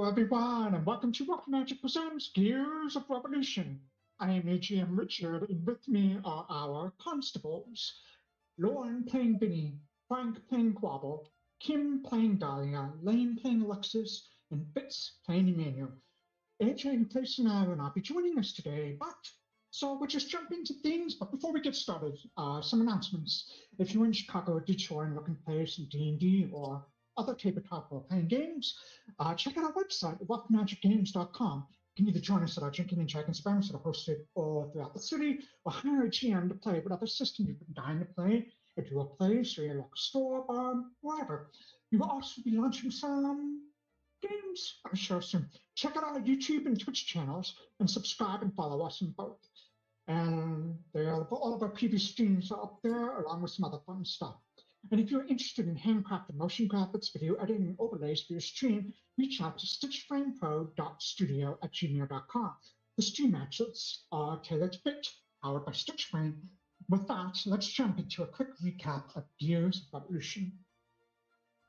everyone, and welcome to Rock Magic Presents Gears of Revolution. I am AGM Richard, and with me are our constables. Lauren playing Vinny, Frank playing Quobbol, Kim playing Dahlia, Lane playing Alexias, and Fitz playing Emmanuel. AJ, Fitz, and I will not be joining us today, so we'll just jump into things. But before we get started, some announcements. If you're in Chicago or Detroit and looking to play some D&D or other tabletop role-playing games, check out our website at rockmagicgames.com. You can either join us at our Drinking and Dragons events that are hosted all throughout the city, or hire a GM to play whatever system you've been dying to play at your place or your local store or wherever. We will also be launching some games, I'm sure, soon. Check out our YouTube and Twitch channels and subscribe and follow us in both. And all of our previous streams are up there, along with some other fun stuff. And if you're interested in handcrafted motion graphics, video editing, and overlays for your stream, reach out to stitchframepro.studio at gmail.com. The stream matches are tailored to fit, powered by Stitch Frame. With that, let's jump into a quick recap of Gears of Revolution.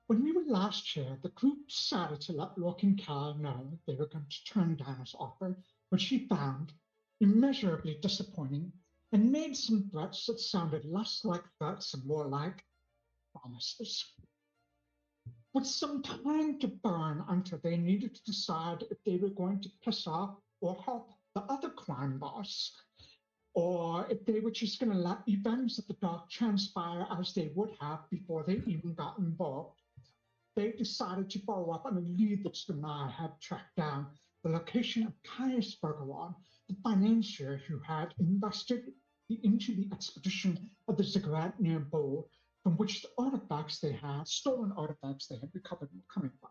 When we were last here, the group decided to let Lork and Cal know they were going to turn down his offer, which he found immeasurably disappointing, and made some threats that sounded less like threats and more like promises. With some time to burn until they needed to decide if they were going to piss off or help the other crime boss, or if they were just going to let events at the dock transpire as they would have before they even got involved, they decided to follow up on a lead that Sanai had tracked down, the location of Caius Bergeron, the financier who had invested into the expedition of the Ziggurat near Bowl, from which the stolen artifacts they had recovered were coming from.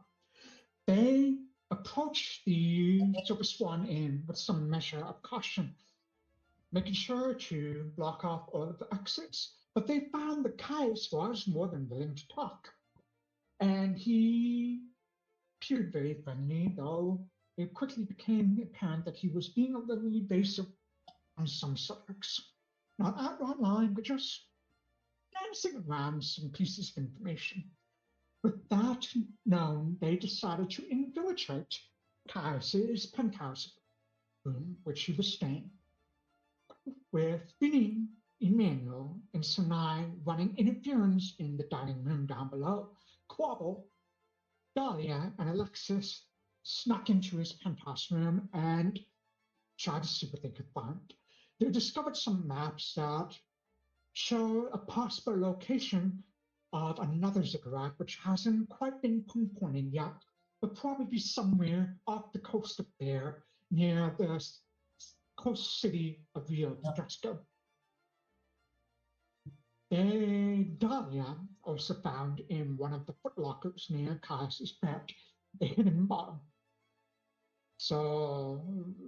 They approached the Silver Swan Inn with some measure of caution, making sure to block off all of the exits, but they found that Caius was more than willing to talk. And he appeared very friendly, though it quickly became apparent that he was being a little evasive on some subjects. Not outright lying, but just dancing around some pieces of information. With that known, they decided to infiltrate Caius's penthouse room, which he was staying, with Vinny, Emmanuel, and Sanai running interference in the dining room down below. Quobbol, Dahlia, and Alexias snuck into his penthouse room and tried to see what they could find. They discovered some maps that show a possible location of another ziggurat, which hasn't quite been pinpointed yet, but probably somewhere off the coast of there, near the coast city of Rio de Janeiro. Dahlia also found in one of the footlockers near Caius's bed a hidden bottle. So,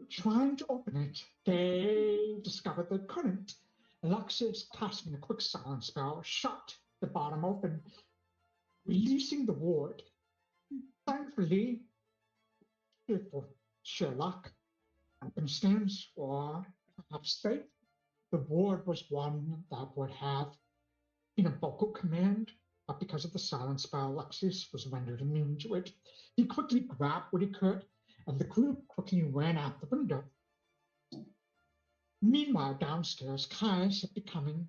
trying to open it, they discovered they couldn't. Alexias, casting a quick silence spell, shot the bottom open, releasing the ward. Thankfully, for sheer luck, happenstance, or perhaps fate, the ward was one that would have been a vocal command, but because of the silence spell, Alexias was rendered immune to it. He quickly grabbed what he could, and the group quickly ran out the window. Meanwhile, downstairs, Caius had becoming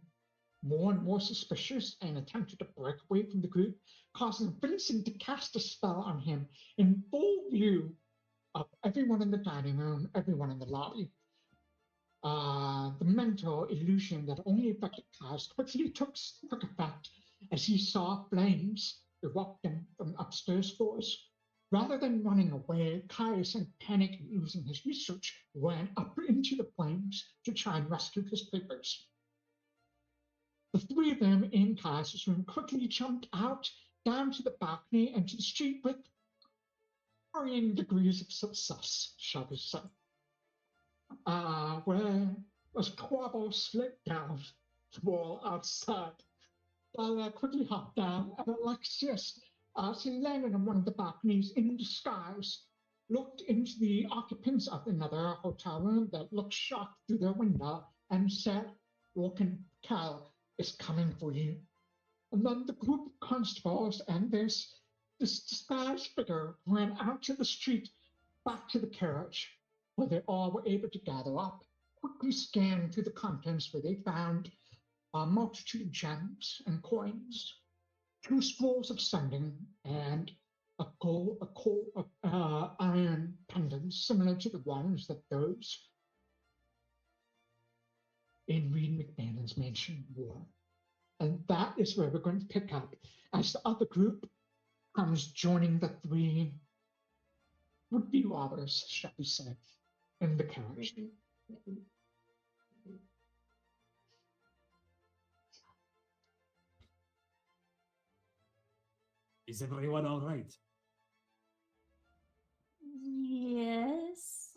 more and more suspicious and attempted to break away from the group, causing Vincent to cast a spell on him in full view of everyone in the dining room, everyone in the lobby. The mental illusion that only affected Caius quickly took effect as he saw flames erupting from upstairs floors. Rather than running away, Caius, in panic and losing his research, ran up into the flames to try and rescue his papers. The three of them in Caius's room quickly jumped out, down to the balcony and to the street with varying degrees of success, shall we say. Where as Quobbol slipped down the wall outside, Dahlia quickly hopped down, and Alexias, she landed on one of the balconies in disguise, looked into the occupants of another hotel room that looked shocked through their window, and said, "Lork and Cal is coming for you." And then the group of constables and this This disguised figure ran out to the street, back to the carriage, where they all were able to gather up, quickly scan through the contents where they found a multitude of gems and coins, 2 scrolls of sending, and a iron pendant similar to the ones that those in Reed McMahon's mansion wore. And that is where we're going to pick up as the other group comes joining the 3 would-be robbers, shall we say, in the carriage. Is everyone all right? Yes.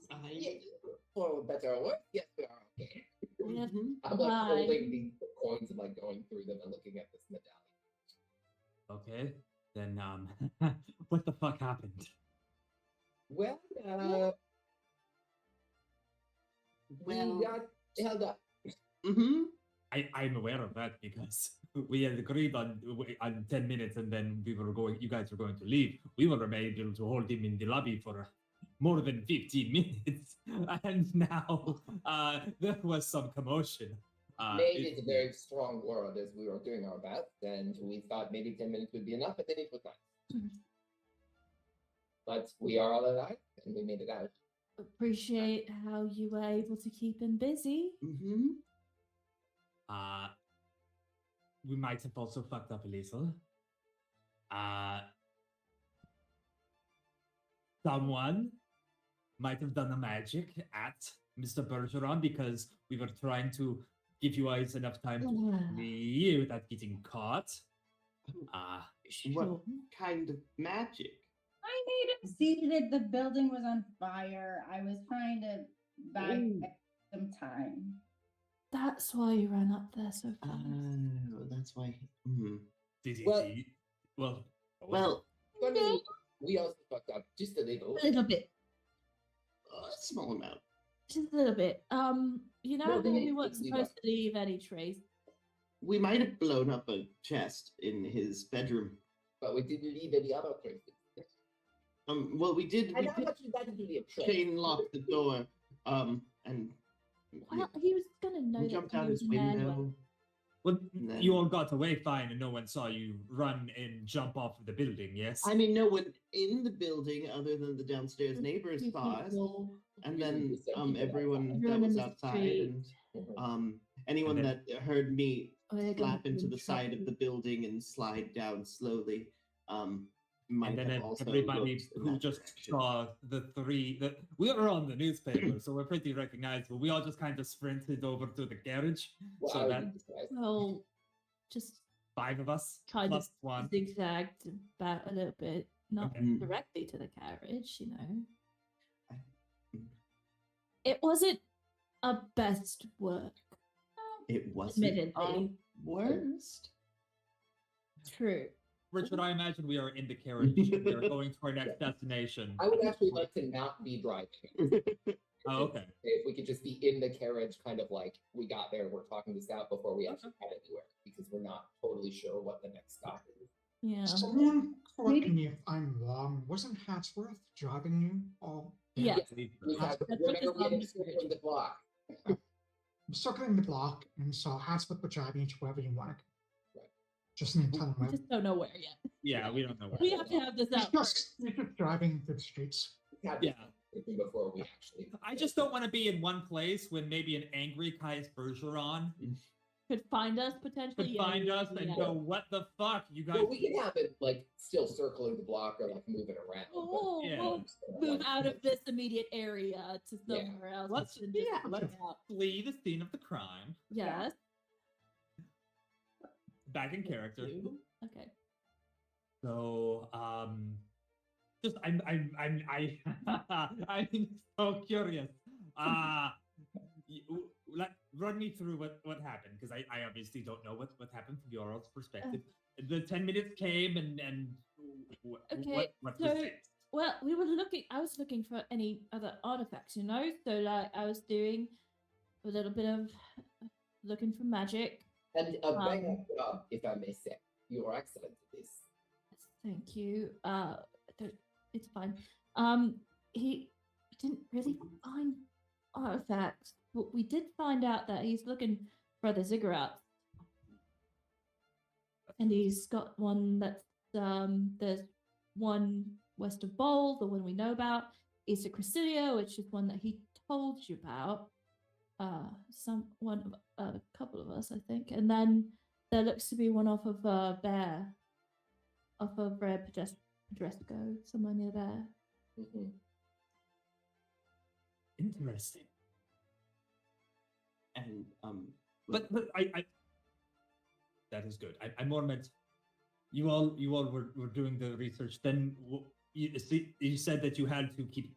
For better or worse, yes, we are okay. We have I'm like holding these coins and like going through them and looking at this medallion. Okay, then what the fuck happened? Well, we got held up. I'm aware of that because we had agreed on 10 minutes and then you guys were going to leave. We were able to hold him in the lobby for more than 15 minutes. And now there was some commotion. Made is a very strong word as we were doing our best, and we thought maybe 10 minutes would be enough, but then it was not. But we are all alive, and we made it out. Appreciate how you were able to keep him busy. We might have also fucked up a little. Someone might have done the magic at Mr. Bergeron because we were trying to give you guys enough time to flee without getting caught. What kind of magic? I made it see that the building was on fire. I was trying to buy some time. That's why you ran up there so fast. That's why. Did he? Well- Well, I mean, we also fucked up just a little. A little bit. A small amount. Just a little bit. You know Well, that we then weren't it's leave supposed to leave any trace. We might have blown up a chest in his bedroom. But we didn't leave any other places. Well, we did. And We how did much is that really a trace? chain lock the door. And Well, he was gonna know we that jumped he out was his in there window. anyway. well, And then- you all got away fine and no one saw you run and jump off of the building, yes? I mean, no one in the building other than the downstairs Just neighbors two saw us. people. And then Everyone everyone that Everyone in was the outside street. and anyone And that heard me We're gonna slap into be the side of the building and slide down slowly might And then have also everybody looked in who that just direction. saw the 3 that we were on the newspaper, so we're pretty recognizable. We all just kind of sprinted over to the carriage. Well, So I that would be surprised. Well, just 5 of us kind plus of 1. zigzagged about a little bit, not Okay. directly to the carriage, you know. Mm. It wasn't our best work, It wasn't admittedly. our worst. True. Richard, I imagine we are in the carriage. We are going to our next destination. I would actually like to not be driving. Oh, okay. If we could just be in the carriage, kind of like we got there, we're talking this out before we actually head anywhere, because we're not totally sure what the next stop is. Yeah. Someone correct me if I'm wrong. Wasn't Hatsworth driving you all? Yeah. We That's had, what remember is we on had the to circle the block. Circling the block, and so Hatsworth was driving you to wherever you wanted. Right. Just need to tell him We where. just don't know where yet. Yeah, we don't know where. We have to have this He's out first. just driving through the streets. We had Yeah. thinking before we actually. I just don't want to be in one place when maybe an angry Caius Bergeron Could find us potentially. could yeah, find us and yeah. go, "What the fuck, you guys?" Well, we can have it like still circling the block or like moving around. but Oh, Yeah. we'll just gonna, move like, out of this immediate area to somewhere else. Let's- and just yeah, check let's- it out. flee the scene of the crime. Yes. Back in character. Okay. So, just I'm so curious. Run me through what happened, because I obviously don't know what happened from your all's perspective. The 10 minutes came and Okay, what so- was it? Well, I was looking for any other artifacts, you know? So, like, I was doing a little bit of looking for magic. And a bang up job, if I may say. You are excellent at this. Thank you. It's fine. He didn't really find artifacts, but we did find out that he's looking for the ziggurats. And he's got one that's there's one west of Bowl, the one we know about, east of Cressilia, which is one that he told you about. A couple of us, I think. And then there looks to be one off of Bear, off of Red Pedresco, somewhere near there. Mm-hmm. Interesting. And But I that is good. I more meant you all were doing the research. Then you said that you had to keep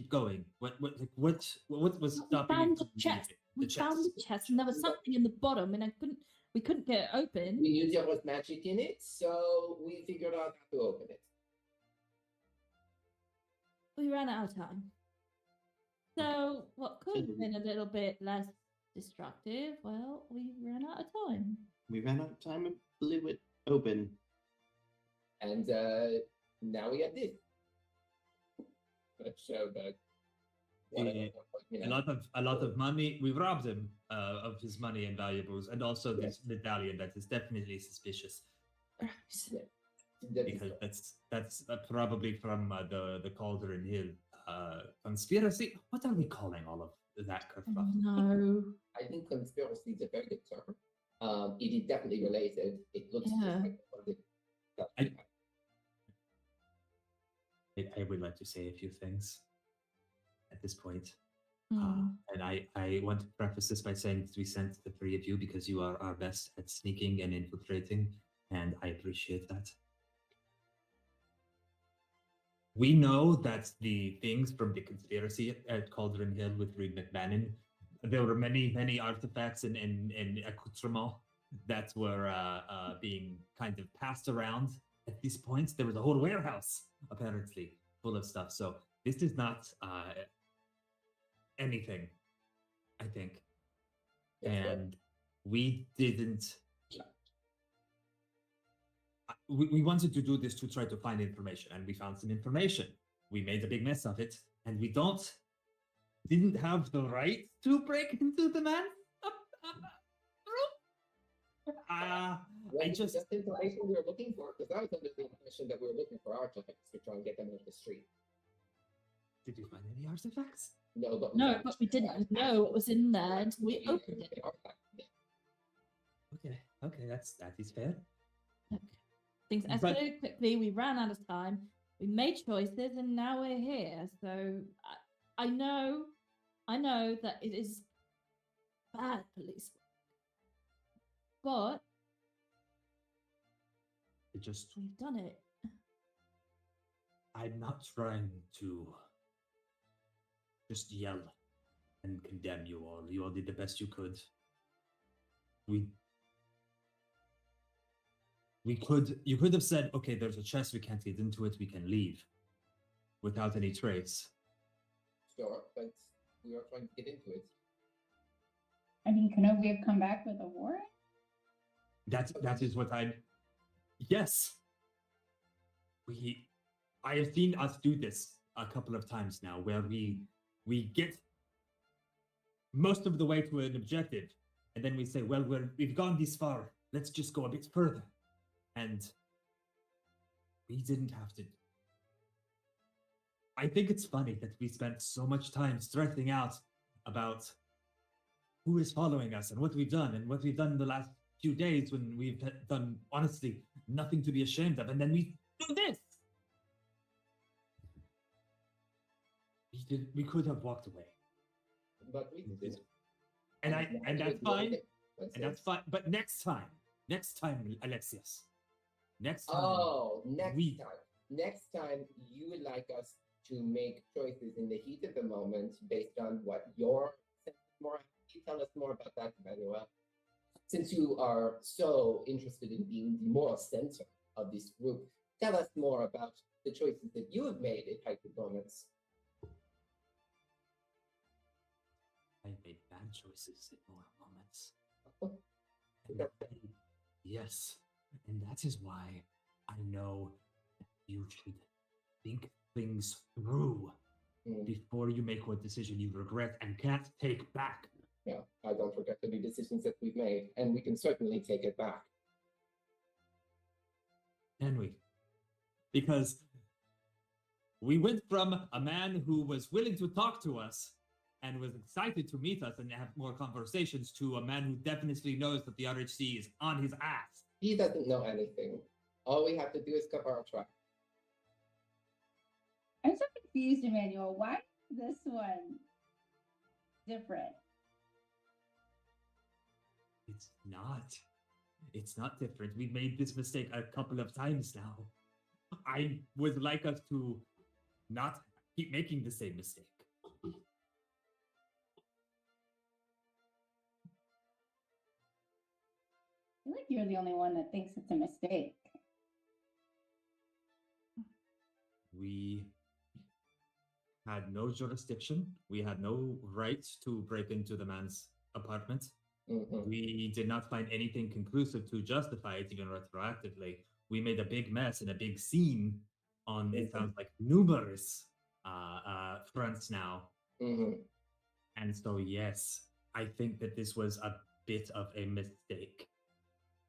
going. What was stopping found you? the chest. We found the chest, and there was something in the bottom, and we couldn't get it open. We knew there was magic in it, so we figured out how to open it. We ran out of time. So what could have been a little bit less destructive, well, we ran out of time. we ran out of time and blew it open. And now we have this. Let's show that. A lot of money. We robbed him of his money and valuables, and also this medallion that is definitely suspicious. Because that's probably from the Cauldron Hill conspiracy. What are we calling all of that kerfuffle? No. I think conspiracy is a very good term. It is definitely related. It looks Yeah. like I would like to say a few things at this point. Hmm. And I want to preface this by saying that we sent the three of you because you are our best at sneaking and infiltrating, and I appreciate that. We know that the things from the conspiracy at Cauldron Hill with Reed McMahon, there were many artifacts and accoutrements that were being kind of passed around at these points. There was a whole warehouse, apparently, full of stuff. So this is not anything, I think. And we didn't... We wanted to do this to try to find information, and we found some information. We made a big mess of it, and we didn't have the right to break into the man's room. I just that's the information we were looking for, because I was under the impression that we were looking for artifacts to try and get them off the street. Did you find any artifacts? No, but we didn't know what was in there until we opened it. Okay, that is fair. Okay. Things escalated quickly. We ran out of time. We made choices, and now we're here. So I know that it is bad police work, but we've done it. I'm not trying to just yell and condemn you all. You all did the best you could. You could have said, okay, there's a chest, we can't get into it, we can leave without any trace. Sure, but we are trying to get into it. I mean, couldn't we have come back with a warrant? That is what yes. I have seen us do this a couple of times now, where we get most of the way to an objective, and then we say, well, we've gone this far, let's just go a bit further. And we didn't have to. I think it's funny that we spent so much time stressing out about who is following us and what we've done in the last few days, when we've done, honestly, nothing to be ashamed of. And then we do this. We could have walked away. But we did. And that's fine. And that's fine. But next time, Alexias. Next time. Next time, you would like us to make choices in the heat of the moment based on what your sense of morality. Tell us more about that, Emmanuel. Since you are so interested in being the moral center of this group, tell us more about the choices that you have made at high moments. I've made bad choices at moral moments. Oh. Yes. And that is why I know you should think things through before you make what decision you regret and can't take back. Yeah, I don't regret any decisions that we've made, and we can certainly take it back. Can we? Because we went from a man who was willing to talk to us and was excited to meet us and have more conversations to a man who definitely knows that the RHC is on his ass. He doesn't know anything. All we have to do is cover our tracks. I'm so confused, Emmanuel. Why is this one different? It's not. It's not different. We've made this mistake a couple of times now. I would like us to not keep making the same mistake. I feel like you're the only one that thinks it's a mistake. We had no jurisdiction. We had no right to break into the man's apartment. We did not find anything conclusive to justify it, even retroactively. We made a big mess and a big scene on, it sounds like, numerous fronts now. And so, yes, I think that this was a bit of a mistake.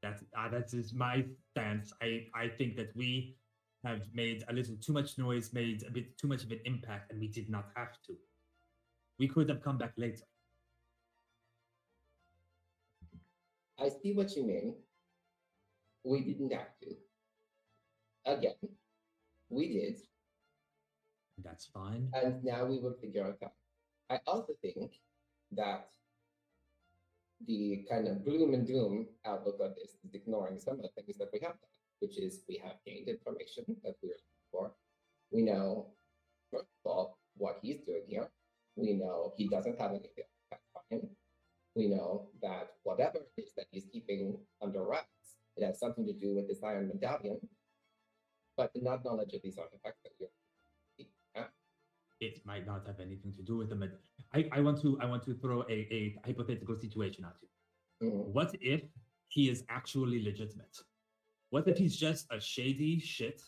That is my stance. I think that we have made a little too much noise, made a bit too much of an impact, and we did not have to. We could have come back later. I see what you mean. We didn't have to. Again, we did. That's fine. And now we will figure it out. I also think that the kind of gloom and doom outlook of this is ignoring some of the things that we have done, which is we have gained information that we were looking for. We know, first of all, what he's doing here. We know he doesn't have anything. That's fine. We know that whatever it is that he's keeping under wraps, it has something to do with this iron medallion, but the not knowledge of these artifacts that you're it might not have anything to do with them. I want to throw a hypothetical situation at you. What if he is actually legitimate? What if he's just a shady shit,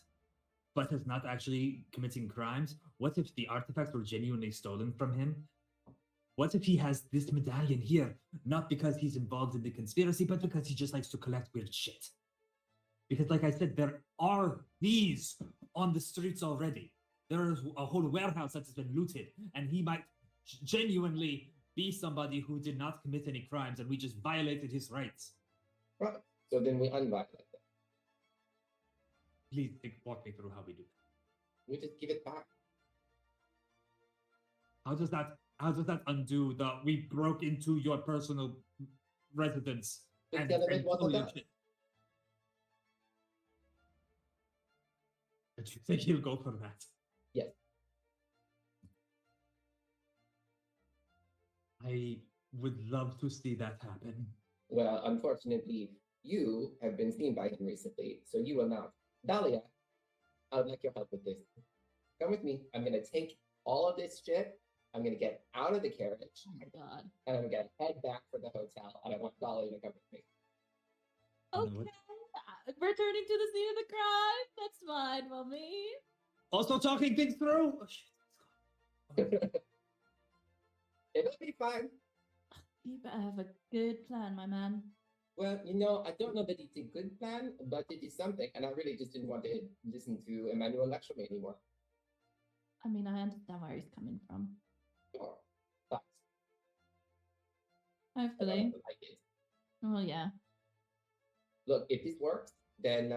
but is not actually committing crimes? What if the artifacts were genuinely stolen from him? What if he has this medallion here, not because he's involved in the conspiracy, but because he just likes to collect weird shit? Because, like I said, there are thieves on the streets already. There is a whole warehouse that has been looted, and he might genuinely be somebody who did not commit any crimes, and we just violated his rights. right. So then we unviolate them. Please walk me through how we do that. We just give it back. How does that undo the we broke into your personal residence and stole your shit? But you think he'll go for that? Yes. I would love to see that happen. Well, unfortunately, you have been seen by him recently, so you will not. Dahlia, I would like your help with this. Come with me. I'm going to take all of this shit. I'm going to get out of the carriage. Oh my god. And I'm going to head back for the hotel. And I want Dahlia to come with me. Okay. Returning to the scene of the crime. That's fine, mommy. Also talking things through. Oh, shit. It'll be fine. You better have a good plan, my man. Well, I don't know that it's a good plan, but it is something. And I really just didn't want to listen to Emmanuel lecture me anymore. I mean, I understand where he's coming from. Sure. But I Hopefully. don't like it. Oh, yeah. Look, if this works, then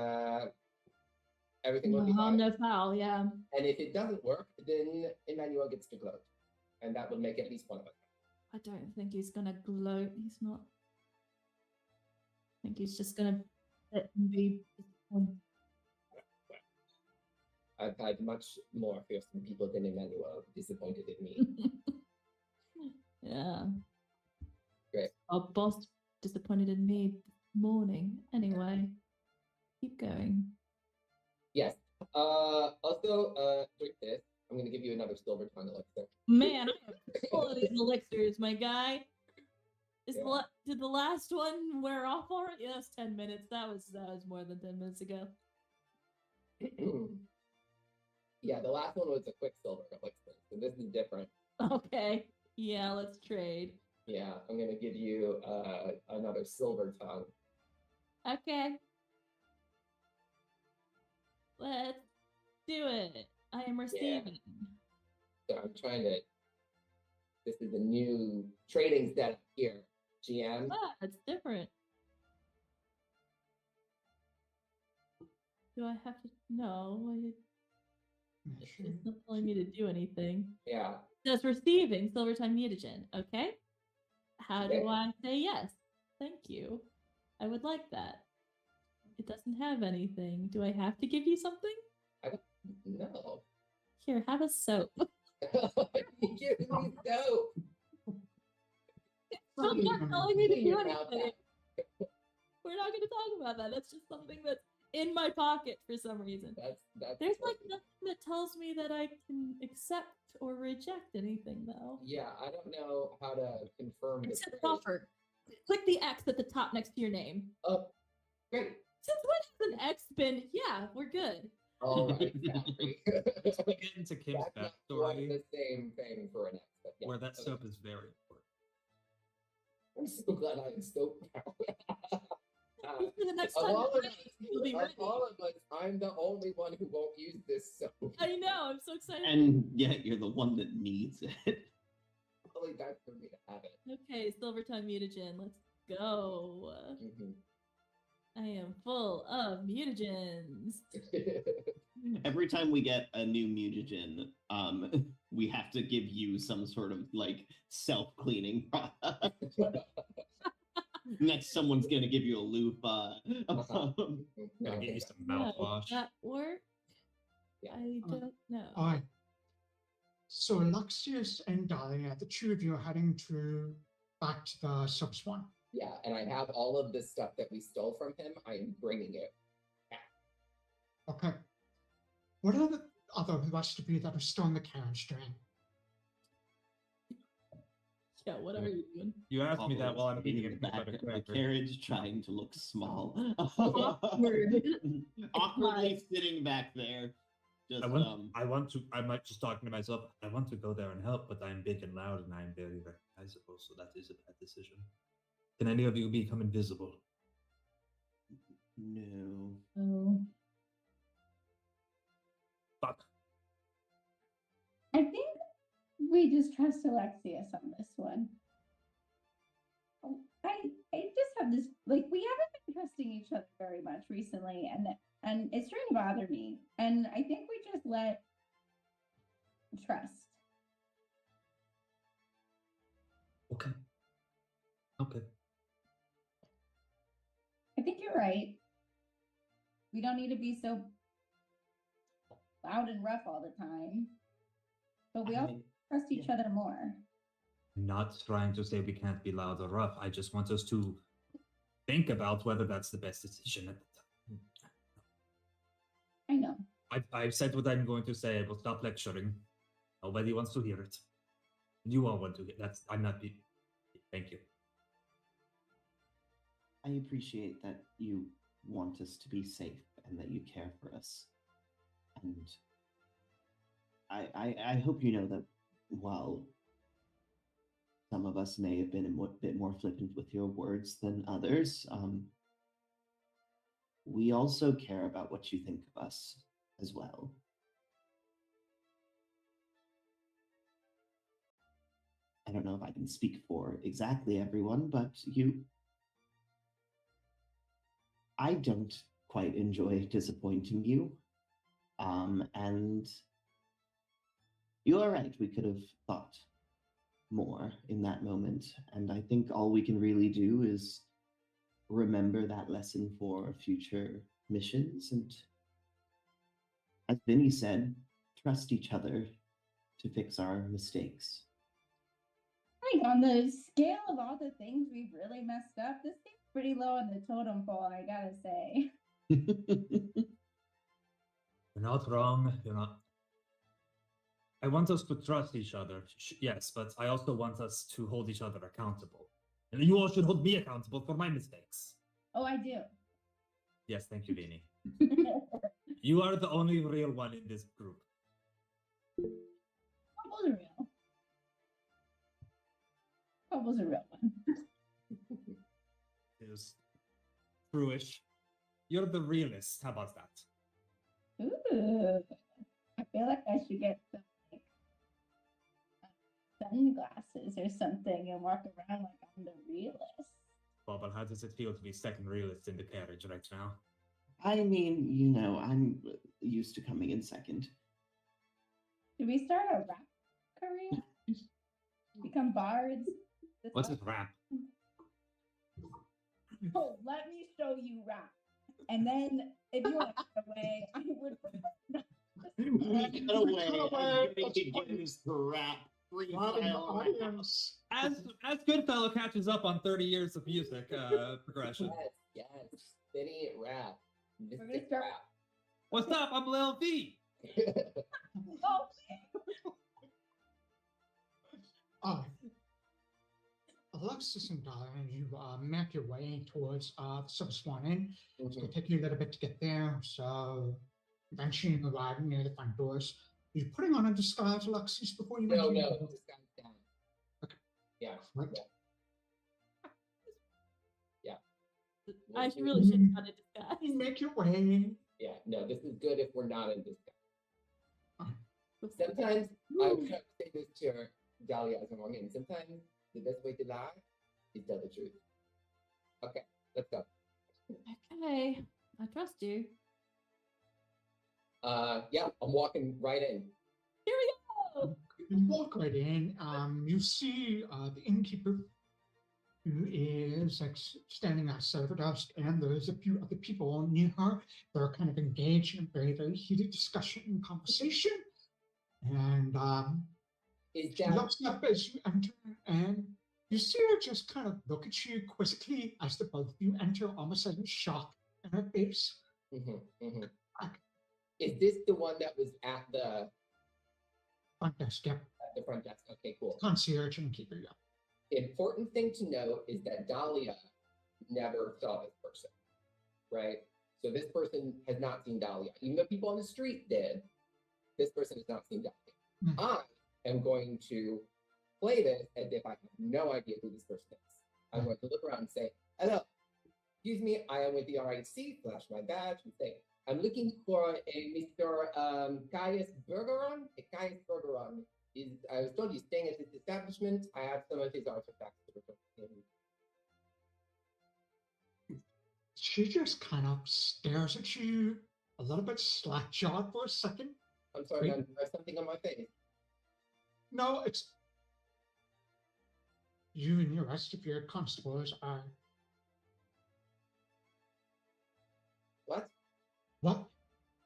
everything will No be harm, fine. no foul, yeah. And if it doesn't work, then Emmanuel gets to gloat. And that would make at least one of us. I don't think he's gonna gloat. He's not. I think he's just gonna sit and be disappointed. I've had much more fearsome people than Emmanuel disappointed in me. Yeah. Great. Our boss disappointed in me this morning. Anyway, keep going. Yes. Also, drink this. I'm going to give you another silver tongue elixir. Man, I have all of these elixirs, my guy. Yeah. Did the last one wear off already? Yeah, that's 10 minutes. That was more than 10 minutes ago. Yeah, the last one was a quicksilver elixir, so this is different. Okay. Yeah, let's trade. Yeah, I'm gonna give you another silver tongue. Okay. Let's do it. I am receiving. So I'm trying to. This is a new trading setup here, GM. Ah, it's different. Do I have to? No, it's not telling me to do anything. Yeah. Just receiving Silvertime mutagen. Okay. How do Okay. I say yes? Thank you. I would like that. It doesn't have anything. Do I have to give you something? No. Here, have a soap. You give me dope. Still not telling me to do Your mouth anything. out. We're not going to talk about that. That's just something that's in my pocket for some reason. That's There's like nothing that tells me that I can accept or reject anything, though. Yeah, I don't know how to confirm this. Accept offer. Click the X at the top next to your name. Oh, great. Since when has an X been? Yeah, we're good. All right, Zachary. We get into Kim's That's not quite backstory, the same thing for an X, but yeah. where that okay. soap is very important. I'm so glad I am so proud. For the next Of time, all of us, you'll be ready. I'm the only one who won't use this soap. I know. I'm so excited. And yet you're the one that needs it. Only time for me to have it. Okay, Silvertongue mutagen. Let's go. Mhm. I am full of mutagens. Every time we get a new mutagen, we have to give you some sort of like self-cleaning product. Next, someone's gonna give you a loofah. Gonna get you some mouthwash. Does that work? Yeah. I don't know. Alright. So Alexias and Dahlia, the two of you are heading back to the Silver Swan. Yeah, and I have all of the stuff that we stole from him. I am bringing it. Okay. What are the other rest of you that are still in the carriage drain? Yeah, what are you doing? You asked me that while I'm Sitting eating in a the peanut back butter of the cracker. carriage, trying to look small. Awkward. Awkwardly sitting back there. Just I'm like just talking to myself. I want to go there and help, but I'm big and loud and I'm very recognizable, so that is a bad decision. Can any of you become invisible? No. Oh. Fuck. I think we just trust Alexias on this one. I just have this, like, we haven't been trusting each other very much recently, and it's starting to bother me. And I think we just let trust. Okay. Okay. I think you're right. We don't need to be so loud and rough all the time. But we also trust each other more. Not trying to say we can't be loud or rough. I just want us to think about whether that's the best decision at the time. I know. I've said what I'm going to say. I will stop lecturing. Nobody wants to hear it. You all want to hear that. I'm not. Thank you. I appreciate that you want us to be safe and that you care for us. And I hope you know that while some of us may have been a bit more flippant with your words than others, we also care about what you think of us as well. I don't know if I can speak for exactly everyone, but I don't quite enjoy disappointing you. And you are right, we could have thought more in that moment. And I think all we can really do is remember that lesson for future missions. And as Vinny said, trust each other to fix our mistakes. Right, on the scale of all the things we've really messed up, this seems pretty low on the totem pole, I gotta say. You're not wrong. You're not. I want us to trust each other, yes, but I also want us to hold each other accountable. And you all should hold me accountable for my mistakes. Oh, I do. Yes, thank you, Vinny. You are the only real one in this group. Quobble's a real. Quobble's a real one. Is truish. You're the realist. How about that? Ooh. I feel like I should get some like sunglasses or something and walk around like I'm the realist. Quobbol, how does it feel to be second realist in the carriage right now? I mean, you know, I'm used to coming in second. Should we start a rap career? Become bards? What's this rap? Oh, let me show you rap. And then if you want to cut away, I would We cut away. I'm going to use the rap freestyle. audience. As Goodfellow catches up on 30 years of music progression. Yes. Spinning it rap. We're gonna Mystic start- rap. What's up? I'm Lil V. Oh, Alexis and Dahlia, you map your way towards the Silver Swan Inn. It's going to take you a little bit to get there, so eventually you arrive near the front doors. Are you putting on a disguise, Alexis, before you No, enter? this guy's down. Okay. Yeah. Right. I really should have had a disguise. You make your way. Yeah, no, this is good if we're not in disguise. Oh. Sometimes, I would try to say this to Dahlia as I'm walking in. Sometimes the best way to lie is tell the truth. Okay, let's go. Okay, I trust you. Yeah, I'm walking right in. Here we go. You walk right in. You see the innkeeper, who is like standing outside the desk, and there's a few other people near her. They're kind of engaged in a very, very heated discussion and conversation. And Is she that looks up as you enter, and you see her just kind of look at you quizzically as the both of you enter, almost like shock in her face. Is this the one that was at the Front desk, yep. front desk? Okay, cool. Concierge and keeper, yep. Important thing to note is that Dahlia never saw this person, right? So this person has not seen Dahlia. Even though people on the street did, this person has not seen Dahlia. I am going to play this as if I have no idea who this person is. I'm going to look around and say, hello, excuse me, I am with the RIC, flash my badge, and say, I'm looking for a Mr. Caius Bergeron. Caius Bergeron is, I was told he's staying at this establishment. I have some of his artifacts to return to him. She just kind of stares at you, a little bit slack-jawed for a second. I'm sorry, man, I have something on my face. No, it's you and the rest of your constables are What? what?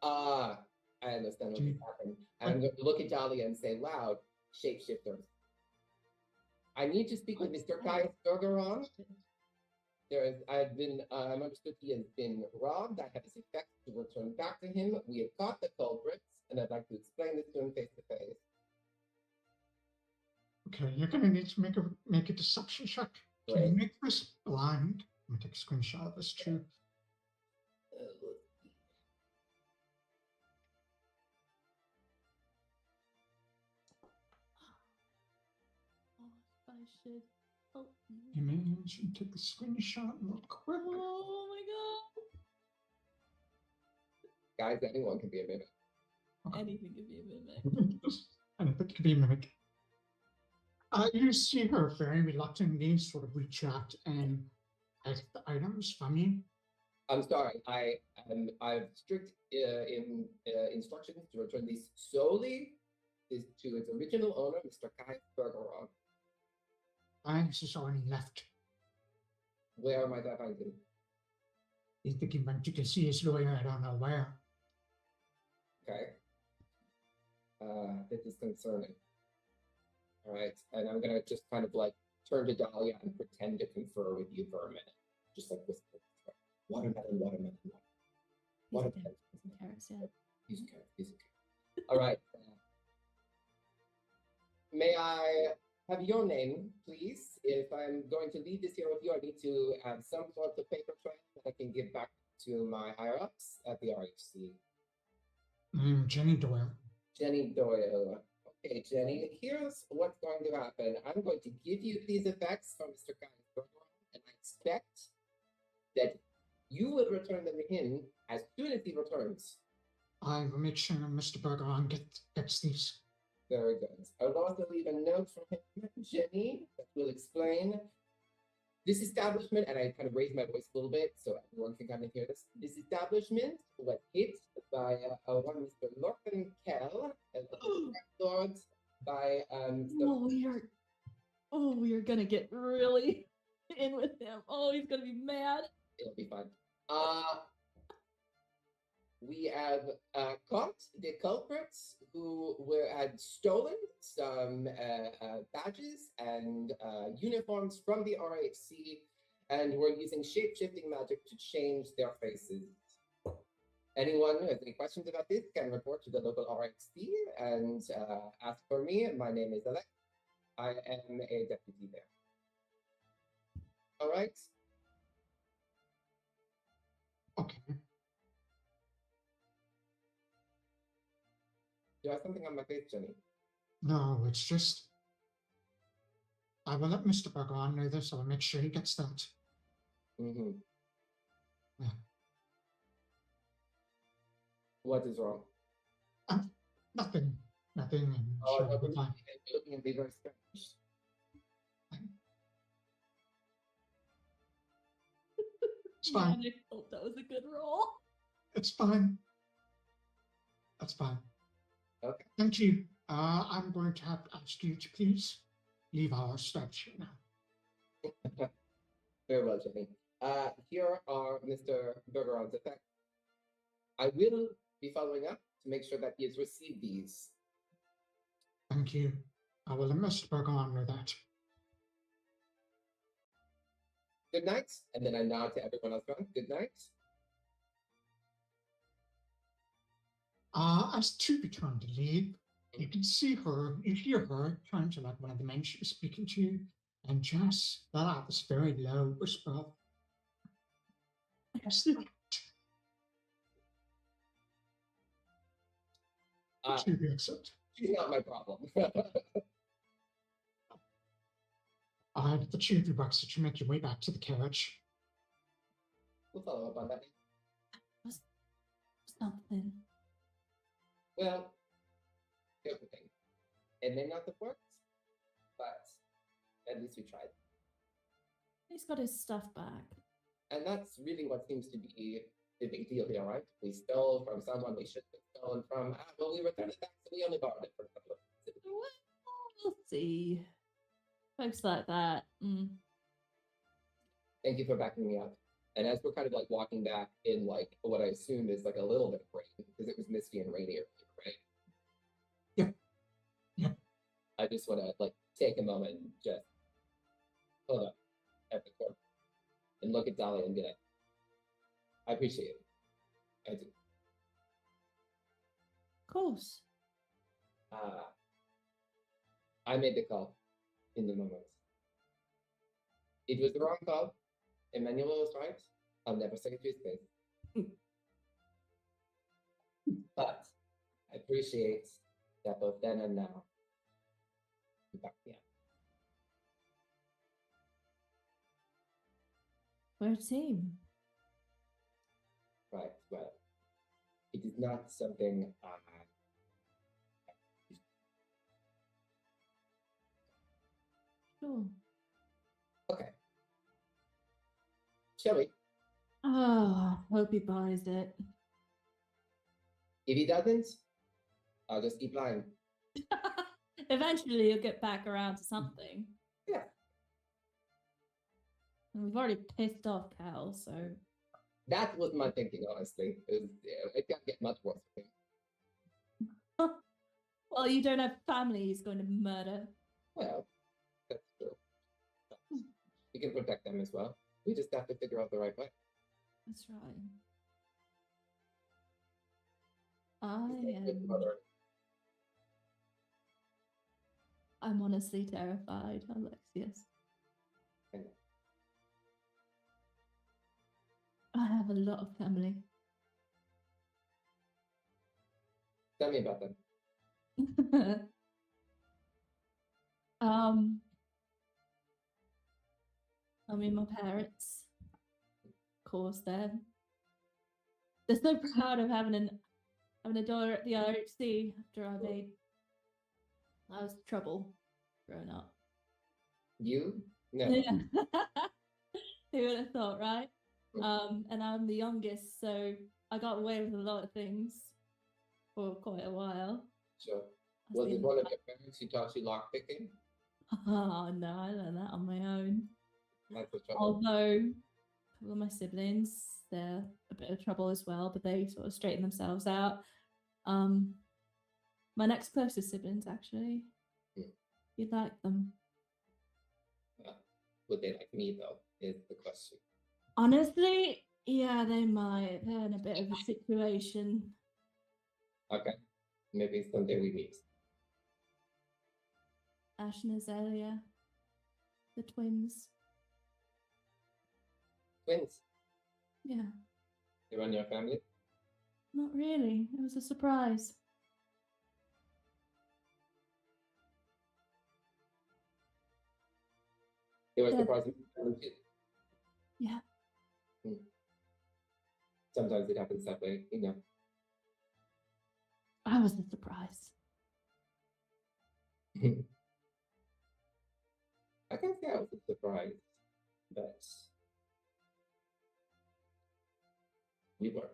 I understand what just happened. And I'm going to look at Dahlia and say loud, shapeshifters. I need to speak with Mr. Caius Bergeron. I'm understood he has been robbed. I have his effects to return back to him. We have caught the culprits, and I'd like to explain this to him face to face. Okay, you're gonna need to make a deception check. Can you Right. make this blind? I'm gonna take a screenshot of this too. Oh, I should help you. You may should take the screenshot real quick. Oh my Guys, anyone can be a mimic. god. Anything could be a mimic. Anything could be a mimic. You see her very reluctantly sort of reach out and take the items from you. I'm sorry. I have strict instructions to return these solely to its original owner, Mr. Caius Bergeron. Banks has already left. Where might I find him? He's thinking went to see his lawyer, I don't know where. Okay. This is concerning. All right, and I'm gonna just kind of like turn to Dahlia and pretend to confer with you for a minute, just like whisper. Watermelon. Watermelon. Carrots, yeah. He's okay. All right. May I have your name, please? If I'm going to leave this here with you, I need to have some sort of paper trail that I can give back to my higher ups at the RHC. Jenny Doyle. Jenny Doyle. Okay, Jenny, here's what's going to happen. I'm going to give you these effects from Mr. Kai's, and I expect that you will return them to him as soon as he returns. I will make sure Mr. Bergeron gets these. Very good. I will also leave a note from him, Jenny, that will explain this establishment, and I kind of raised my voice a little bit so everyone can kind of hear this. This establishment was hit by one Mr. Lorcan Kell, and lord by we are gonna get really in with him. Oh, he's gonna be mad. It'll be fun. We have caught the culprits who had stolen some badges and uniforms from the RHC and were using shape-shifting magic to change their faces. Anyone who has any questions about this can report to the local RHC and ask for me. My name is Alex. I am a deputy there. All right? Okay. Do you have something on my face, Jenny? No, it's just. I will let Mr. Bergeron know this. I will make sure he gets that. Mm-hmm. Yeah. What is wrong? Nothing. Nothing. I'm Oh, sure it'll be fine. you're looking at me very strange. It's fine. Man, I hope that was a good roll. It's fine. That's fine. Okay. Thank you. I'm going to have to ask you to please leave our statue now. Very well, Jenny. Here are Mr. Bergeron's effects. I will be following up to make sure that he has received these. Thank you. I will let Mr. Bergeron know that. Good night. And then I nod to everyone else around. Good night. As to return to leave, you can see her, you hear her turn to like one of the men she was speaking to, and just let out this very low whisper of, "Yes, to the exit. She's not my problem. The 2 of you bucks that you make your way back to the carriage. We'll follow up on that. Something. Well, here's the thing. It may not have worked, but at least we tried. He's got his stuff back. And that's really what seems to be the big deal here, right? We stole from someone we shouldn't have stolen from. Well, we returned it back, so we only borrowed it for a couple of minutes. Well, we'll see. Folks like that. Thank you for backing me up. And as we're kind of like walking back in like what I assume is like a little bit of rain, because it was misty and rainy earlier, right? Yeah. I just want to like take a moment and just hold up at the court and look at Dahlia and be like, I appreciate it. I do. Of course. I made the call in the moment. It was the wrong call. Emmanuel was right. I'll never say it to his face. But I appreciate that both then and now you backed me up. We're a team. Right. Well, it is not something Sure. Okay. Shall we? Oh, hope he buys it. If he doesn't, I'll just keep lying. Eventually, you'll get back around to something. Yeah. And we've already pissed off Cal, so. That was my thinking, honestly. It can't get much worse for him. Well, you don't have family he's going to murder. Well, that's true. We can protect them as well. We just have to figure out the right way. That's right. I'm honestly terrified, Alexias. I know. I have a lot of family. Tell me about them. I mean, my parents, of course, they're so proud of having a daughter at the RHC after I was trouble growing up. You? No. Yeah. Who would have thought, right? And I'm the youngest, so I got away with a lot of things for quite a while. So, was it one of your parents who taught you lockpicking? Oh no, I learned that on my own. That's the trouble. Although a couple of my siblings, they're a bit of trouble as well, but they sort of straighten themselves out. My next closest siblings, actually, you'd like them. Would they like me though? Is the question. Honestly, yeah, they might. They're in a bit of a situation. Okay, maybe someday we meet. Ash and Azalea, the twins. Twins. Yeah, They run your family. not really. It was a surprise. They were Yeah. surprised too. Yeah. Sometimes it happens that way, you know. I was a surprise. I can't say I was surprised, but we were.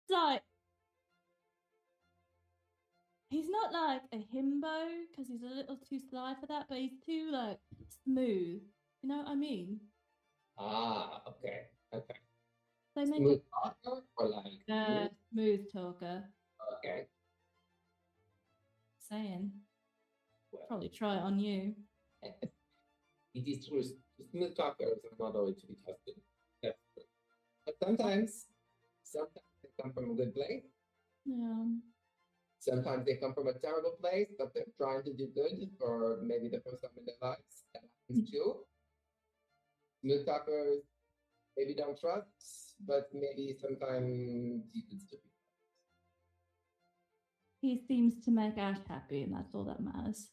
Like, he's not like a himbo because he's a little too sly for that, but he's too like smooth. You know what I mean? Ah, okay. They make Smooth talker or like smooth talker. okay. Saying, Well, probably try it on you. it is true. Smooth talkers are not always to be trusted. That's true. But sometimes they come from a good place. Yeah. Sometimes they come from a terrible place, but they're trying to do good for maybe the first time in their lives. That happens too. Smooth talkers maybe don't trust, but maybe sometimes you can still be. He seems to make Ash happy, and that's all that matters.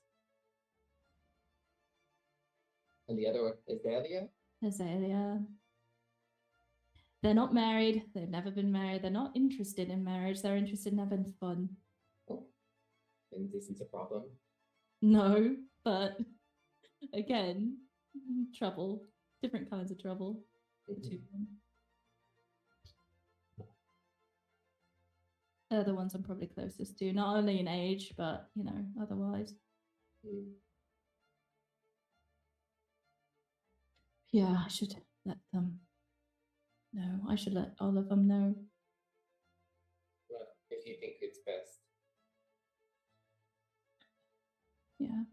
And the other is Dahlia. Azalea. They're not married. They've never been married. They're not interested in marriage. They're interested in having fun. Oh, and this is a problem. No, but again, trouble. Different kinds of trouble. The two of them. They're the ones I'm probably closest to, not only in age, but, you know, otherwise. Yeah, I should let them know. I should let all of them know. Well, if you think it's best. Yeah.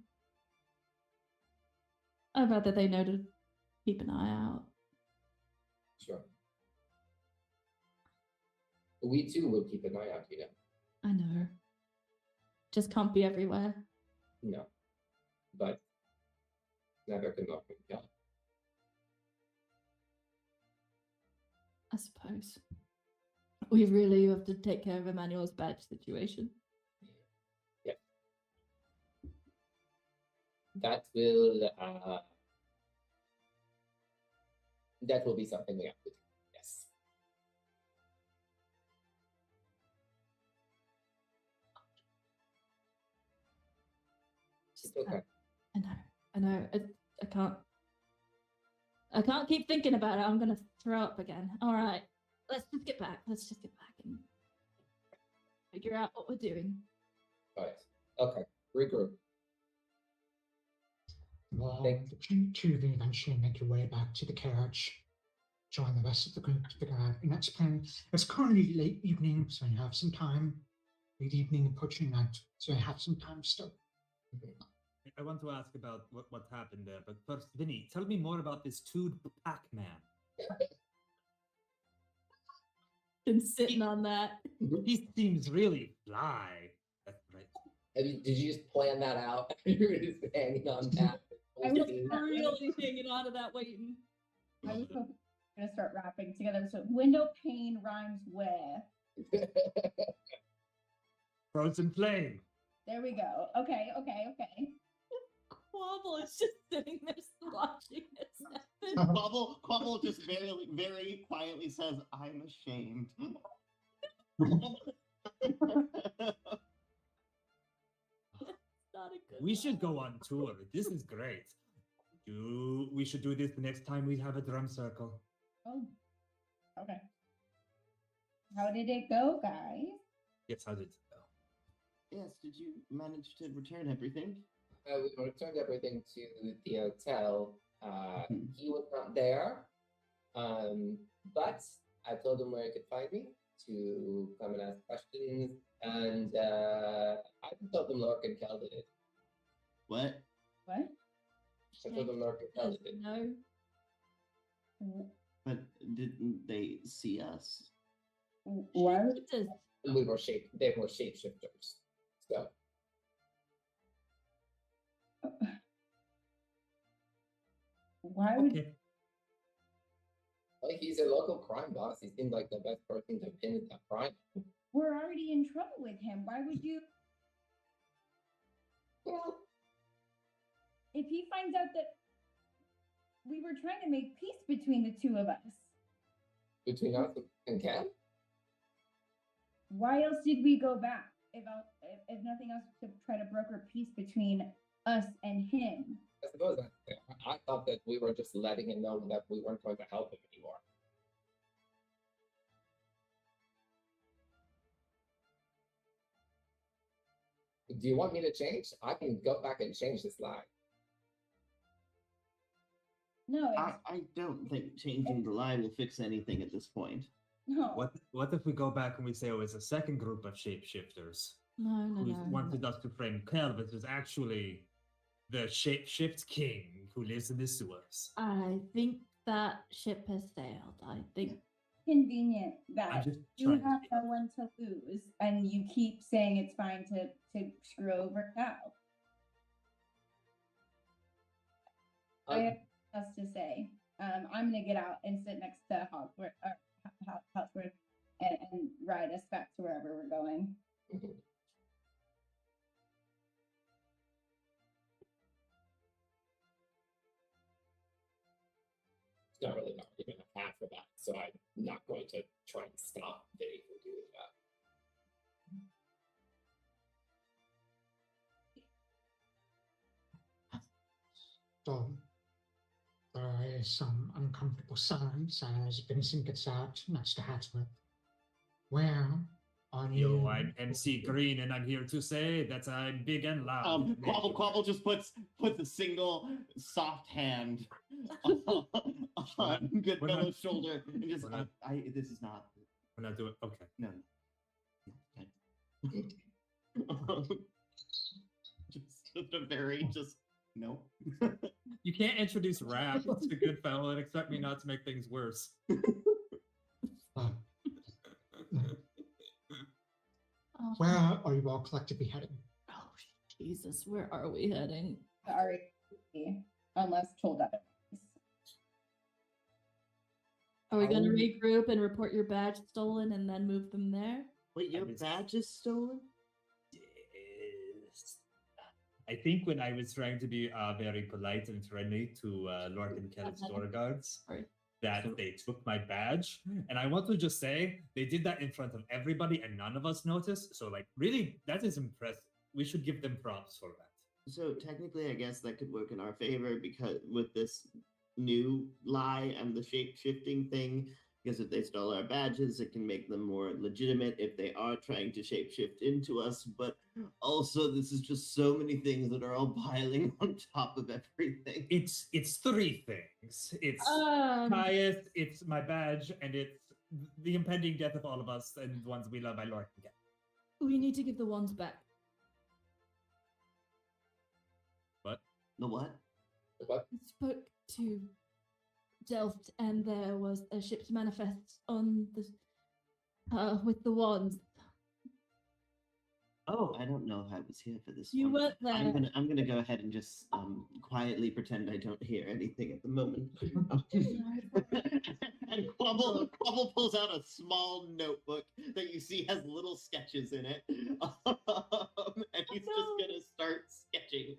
I'd rather they know to keep an eye out. Sure. We too will keep an eye out, you know. I know. Just can't be everywhere. No. But never can knock me down. I suppose. We really have to take care of Emmanuel's badge situation. Yeah. That will be something we have to do. Yes. It's okay. I know. I can't keep thinking about it. I'm gonna throw up again. All right, let's just get back. Let's just get back and figure out what we're doing. Right. Okay. Regroup. Well, the two of you eventually make your way back to the carriage, join the rest of the group to figure out your next plan. It's currently late evening, so you have some time. Late evening approaching night, so you have some time still. I want to ask about what happened there, but first, Vinny, tell me more about this Tood Pac-Man. Been sitting on that. He seems really fly. That's right. Did you just plan that out? You were just hanging on that. I was Really hanging on to that waiting. I was hoping we were gonna start rapping together. So window pane rhymes with. Frozen flame. There we go. Okay. Quobbol is just sitting there watching this happen. Quobbol just very, very quietly says, "I'm ashamed." Not a good We should one. go on tour. This is great. We should do this the next time we have a drum circle. Oh. Okay. How did it go, guys? Yes, how did it go? Yes, did you manage to return everything? We returned everything to the hotel. Mhm. He was not there, but I told him where he could find me to come and ask questions, and I told him Lork and Kel did it. What? What? I told him Lork and Kel did it. No. But didn't they see us? What? It does. And they were shapeshifters. So Why would Okay. like he's a local crime boss. He seemed like the best person to pin that crime. we're already in trouble with him? Why would you? Well, If he finds out that we were trying to make peace between the two of us, between us and Kel, why else did we go back? If nothing else, to try to broker peace between us and him. I suppose I thought that we were just letting him know that we weren't going to help him anymore. Do you want me to change? I can go back and change this lie. No, I don't think changing the lie will fix anything at this point. no. What if we go back and we say, oh, it's a second group of shapeshifters No, no, who no. wanted us to frame Kel, but is actually the shapeshift king who lives in the sewers? I think that ship has sailed. I think Convenient I'm that just you trying have to no one to lose, and you keep saying it's fine to screw over Cal. I have nothing else to say. I'm gonna get out and sit next to Hawksworth and ride us back to wherever we're going. It's not really even a path for that, so I'm not going to try and stop Vinny from doing that. So there is some uncomfortable silence as Vincent gets out next to Hatsworth. Where are you? Yo, I'm MC Green, and I'm here to say that I'm big and loud. Quobbol just puts a single soft hand on Goodfellow's shoulder and just we're not- this is not We're not doing okay. no. Just a very no. You can't introduce rap to Goodfellow and expect me not to make things worse. Uh, oh, where are you all collectively heading? oh Jesus, where are we heading? Sorry, unless told otherwise. Are we going to Oh. regroup and report your badge stolen and then move them there? Wait, your badge is stolen? Yes. I think when I was trying to be very polite and friendly to Lord and Kelly's door guards, Sorry. that they took my badge. And I want to just say, they did that in front of everybody and none of us noticed. So, like, really, that is impressive. We should give them props for that. So technically, I guess that could work in our favor because with this new lie and the shape-shifting thing, because if they stole our badges, it can make them more legitimate if they are trying to shape-shift into us. But also, this is just so many things that are all piling on top of everything. It's three things. It's Caius, it's my badge, and it's the impending death of all of us and the ones we love by Lord and Kelly. We need to give the wands back. What? The what? What? I spoke to Delft, and there was a ship's manifest on the with the wands. Oh, I don't know if I was here for this You one. weren't there. I'm gonna go ahead and just quietly pretend I don't hear anything at the moment. And Quobbol pulls out a small notebook that you see has little sketches in it, and he's just gonna start sketching.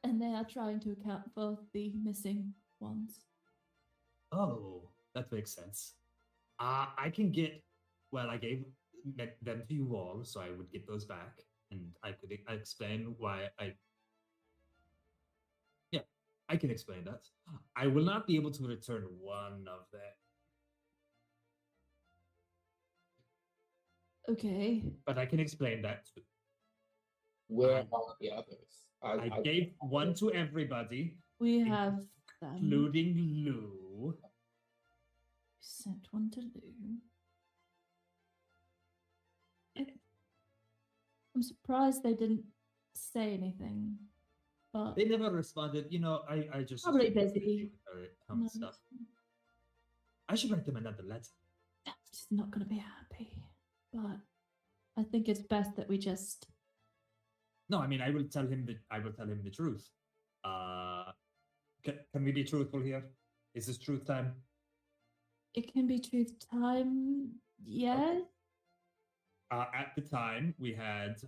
And they are trying to account for the missing ones. Oh, that makes sense. I can get. Well, I gave them to you all, so I would get those back, and I could explain why I. Yeah, I can explain that. I will not be able to return one of them. Okay. But I can explain that too. Where are the others? I gave one to everybody, We have them. including Lou. Sent one to Lou. I'm surprised they didn't say anything. But They never responded. You know, I just Probably assumed busy. Some stuff. I should write them another letter. She's not going to be happy. But I think it's best that we just. No, I mean I will tell him the truth. Can we be truthful here? Is this truth time? It can be truth time. Yes. At the time, we had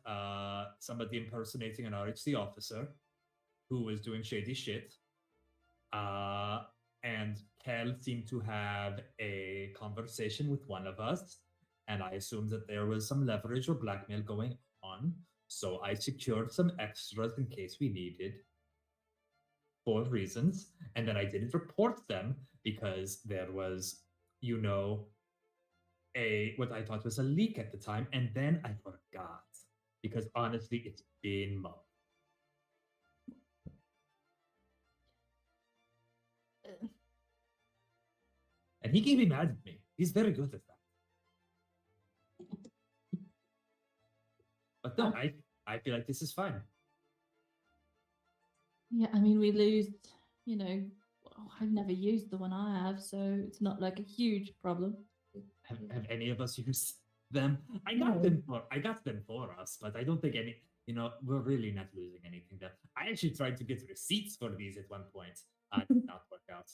somebody impersonating an RHC officer who was doing shady shit. And Kel seemed to have a conversation with one of us, and I assumed that there was some leverage or blackmail going on. So I secured some extras in case we needed, for reasons, and then I didn't report them because there was, you know, what I thought was a leak at the time, and then I forgot because honestly, it's been months. And he can be mad at me. He's very good at that. But no, I feel like this is fine. Yeah, I mean, we lose, you know, I've never used the one I have, so it's not like a huge problem. Have any of us used them? I got them for us, but I don't think any. You know, we're really not losing anything there. I actually tried to get receipts for these at one point. It did not work out.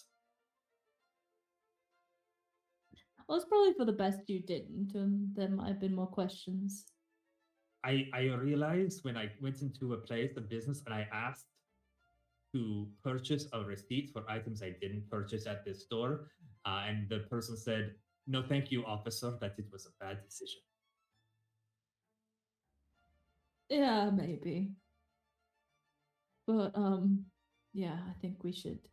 Well, it's probably for the best you didn't, and there might have been more questions. I realized when I went into a place of business and I asked to purchase a receipt for items I didn't purchase at this store, and the person said, "No, thank you, officer," that it was a bad decision. Yeah, maybe. But yeah, I think we should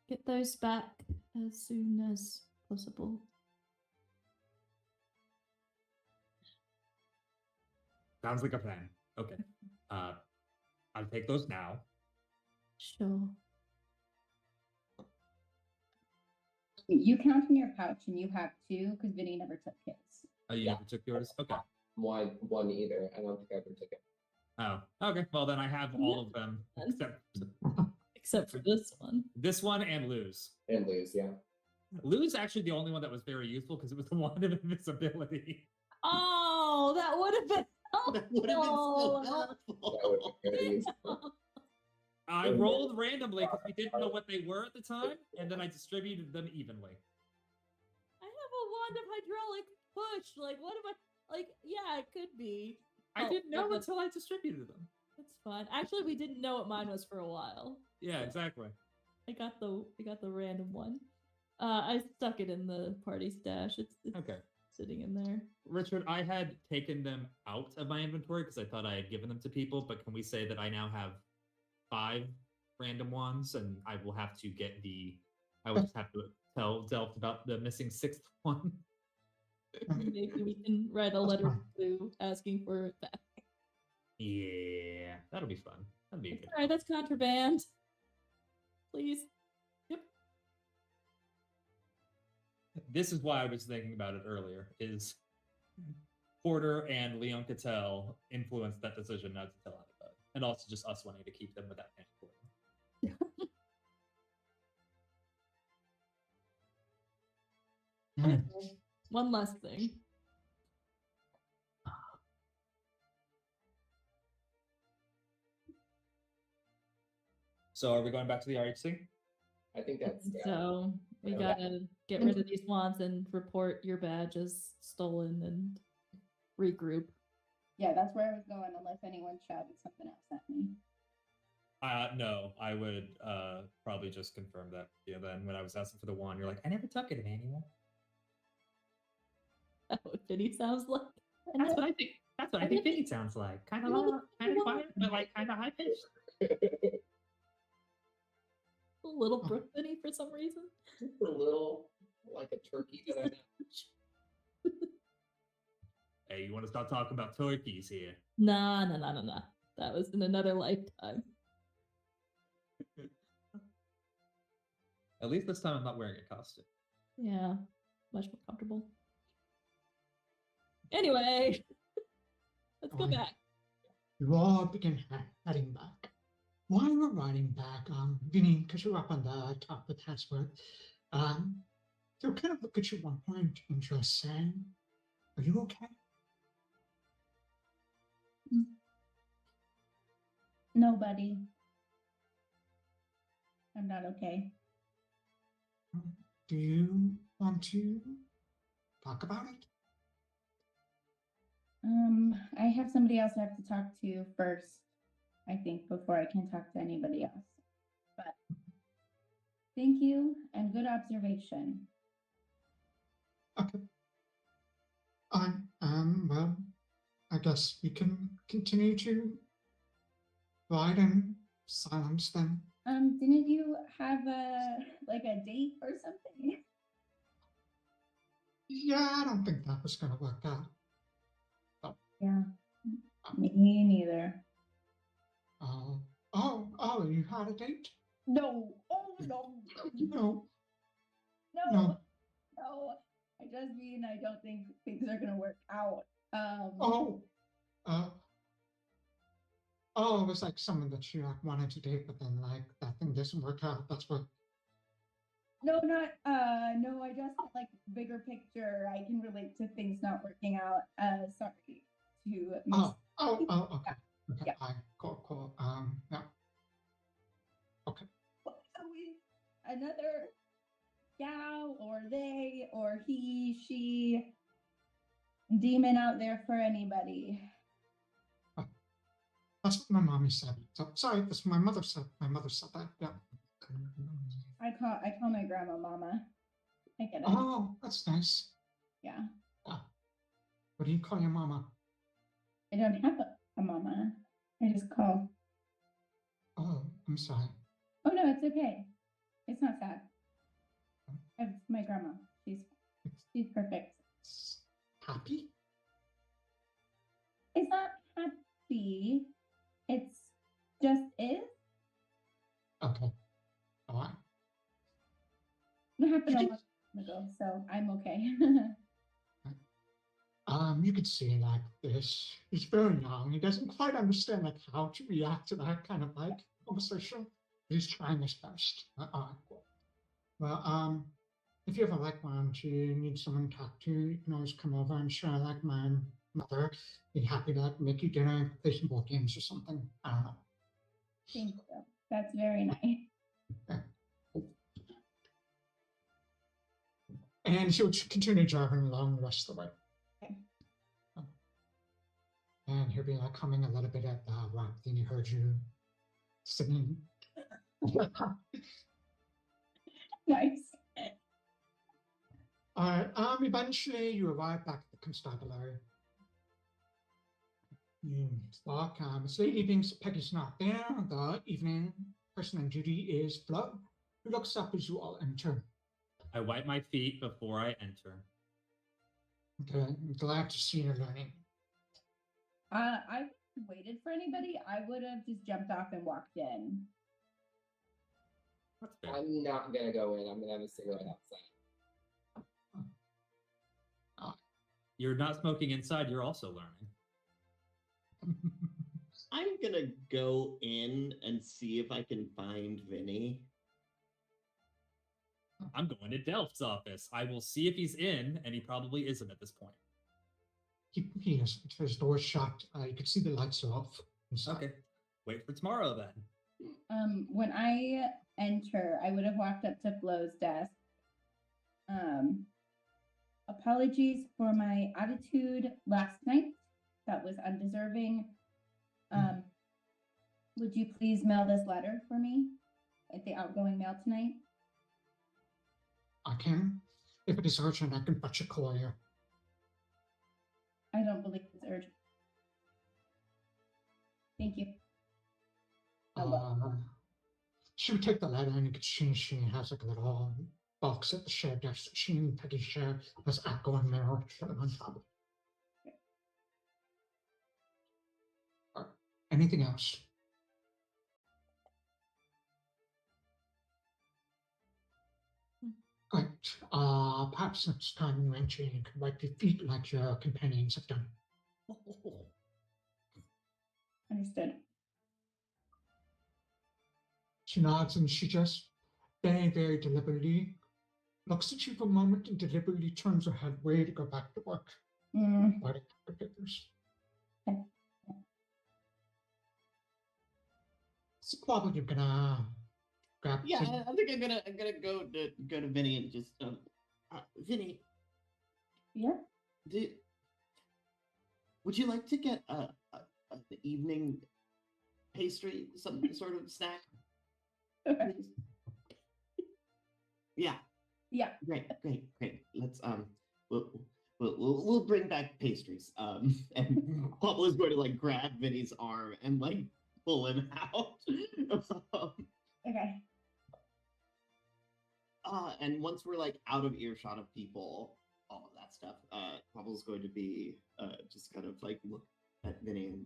get those back as soon as possible. Sounds like a plan. Okay. I'll take those now. Sure. You count in your pouch and you have two because Vinny never took his. Oh, you never took yours? Okay. One either. I don't think I ever took it. Oh, okay. Well, then I have all of them Except for this one. this one and Lou's. And lose, yeah. Lou's actually the only one that was very useful because it was the one of invisibility. Oh, that would have been That would have been so helpful. helpful. That would be very useful. I rolled randomly because we didn't know what they were at the time, and then I distributed them evenly. I have a wand of hydraulic push. Like, what am I? Like, yeah, it could be. I Oh, didn't know that's- until I distributed them. That's fine. Actually, we didn't know what mine was for a while. Yeah, exactly. I got the random one. I stuck it in the party stash. It's Okay. sitting in there. Richard, I had taken them out of my inventory because I thought I had given them to people, but can we say that I now have 5 random ones, and I will have to get I will just have to tell Delph about the missing 6th one. Maybe we can write a letter to Lou asking for it back. Yeah, that'll be fun. That'll be good. All right, that's contraband. Please. Yep. This is why I was thinking about it earlier, is Porter and Leon Cattell influenced that decision not to tell anybody. And also just us wanting to keep them without paying for them. Okay. One last thing. So are we going back to the RHC? I think that's So we Okay. gotta get rid of these wands and report your badge as stolen and regroup. Yeah, that's where I was going, unless anyone shouted something else at me. No, I would probably just confirm that with you then. When I was asking for the wand, you're like, I never took it, Emmanuel. That's what Vinny sounds like. That's what I think. That's what I think Vinny sounds like. Kind of quiet, but like kind of high pitched. A little Brook Vinny for some reason. just a little like a turkey that I know. Hey, you want to start talking about turkeys here? Nah. That was in another lifetime. At least this time I'm not wearing a costume. Yeah, much more comfortable. Anyway, let's go Fine. back. You all begin heading back. While you were riding back, Vinny, because you're up on the top of the password, they'll kind of look at you at one point and just say, "Are you okay?" Nobody. I'm not okay. Do you want to talk about it? I have somebody else I have to talk to first, I think, before I can talk to anybody else. But thank you and good observation. Okay. Well, I guess we can continue to ride in silence then. Didn't you have a date or something? Yeah, I don't think that was gonna work out. Yeah, me neither. You had a date? No, oh no, No. no. I just mean I don't think things are gonna work out. It was like someone that you like wanted to date, but then like that thing doesn't work out. That's what. No, no, I just like bigger picture. I can relate to things not working out. Sorry to miss. Okay. Yeah. Cool. Yeah. Okay. Another gal or they or he, she, demon out there for anybody. That's what my mommy said. So, sorry, that's what my mother said. My mother said that. Yeah. I call my grandma mama. I get it. Oh, that's nice. Yeah. What do you call your mama? I don't have a mama. I just call. Oh, I'm sorry. Oh no, it's okay. It's not sad. It's my grandma. She's perfect. Happy? It's not happy. It's just is. Okay. All right. It happened a long time ago, so I'm okay. You could see like this. He's very young. He doesn't quite understand like how to react to that kind of like conversation. He's trying his best. All right, cool. Well, if you ever like want to need someone to talk to, you can always come over. I'm sure like my mother be happy to like make you dinner, play some board games or something. I don't know. Thank you. That's very nice. And she'll continue driving along the rest of the way. Okay. And he'll be like humming a little bit at the rock. Then he heard you singing. Nice. All right. Eventually, you arrive back at the constabulary. You walk. It's late evening. So Peggy's not there. The evening person on duty is Flo, who looks up as you all enter. I wipe my feet before I enter. Okay. I'm glad to see you're learning. I waited for anybody. I would have just jumped off and walked in. That's fair. I'm not gonna go in. I'm gonna have a cigarette outside. You're not smoking inside. You're also learning. I'm gonna go in and see if I can find Vinny. I'm going to Delph's office. I will see if he's in, and he probably isn't at this point. He isn't. His door's shut. You can see the lights are off. inside. Okay. Wait for tomorrow then. When I enter, I would have walked up to Flo's desk. Apologies for my attitude last night. That was undeserving. Would you please mail this letter for me at the outgoing mail tonight? I can. If it is urgent, I can fetch a courier. I don't believe it's urgent. Thank you. She would take the letter and she has like a little box at the shared desk that she and Peggy share. Has outgoing mail on top. Anything else? Great. Perhaps next time you enter, you can wipe your feet like your companions have done. Understood. She nods and she just very, very deliberately looks at you for a moment and deliberately turns her head away to go back to work. Writing her papers. Okay. So probably gonna grab. Yeah, I think I'm gonna go to Vinny and just Vinny. Yeah. Would you like to get an evening pastry, some sort of snack? Please? Yeah. Yeah. Great. Let's we'll bring back pastries. And Quobbol is going to like grab Vinny's arm and like pull him out. Okay. And once we're like out of earshot of people, all of that stuff, Quobble's going to be just kind of like look at Vinny and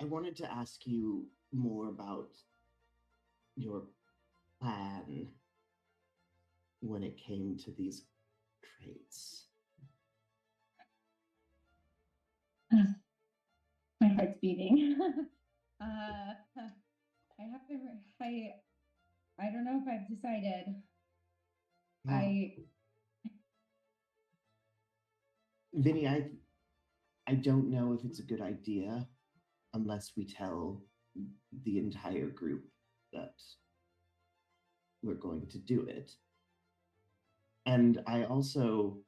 I wanted to ask you more about your plan when it came to these crates. My heart's beating. I don't know if I've decided. Vinny, I don't know if it's a good idea unless we tell the entire group that we're going to do it. And I also,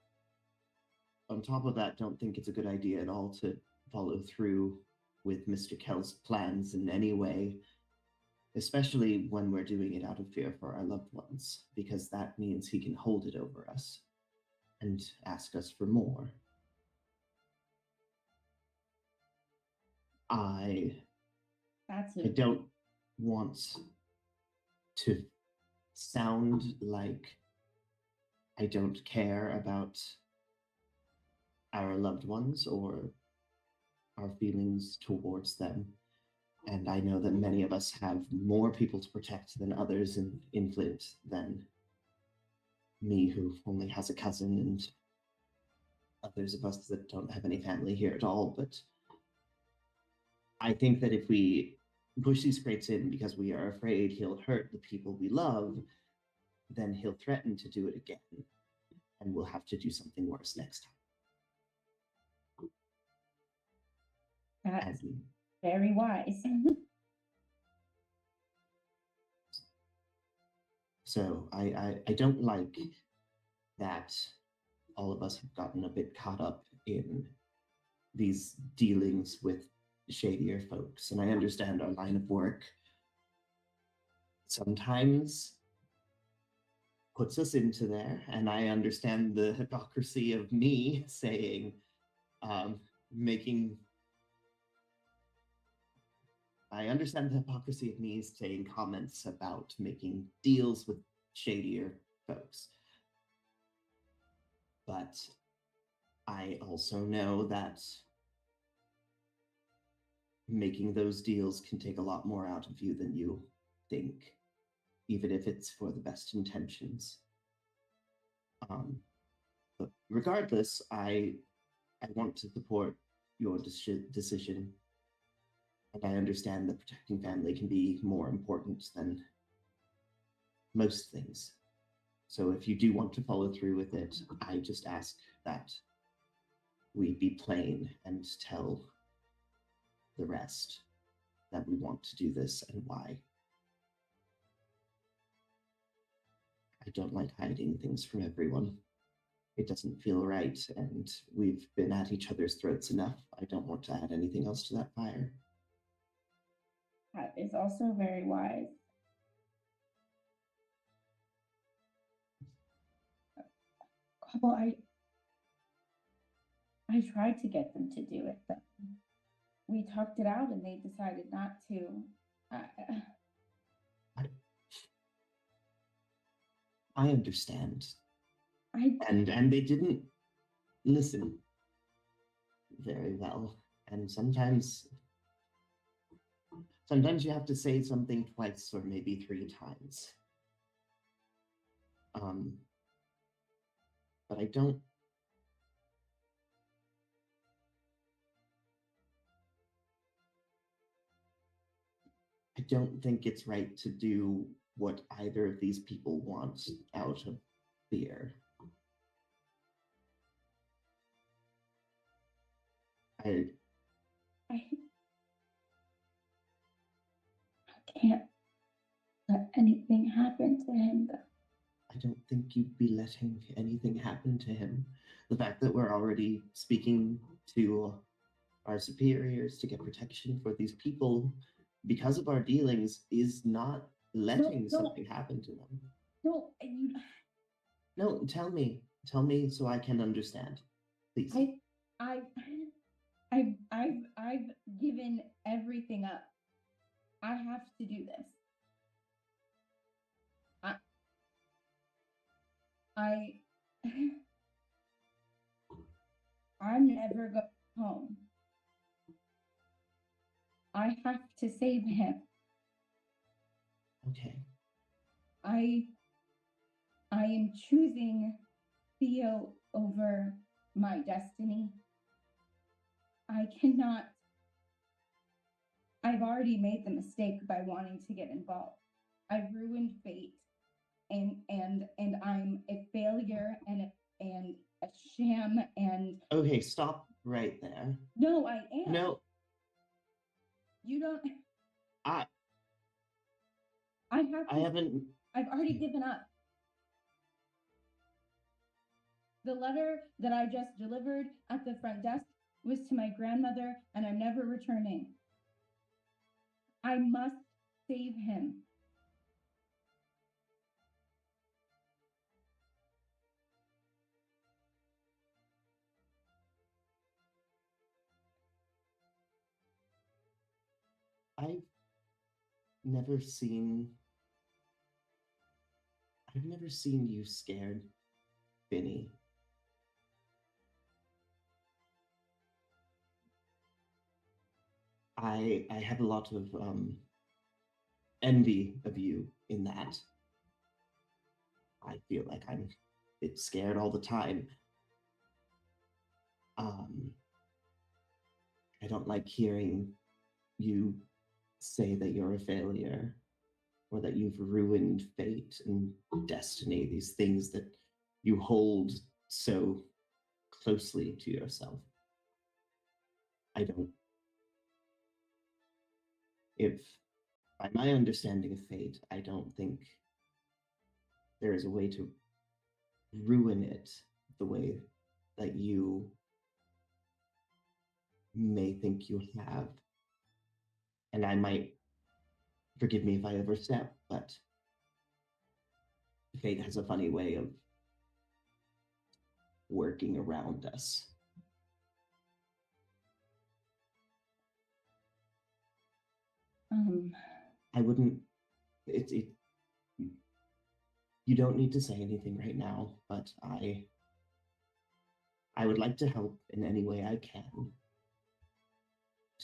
on top of that, don't think it's a good idea at all to follow through with Mr. Kell's plans in any way, especially when we're doing it out of fear for our loved ones, because that means he can hold it over us and ask us for more. I don't want to sound like I don't care about our loved ones or our feelings towards them. And I know that many of us have more people to protect than others in Flint than me, who only has a cousin, and others of us that don't have any family here at all. But I think that if we push these crates in because we are afraid he'll hurt the people we love, then he'll threaten to do it again. And we'll have to do something worse next time. That's very wise. So I don't like that all of us have gotten a bit caught up in these dealings with shadier folks. And I understand our line of work sometimes puts us into there. And I understand the hypocrisy of me saying, I understand the hypocrisy of me saying comments about making deals with shadier folks. But I also know that making those deals can take a lot more out of you than you think, even if it's for the best intentions. But regardless, I want to support your decision. And I understand that protecting family can be more important than most things. So if you do want to follow through with it, I just ask that we be plain and tell the rest that we want to do this and why. I don't like hiding things from everyone. It doesn't feel right, and we've been at each other's throats enough. I don't want to add anything else to that fire. That is also very wise. Quobbol, I tried to get them to do it, but we talked it out and they decided not to. I understand. I And they didn't listen very well. And sometimes you have to say something twice or maybe 3 times. But I don't think it's right to do what either of these people want out of fear. I can't let anything happen to him, though. I don't think you'd be letting anything happen to him. The fact that we're already speaking to our superiors to get protection for these people because of our dealings is not letting something happen to them. No, No, tell me so I can understand, please. I've given everything up. I have to do this. I'm never going home. I have to save him. Okay. I am choosing Theo over my destiny. I cannot. I've already made the mistake by wanting to get involved. I've ruined fate, and I'm a failure and a sham and. Okay, stop right there. No, I am. No. You don't. I haven't. I've already given up. The letter that I just delivered at the front desk was to my grandmother, and I'm never returning. I must save him. I've never seen you scared, Vinny. I have a lot of envy of you in that. I feel like I'm a bit scared all the time. I don't like hearing you say that you're a failure or that you've ruined fate and destiny, these things that you hold so closely to yourself. By my understanding of fate, I don't think there is a way to ruin it the way that you may think you have. And I might, forgive me if I overstep, but fate has a funny way of working around us. I wouldn't, you don't need to say anything right now, but I would like to help in any way I can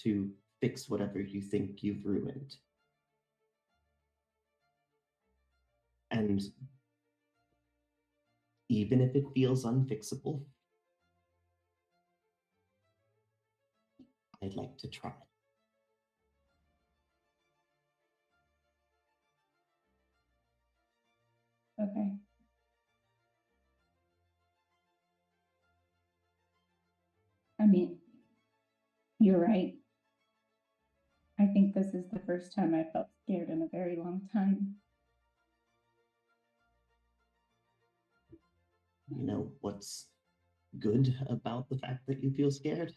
to fix whatever you think you've ruined. And even if it feels unfixable, I'd like to try. You're right. I think this is the first time I felt scared in a very long time. You know what's good about the fact that you feel scared?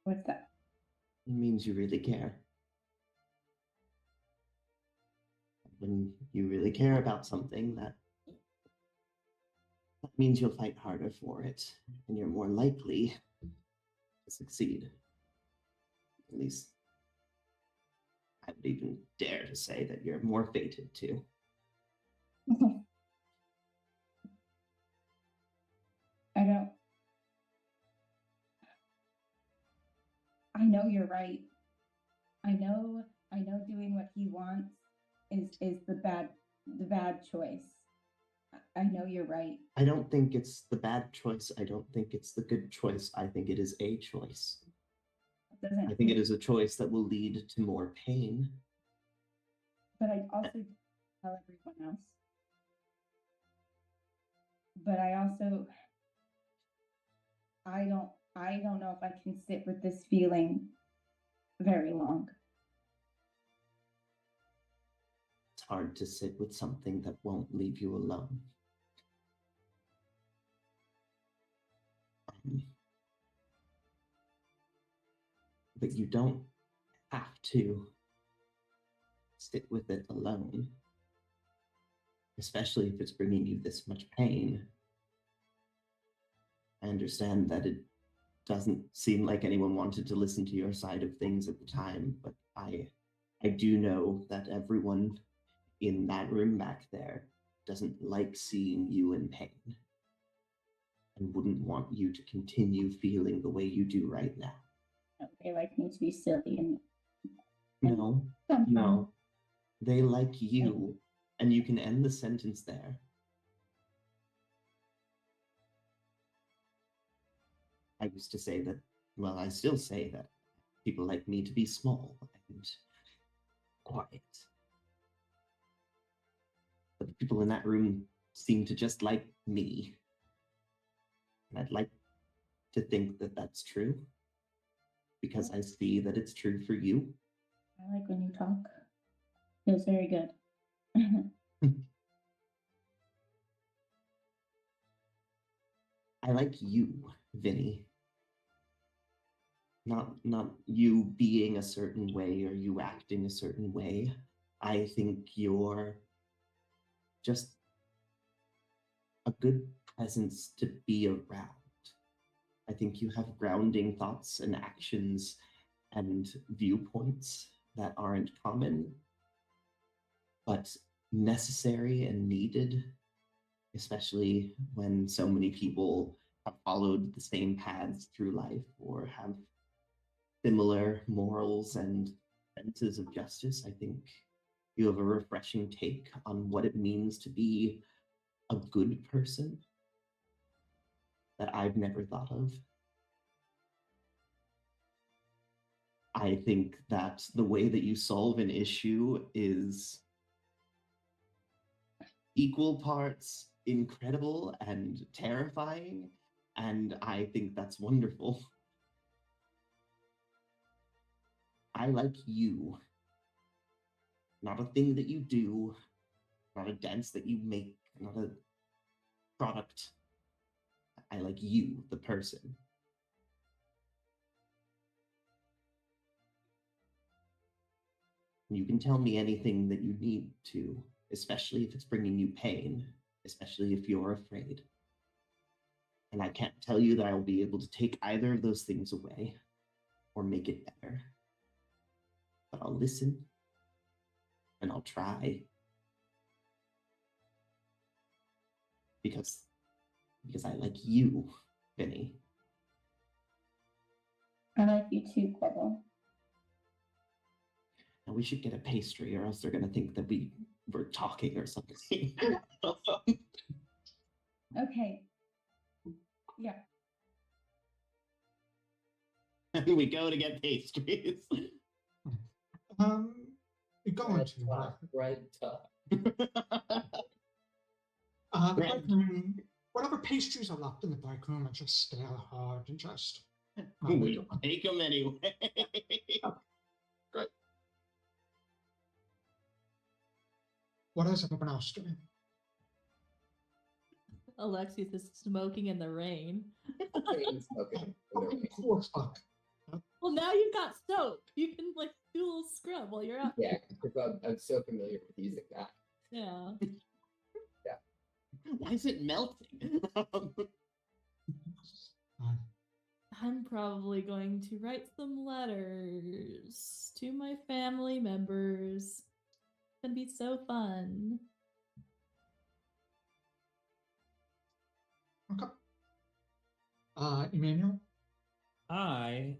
What's that? It means you really care. When you really care about something, that means you'll fight harder for it, and you're more likely to succeed. At least, I would even dare to say that you're more fated to. I know you're right. I know doing what he wants is the bad choice. I know you're right. I don't think it's the bad choice. I don't think it's the good choice. I think it is a choice. I think it is a choice that will lead to more pain. But I also tell everyone else. But I don't know if I can sit with this feeling very long. It's hard to sit with something that won't leave you alone. But you don't have to sit with it alone, especially if it's bringing you this much pain. I understand that it doesn't seem like anyone wanted to listen to your side of things at the time, but I do know that everyone in that room back there doesn't like seeing you in pain and wouldn't want you to continue feeling the way you do right now. They like me to be silly and No. They like you, and you can end the sentence there. I used to say that, well, I still say that people like me to be small and quiet. But the people in that room seem to just like me. And I'd like to think that that's true, because I see that it's true for you. I like when you talk. Feels very good. I like you, Vinny. Not you being a certain way or you acting a certain way. I think you're just a good presence to be around. I think you have grounding thoughts and actions and viewpoints that aren't common, but necessary and needed, especially when so many people have followed the same paths through life or have similar morals and senses of justice. I think you have a refreshing take on what it means to be a good person that I've never thought of. I think that the way that you solve an issue is equal parts incredible and terrifying, and I think that's wonderful. I like you. Not a thing that you do, not a dance that you make, not a product. I like you, the person. You can tell me anything that you need to, especially if it's bringing you pain, especially if you're afraid. And I can't tell you that I will be able to take either of those things away or make it better. But I'll listen and I'll try. Because I like you, Vinny. I like you too, Quobbol. Now we should get a pastry or else they're going to think that we were talking or something. Okay. Yeah. We go to get pastries. We're going to. Right talk. The break room, whatever pastries are left in the break room are just stale hard and just We take them anyway. Great. What is everyone else doing? Alexias is smoking in the rain. Chain smoking in the rain. Cool as fuck. Well, now you've got soap. You can like do a little scrub while you're out. Yeah, because I'm so familiar with using that. Yeah. Why is it melting? I'm probably going to write some letters to my family members. It's gonna be so fun. Okay. Emmanuel? I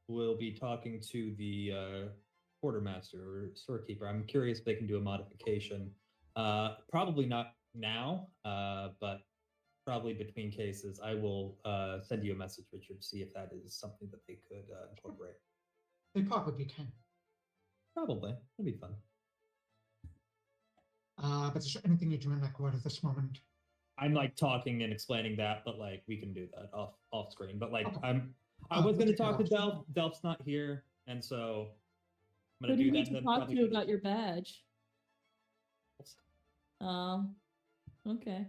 will be talking to the quartermaster or storekeeper. I'm curious if they can do a modification. Probably not now, but probably between cases. I will send you a message, Richard, to see if that is something that they could incorporate. They probably can. Probably. It'd be fun. But is there anything you're doing like right at this moment? I'm like talking and explaining that, but like we can do that off screen. But like Okay. I was gonna Let's talk to get off. Delph. Delph's not here, and so I'm Who gonna do do you that. need And to then talk probably to about your badge? Okay.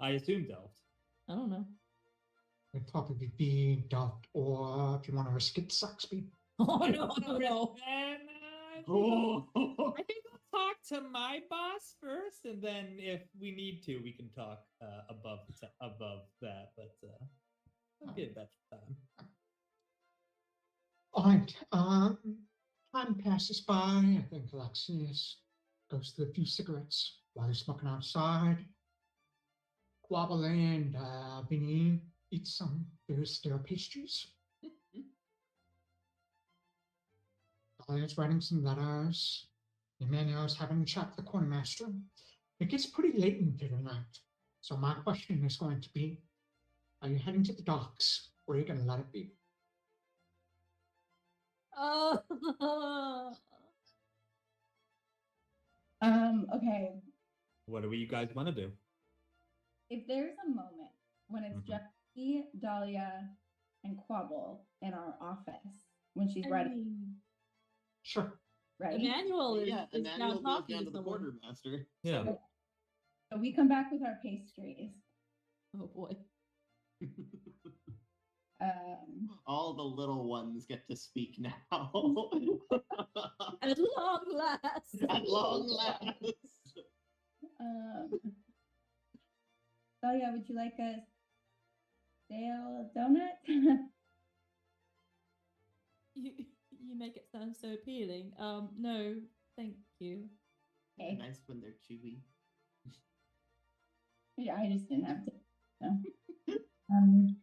I assume Delph. I don't know. It'd probably be Dot, or if you want to risk it, Saxby. Oh no. I think I'll talk to my boss first, and then if we need to, we can talk above that. But I'll give that time. All right. Time passes by. I think Alexias goes through a few cigarettes while he's smoking outside. Quobbol and Vinny eat some very stale pastries. Dahlia's writing some letters. Emmanuel's having a chat with the quartermaster. It gets pretty late into the night. So my question is going to be, are you heading to the docks, or are you going to let it be? Okay. What do you guys want to do? If there's a moment when it's Mhm. just me, Dahlia, and Quobbol in our office when she's ready, Sure. right? Emmanuel is, Yeah, is Emmanuel down goes talking down to to the someone. quartermaster. Yeah. So we come back with our pastries. Oh boy. All the little ones get to speak now. At long last. At long last. Dahlia, would you like a stale donut? You make it sound so appealing. No, thank you. Okay. Nice when they're chewy. Yeah, I just didn't have to. No.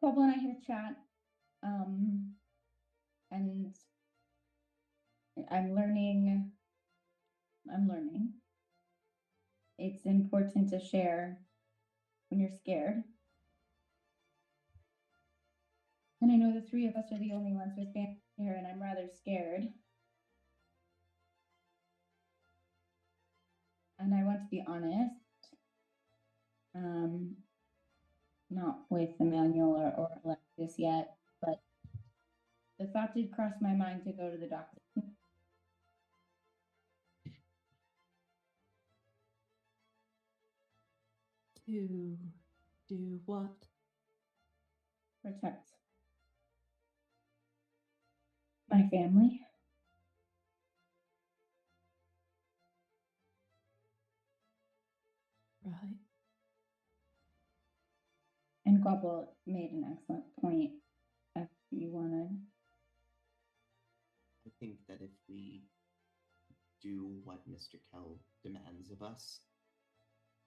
Quobbol and I had a chat, and I'm learning. It's important to share when you're scared. And I know the three of us are the only ones with family here, and I'm rather scared. And I want to be honest. Not with Emmanuel or Alexias yet, but the thought did cross my mind to go to the doctor. To do what? Protect my family. Right. And Quobbol made an excellent point. If you wanted, I think that if we do what Mr. Kell demands of us,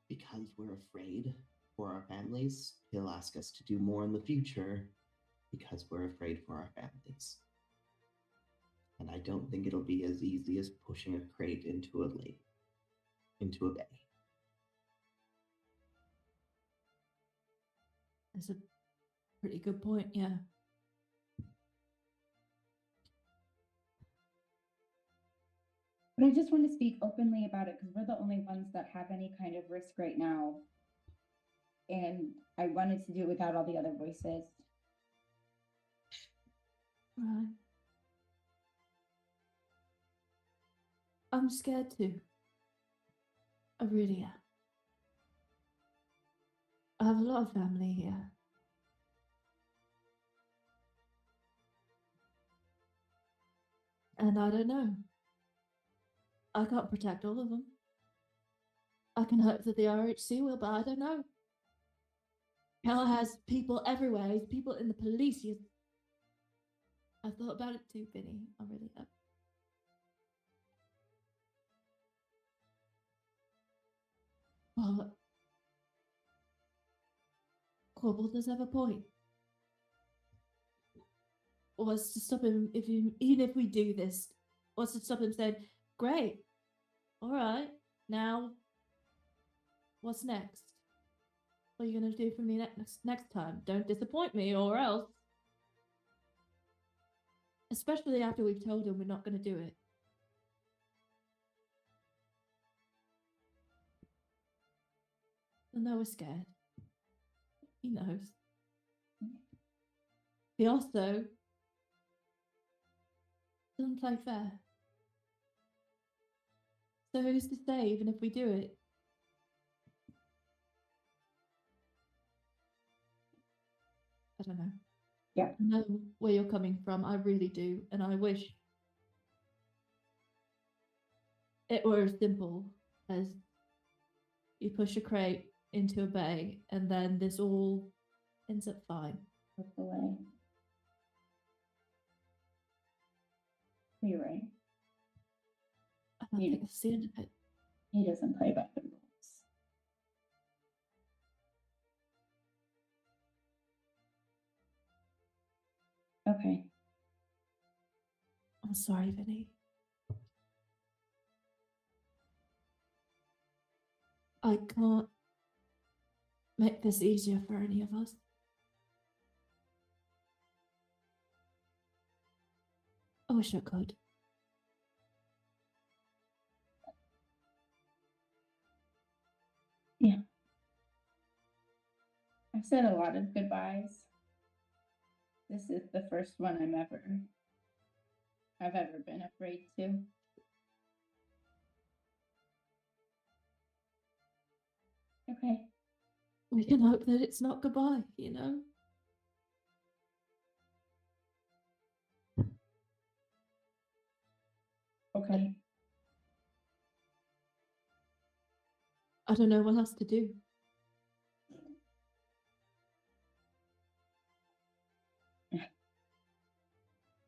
because we're afraid for our families, he'll ask us to do more in the future because we're afraid for our families. And I don't think it'll be as easy as pushing a crate into a lake, into a bay. That's a pretty good point, yeah. But I just want to speak openly about it because we're the only ones that have any kind of risk right now. And I wanted to do it without all the other voices. Right. I'm scared too. I really am. I have a lot of family here. And I don't know. I can't protect all of them. I can hope that the RHC will, but I don't know. Hell has people everywhere. He's people in the police. I've thought about it too, Vinny. I really have. Well, Quobbol does have a point. What's to stop him even if we do this? What's to stop him saying, "Great, all right, now what's next? What are you gonna do for me next time? Don't disappoint me, or else." Especially after we've told him we're not gonna do it. I know we're scared. He knows. He also doesn't play fair. So who's to say, even if we do it? I don't know. Yeah. I know where you're coming from. I really do. And I wish it were as simple as you push a crate into a bay and then this all ends up fine. That's the way. You're right. I don't think that's the end of it. He doesn't play by the rules. Okay. I'm sorry, Vinny. I can't make this easier for any of us. I wish I could. Yeah. I've said a lot of goodbyes. This is the first one I've ever been afraid to. Okay. We can hope that it's not goodbye, you know? Okay. I don't know what else to do.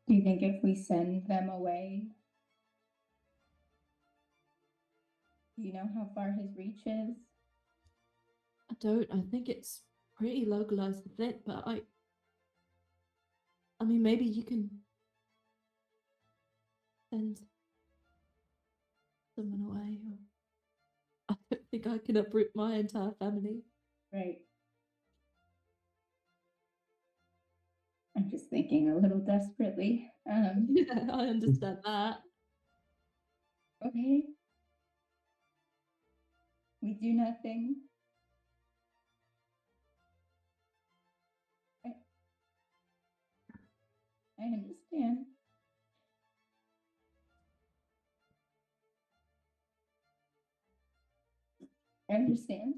Do you think if we send them away, do you know how far his reach is? I don't. I think it's pretty localized to Flint, but I mean, maybe you can send someone away. Or I don't think I can uproot my entire family. Right. I'm just thinking a little desperately. Yeah, I understand that. Okay. We do nothing. I understand. I understand.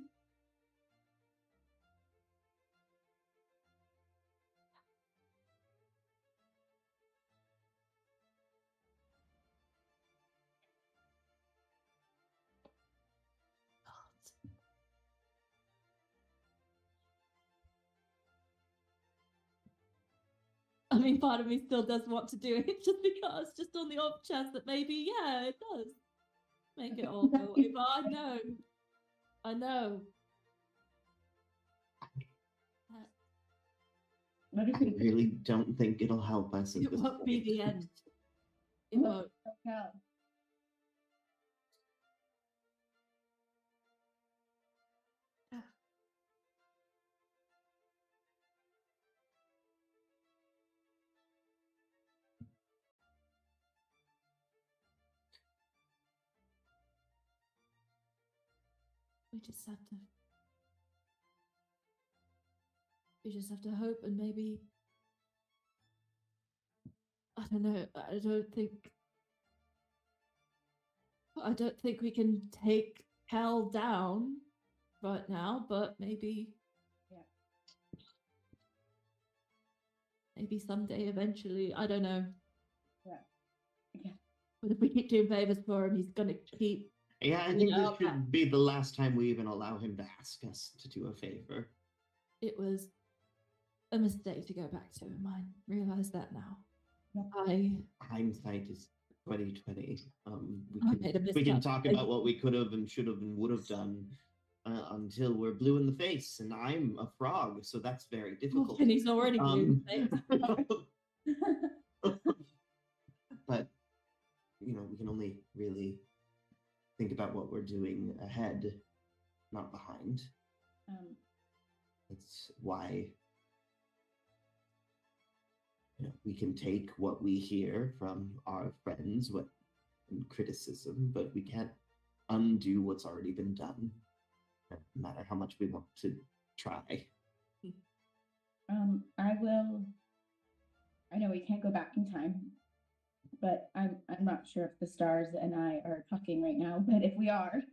I mean, part of me still does want to do it just because, just on the off chance that maybe, yeah, it does make it all go away. But I know. What if I we really don't think it'll help us. At It this won't be point. the end. It won't. tell? We just have to. We just have to hope, and maybe. I don't know. I don't think we can take Cal down right now, but maybe. Yeah. Maybe someday, eventually. I don't know. Yeah. But if we keep doing favors for him, he's gonna keep. Yeah, I You think know, this should be the last time we even allow him to ask us to do a favor. It was a mistake to go back to him. I realize that now. Yeah. Hindsight is 2020. I made a We can miscalculation. talk about what we could have and should have and would have done until we're blue in the face, and I'm a frog, so that's very difficult. And he's already blue. But we can only really think about what we're doing ahead, not behind. That's why we can take what we hear from our friends, and criticism, but we can't undo what's already been done, no matter how much we want to try. I know we can't go back in time, but I'm not sure if the stars and I are talking right now, but if we are,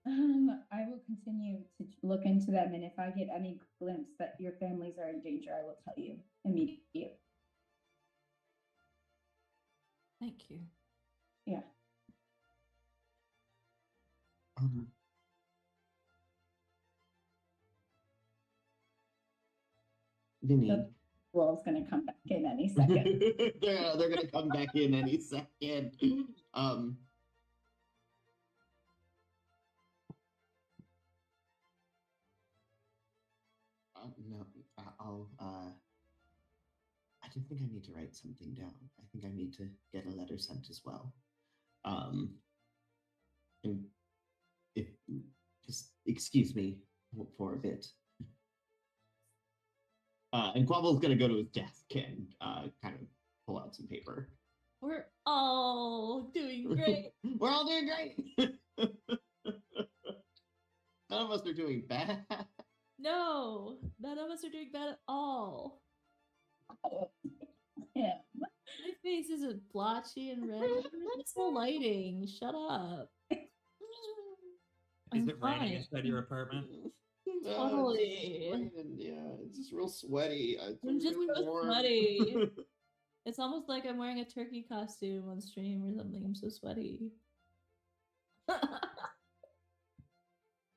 I will continue to look into them, and if I get any glimpse that your families are in danger, I will tell you immediately. Thank you. Yeah. Vinny. The wolf's gonna come back in any second. They're gonna come back in any second. No, I do think I need to write something down. I think I need to get a letter sent as well. And if just excuse me for a bit. And Quobble's gonna go to his desk and kind of pull out some paper. We're all doing great. We're all doing great. None of us are doing bad. No, none of us are doing bad at all. Yeah. My face isn't blotchy and red. It's the lighting. Shut up. Is I'm it raining fine. inside your apartment? Totally. It's just real sweaty. I'm just really so warm. sweaty. It's almost like I'm wearing a turkey costume on stream or something. I'm so sweaty.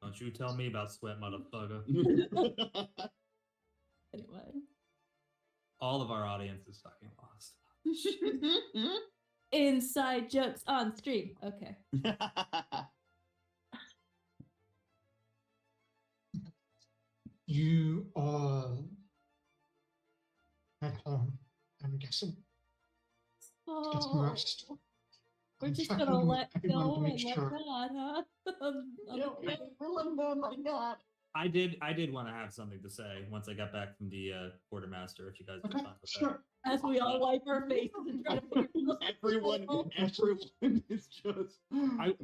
Don't you tell me about sweat, motherfucker. Anyway. All of our audience is fucking lost. Inside jokes on stream. Okay. You all at home, I'm guessing. Get some Oh, rest. we're I'm just checking gonna with let everyone go to make and let sure. God, huh? My God. I did want to have something to say once I got back from the quartermaster. If you guys are Okay, fine with sure. As we all wipe our faces and try to figure out Everyone is just. that.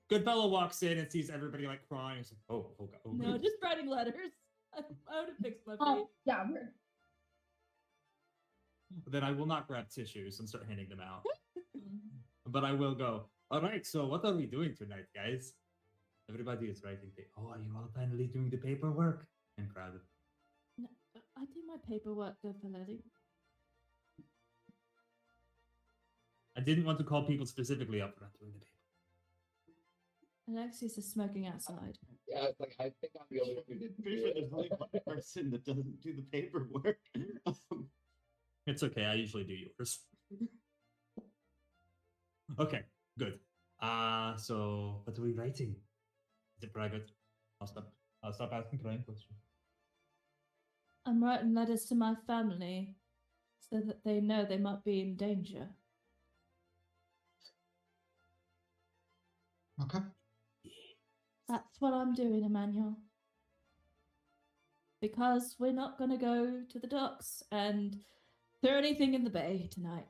Goodfellow walks in and sees everybody like crying. He's like, oh god. Oh, No, just writing letters. I would have fixed my face. Oh, yeah, we're Then I will not grab tissues and start handing them out. But I will go. All right. So what are we doing tonight, guys? Everybody is writing. Oh, are you all finally doing the paperwork? I'm proud of. No, I do my paperwork, good for Lily. I didn't want to call people specifically up for not doing the paper. Alexias is smoking outside. Yeah, it's like I think I'm the only one who didn't do There's it. only one person that doesn't do the paperwork. It's okay. I usually do yours. Okay, good. So what are we writing? Is it private? I'll stop asking prime questions. I'm writing letters to my family so that they know they might be in danger. Okay. That's what I'm doing, Emmanuel. Because we're not going to go to the docks and throw anything in the bay tonight.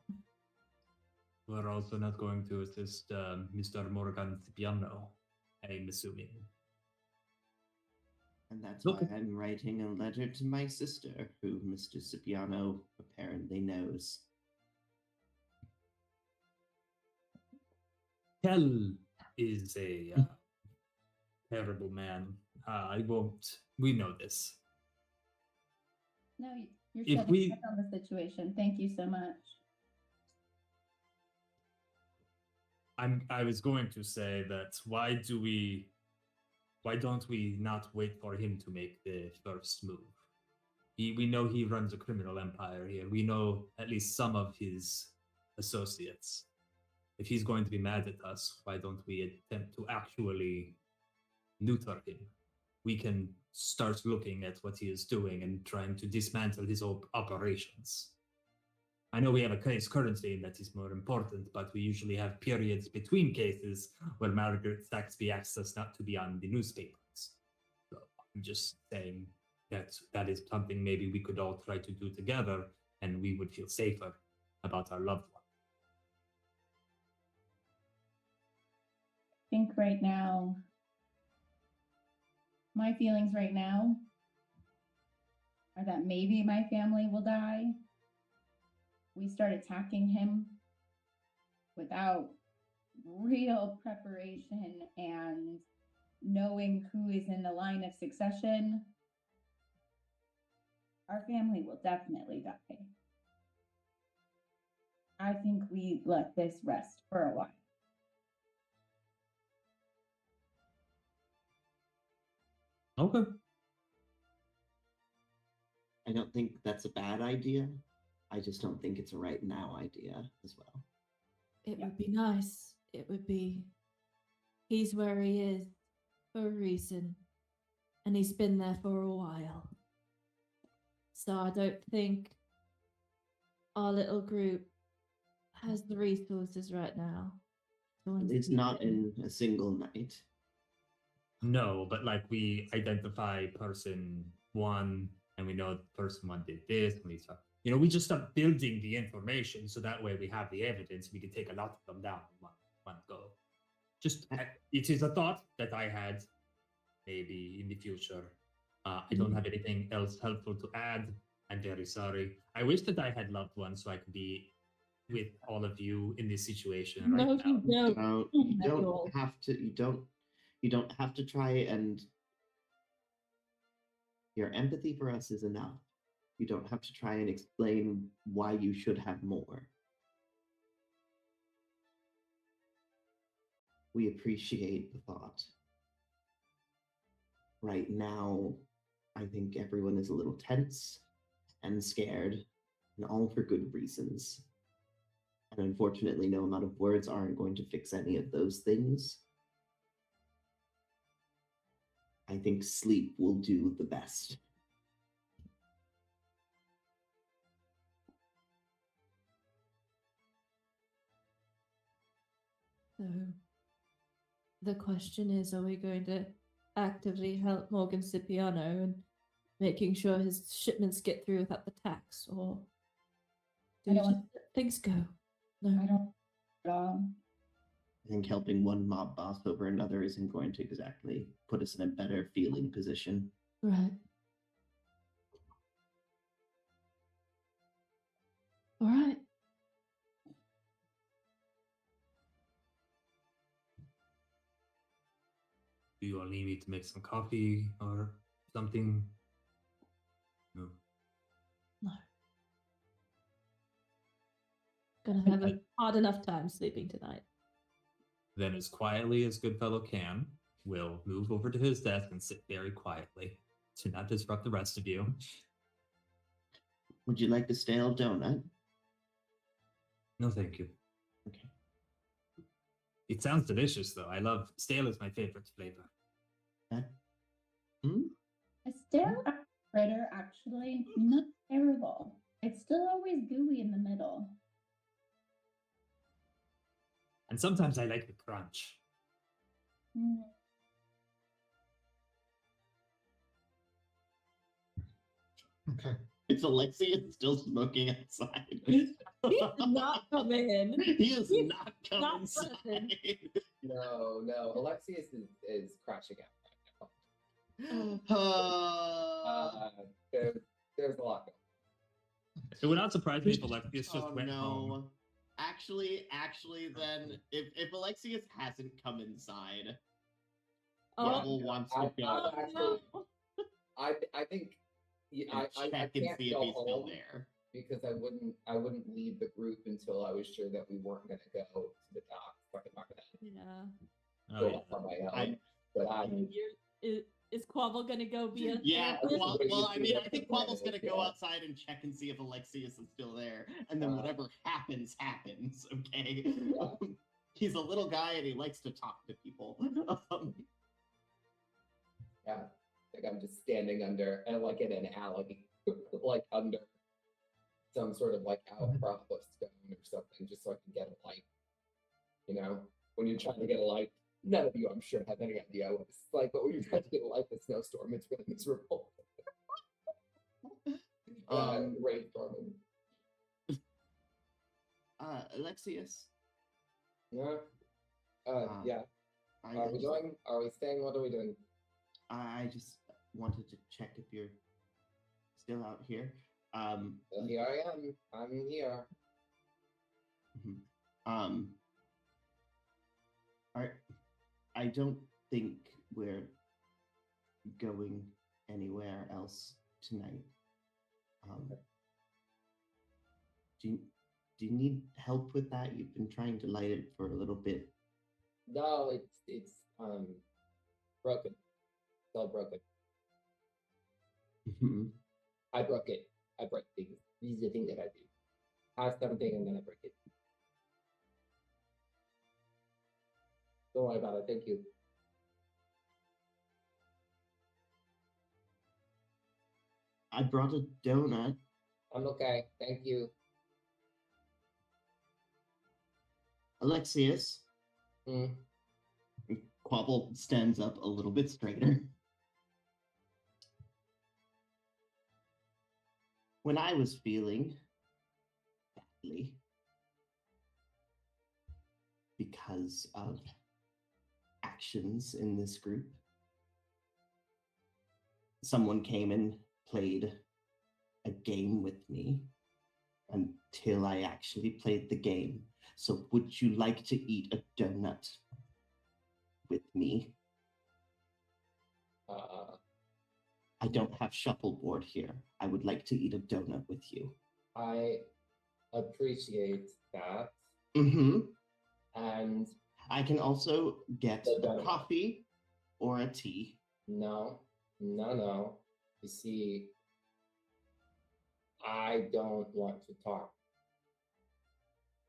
We're also not going to assist Mr. Morgan Cipiano, I'm assuming. And that's Look- why I'm writing a letter to my sister, who Mr. Cipriano apparently knows. Kel is a terrible man. I won't. We know this. No, you're If shedding we- light on the situation. Thank you so much. I was going to say that why don't we not wait for him to make the first move? We know he runs a criminal empire here. We know at least some of his associates. If he's going to be mad at us, why don't we attempt to actually neuter him? We can start looking at what he is doing and trying to dismantle his operations. I know we have a case currently that is more important, but we usually have periods between cases where Margaret Saxby asks us not to be on the newspapers. So I'm just saying that is something maybe we could all try to do together, and we would feel safer about our loved one. I think right now, my feelings right now are that maybe my family will die. We start attacking him without real preparation and knowing who is in the line of succession. Our family will definitely die. I think we let this rest for a while. Okay. I don't think that's a bad idea. I just don't think it's a right now idea as well. It would be nice. It would be. He's where he is for a reason, and he's been there for a while. So I don't think our little group has the resources right now. It's not in a single night. No, but like we identify person one, and we know person one did this, and we just start building the information so that way we have the evidence. We can take a lot of them down in one go. It is a thought that I had maybe in the future. I don't have anything else helpful to add. I'm very sorry. I wish that I had loved ones so I could be with all of you in this situation right No, now. you don't. No, you Emmanuel. don't have to. You don't have to try, and your empathy for us is enough. You don't have to try and explain why you should have more. We appreciate the thought. Right now, I think everyone is a little tense and scared, and all for good reasons. And unfortunately, no amount of words aren't going to fix any of those things. I think sleep will do the best. So the question is, are we going to actively help Morgan Cipriano and making sure his shipments get through without the tax, or do I we don't just want- let things go? No. I don't at all. I think helping one mob boss over another isn't going to exactly put us in a better feeling position. Right. All right. Do you all need me to make some coffee or something? No. No. Gonna have a hard enough time sleeping tonight. Then, as quietly as Goodfellow can, will move over to his desk and sit very quietly to not disrupt the rest of you. Would you like a stale donut? No, thank you. Okay. It sounds delicious, though. I love stale is my favorite flavor. A stale fritter actually not terrible. It's still always gooey in the middle. And sometimes I like the crunch. Mm. Okay. It's Alexias still smoking outside. He did not come in. He is He's not come not inside. present. No, Alexias is crashing out right now. There's a lot. It would not surprise me if Alexias just Oh went home. no. Actually, then, if Alexias hasn't come inside, Quobbol wants to go I think I check and can't see if go he's still home there. because I wouldn't leave the group until I was sure that we weren't going to go to the dock. Fucking not gonna Yeah. Oh, go yeah. off on my own. But Is Quobbol gonna go be a Yeah, therapist? well, I mean, I think Quobble's gonna go outside and check and see if Alexias is still there, and then whatever happens, okay? He's a little guy and he likes to talk to people. Yeah, I think I'm just standing under, and like in an alley, like under some sort of like outcrop of stone or something, just so I can get a light. You know, when you're trying to get a light, none of you, I'm sure, have any idea what it's like, but when you're trying to get a light in a snowstorm, it's really miserable. Rainstorming. Alexias? Yeah. Yeah. Are we going? Are we staying? What are we doing? I just wanted to check if you're still out here. Well, here I am. I'm here. I don't think we're going anywhere else tonight. Do you need help with that? You've been trying to light it for a little bit. No, it's broken. It's all broken. I broke it. I break things. These are the things that I do. Have something and then I break it. Don't worry about it. Thank you. I brought a donut. I'm okay. Thank you. Alexias. Quobbol stands up a little bit straighter. When I was feeling badly because of actions in this group, someone came and played a game with me until I actually played the game. So would you like to eat a donut with me? I don't have shuffleboard here. I would like to eat a donut with you. I appreciate that. And I can also get a coffee or a tea. No. You see, I don't want to talk.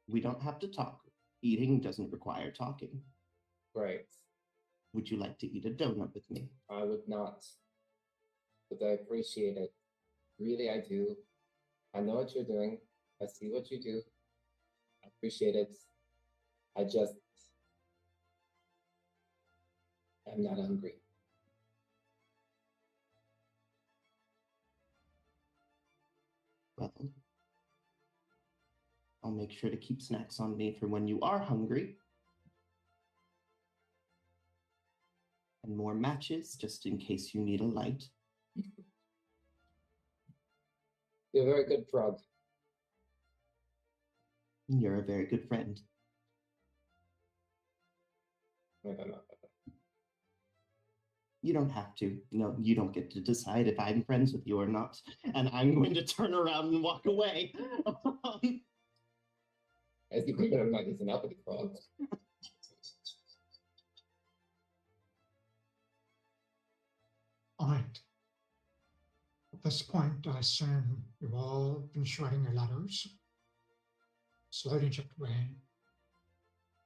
We don't have to talk. Eating doesn't require talking. Great. Would you like to eat a donut with me? I would not. But I appreciate it. Really, I do. I know what you're doing. I see what you do. I appreciate it. I just am not hungry. Well, I'll make sure to keep snacks on me for when you are hungry. And more matches, just in case you need a light. You're a very good frog. You're a very good friend. I don't know. You don't have to. No, you don't get to decide if I'm friends with you or not. And I'm going to turn around and walk away. As you pick it up, like it's an uppity frog. All right. At this point, I assume you've all finished writing your letters, slowly chipped away,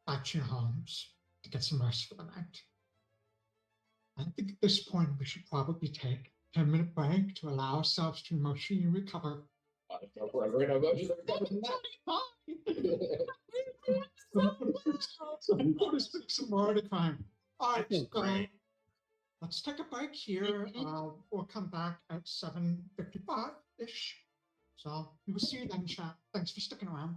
back to your homes to get some rest for the night. I think at this point we should probably take a 10-minute break to allow ourselves to emotionally recover. Forever in emotions. So we're going to speak some more to crime. All right, Great. let's take a break here. We'll come back at 7:55-ish. So we will see you then, chat. Thanks for sticking around.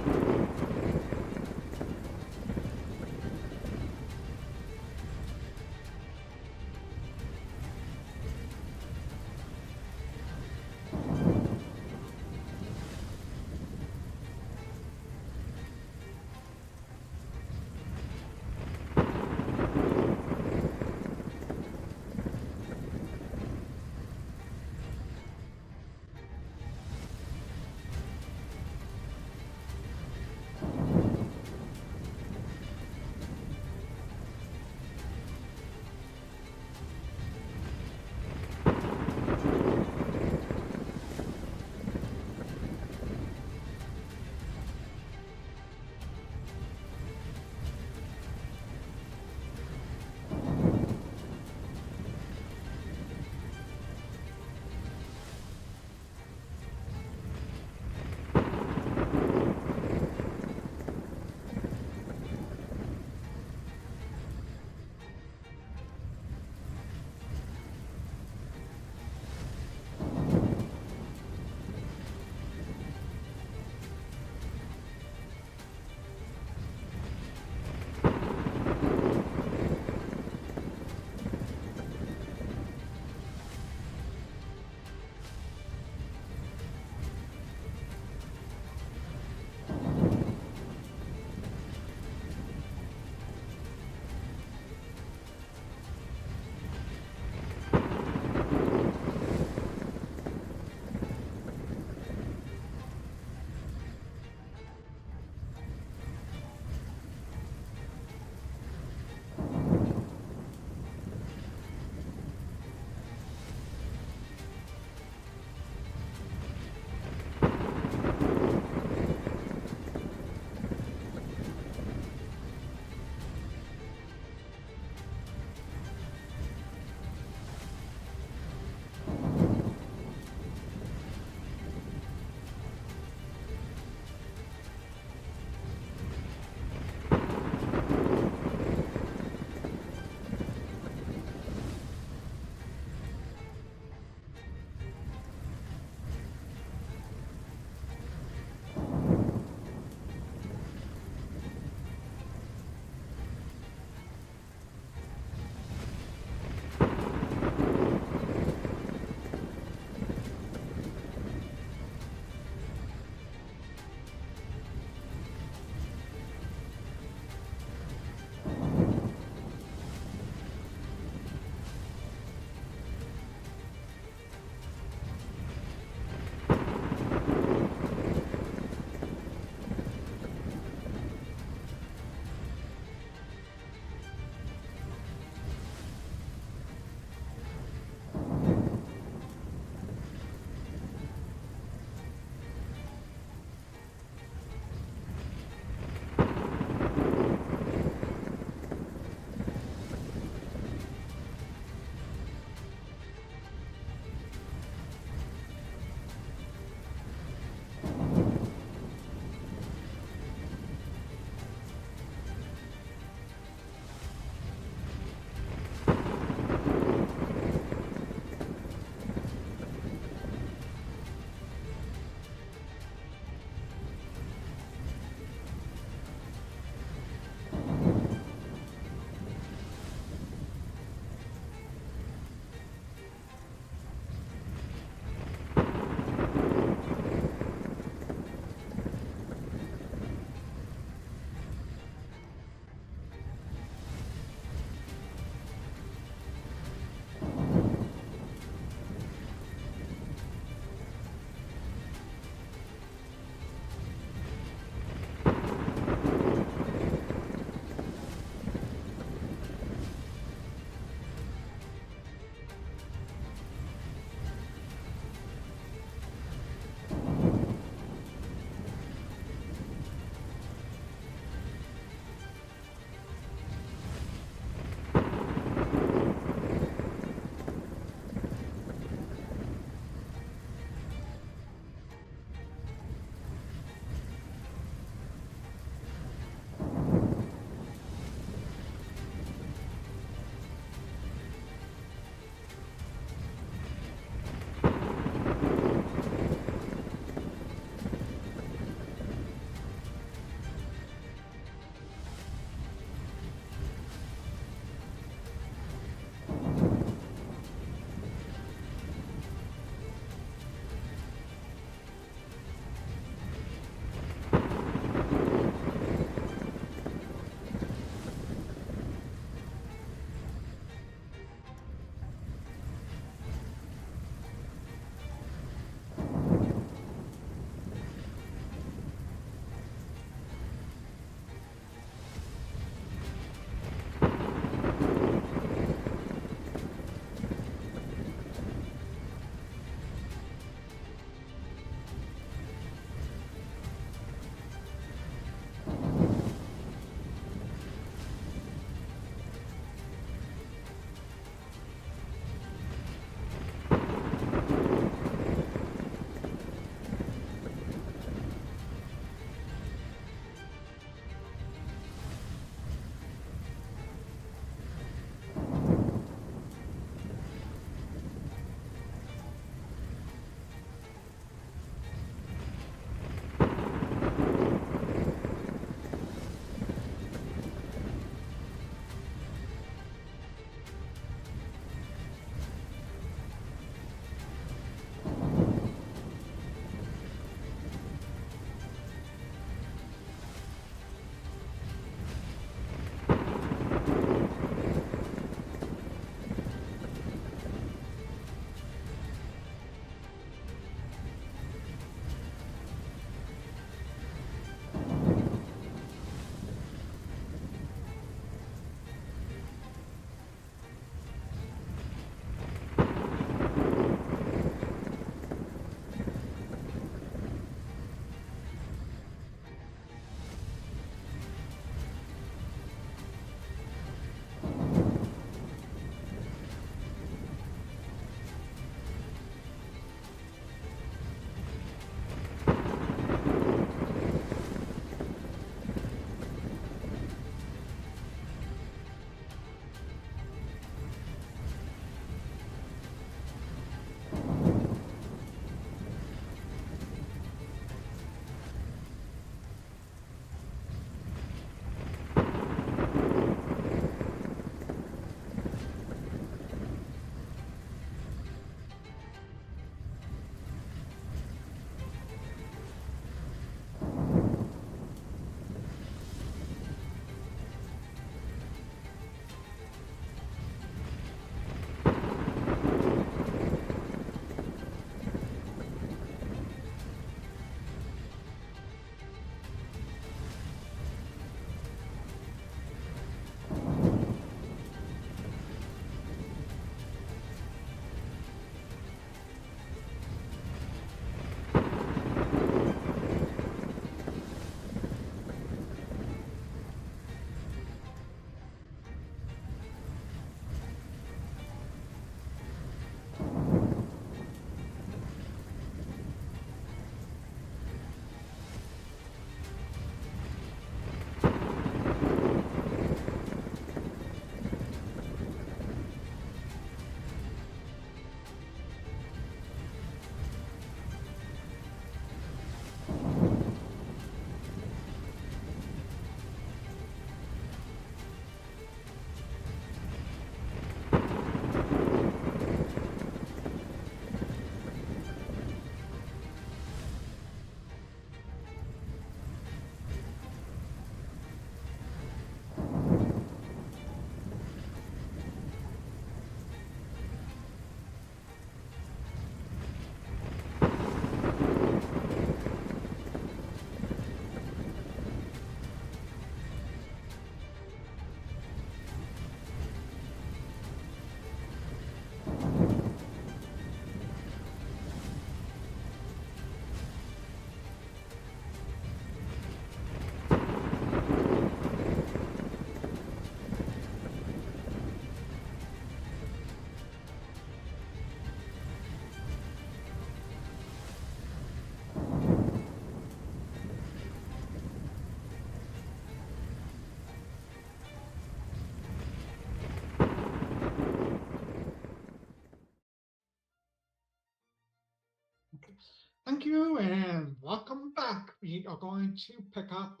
Thank you, and welcome back. We are going to pick up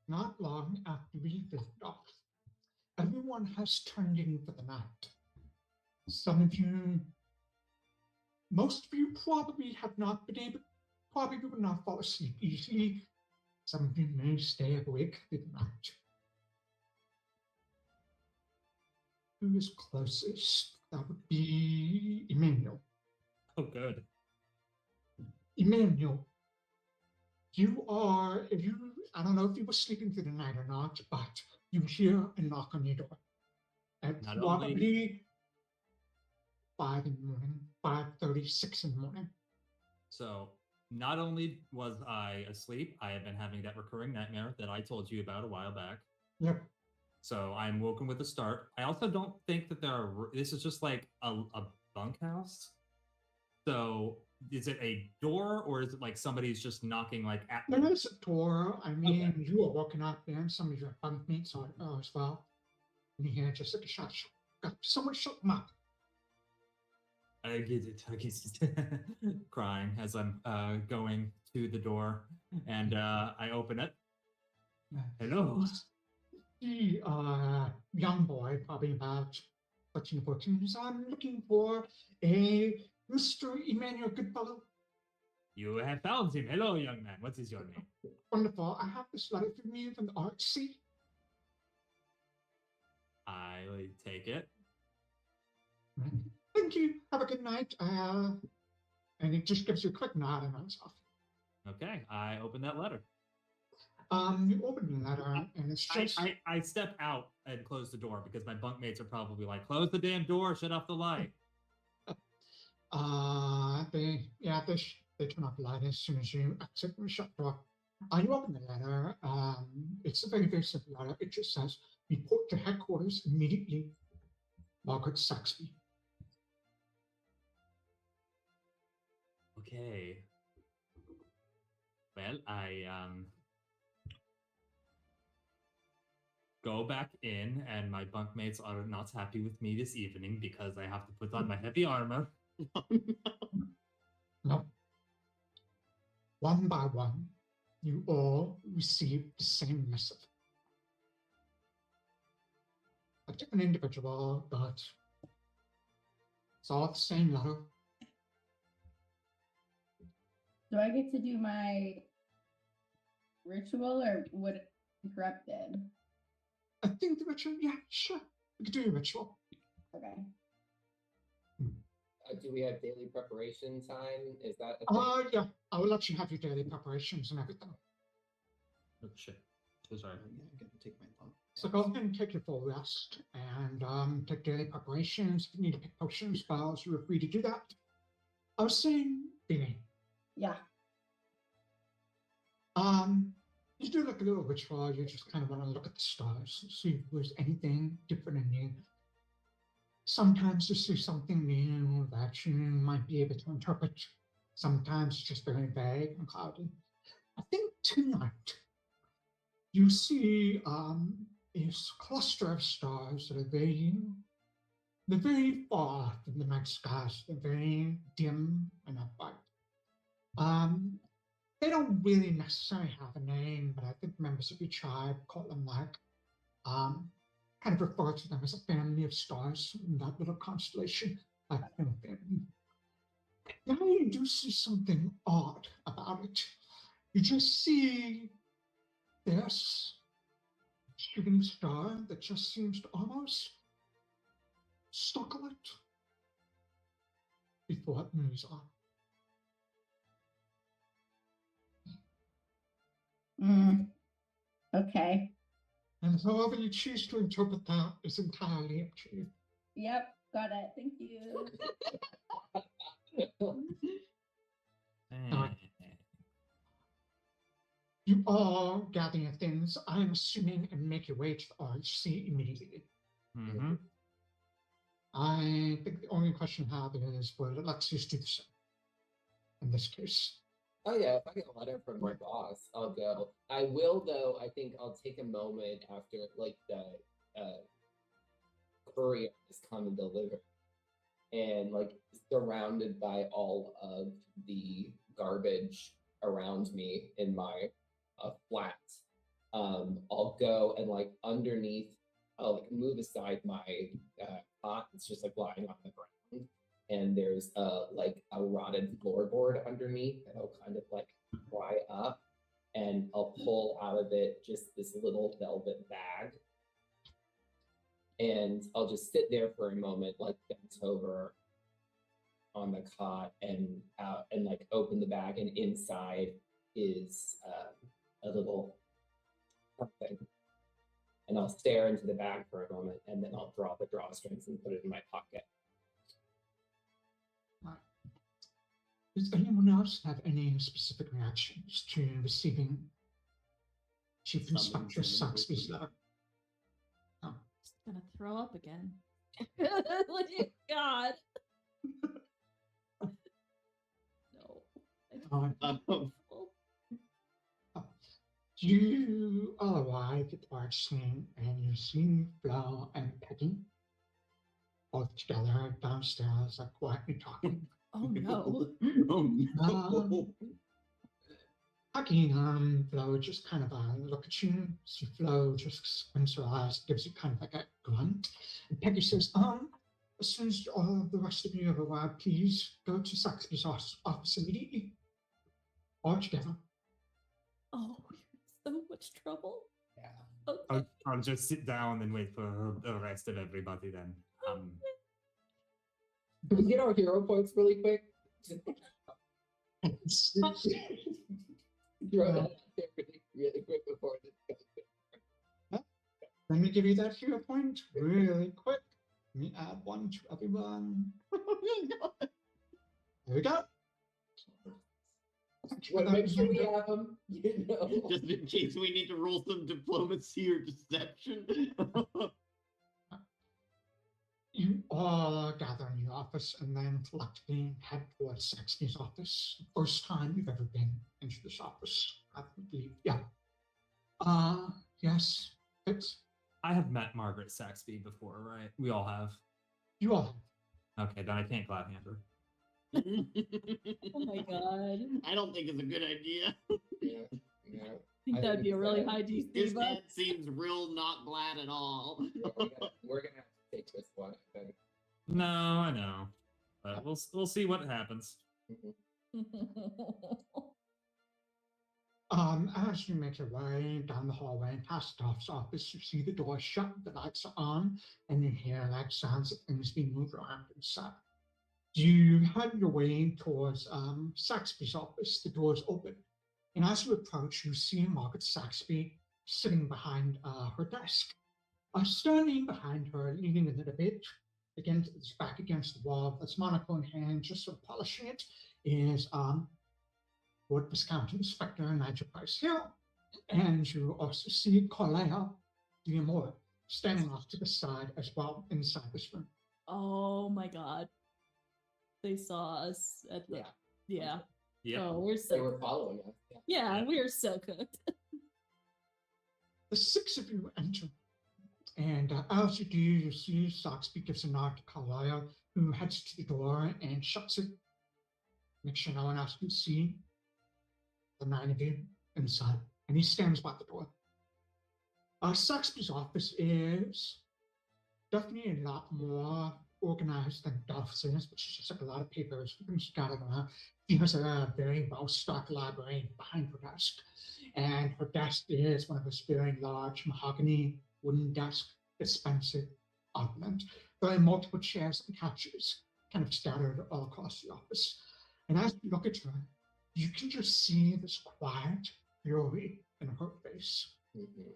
not long after we left off. Everyone has turned in for the night. Some of you, most of you probably have not been able, probably would not fall asleep easily. Some of you may stay awake through the night. Who is closest? That would be Emmanuel. Oh, good. Emmanuel, I don't know if you were sleeping through the night or not, but you hear a knock on your door. At Not probably 5 in the morning, 5:30, 6 in the morning. So, not only was I asleep, I have been having that recurring nightmare that I told you about a while back. Yep. So I'm woken with a start. I also don't think that this is just like a bunkhouse. So is it a door or is it like somebody's just knocking like at There me? is a door. I mean, you are woken up and some of your bunkmates are as well. And you hear just like a shot. Someone shut them up. I get it. I guess crying as I'm going to the door, and I open it. Hello. The young boy, probably about 13 or 14, says, I'm looking for a Mr. Emmanuel Goodfellow. You have found him. Hello, young man. What is your name? Wonderful. I have this letter from you from the RC. I will take it. Thank you. Have a good night. And it just gives you a quick nod and runs off. Okay, I open that letter. You open the letter and it's just... I step out and close the door because my bunkmates are probably like, close the damn door, shut off the light. They turn off the light as soon as you exit and shut the door. You open the letter. It's a very, very simple letter. It just says, report to headquarters immediately. Margaret Saxby. Okay. Well, I go back in, and my bunkmates are not happy with me this evening because I have to put on my heavy armor. No. One by one, you all receive the same missive. A different individual, but it's all the same letter. Do I get to do my ritual or would it be corrupted? I think the ritual, yeah, sure. We could do a ritual. Okay. Do we have daily preparation time? Is that a thing? Yeah. I will let you have your daily preparations and everything. Oh, shit. So sorry. Yeah, I'm gonna take my thought. So go ahead and take your full rest and take daily preparations. If you need to pick potion spells, you are free to do that. I was saying, Beanie. Yeah. You do like a little ritual. You just kind of want to look at the stars, see if there's anything different in you. Sometimes you see something new that you might be able to interpret. Sometimes it's just very vague and cloudy. I think tonight you see a cluster of stars that they're very far from the night skies. They're very dim and not bright. They don't really necessarily have a name, but I think members of your tribe call them like, kind of refer to them as a family of stars in that little constellation, like a family. Now you do see something odd about it. You just see this shooting star that just seems to almost sparkle it before it moves on. Okay. And however you choose to interpret that is entirely up to you. Yep. Got it. Thank you. You all gather your things, I'm assuming, and make your way to the RHC immediately. Mm-hmm. I think the only question I have is, will Alexias do the same in this case? Oh yeah, if I get a letter from my boss, I'll go. I will though, I think I'll take a moment after like the courier has come and delivered. and like surrounded by all of the garbage around me in my flat, I'll go and like underneath, I'll like move aside my pot. It's just like lying on the ground, and there's like a rotted floorboard underneath that'll kind of like dry up, and I'll pull out of it just this little velvet bag, and I'll just sit there for a moment, like bent over on the cot, and like open the bag, and inside is a little something. And I'll stare into the bag for a moment, and then I'll draw the drawstrings and put it in my pocket. Does anyone else have any specific reactions to receiving Chief Inspector Saxby's letter? Oh. Just gonna throw up again. What do you God? No. You arrive at the large scene and you see Flo and Peggy both together downstairs, like quietly talking. Oh no. Oh no. Peggy and Flo just kind of look at you. See Flo just squints her eyes, gives you kind of like a grunt. And Peggy says, as soon as all the rest of you have arrived, please go to Saxby's office immediately. All together. Oh, you're in so much trouble. Yeah. Okay. I'll just sit down and wait for the rest of everybody then. Can we get our hero points really quick? Throw that out there really quick before this goes. Let me give you that hero point really quick. Let me add one to everyone. There we go. Well, make sure we have them, you know. Just in case we need to roll some diplomacy or deception. You all gather in the office and then collectively head towards Saxby's office. First time you've ever been into this office, I believe. Yeah. Yes, Fitz. I have met Margaret Saxby before, right? We all have. You all have. Okay, then I can't clap hand her. Oh my God. I don't think it's a good idea. Yeah. I think that'd be a really high DC. This but- man seems real not glad at all. Yeah, we're gonna have to take this one, I think. No, I know. But we'll see what happens. As you make your way down the hallway and past Duff's office, you see the door shut, the lights are on, and you hear like sounds of things being moved around inside. You head your way towards Saxby's office. The door is open, and as you approach, you see Margaret Saxby sitting behind her desk. Standing behind her, leaning a little bit, against its back against the wall, with its monocle in hand, just sort of polishing it, is Lord Viscount Inspector Nigel Price Hill. And you also see Carlea Diamore standing off to the side as well inside this room. Oh my God. They saw us at the. Yeah. Yeah. Oh, we're They so. were following us. Yeah, we are so cooked. The six of you enter. And as you do, you see Saxby gives a nod to Carlea, who heads to the door and shuts it. Make sure no one else can see the nine of you inside. And he stands by the door. Saxby's office is definitely a lot more organized than Duff's is, which is just like a lot of papers scattered around. She has a very well-stocked library behind her desk. And her desk is one of those very large mahogany wooden desk, expensive opulent. There are multiple chairs and couches kind of scattered all across the office. And as you look at her, you can just see this quiet fury in her face. Mm-hmm.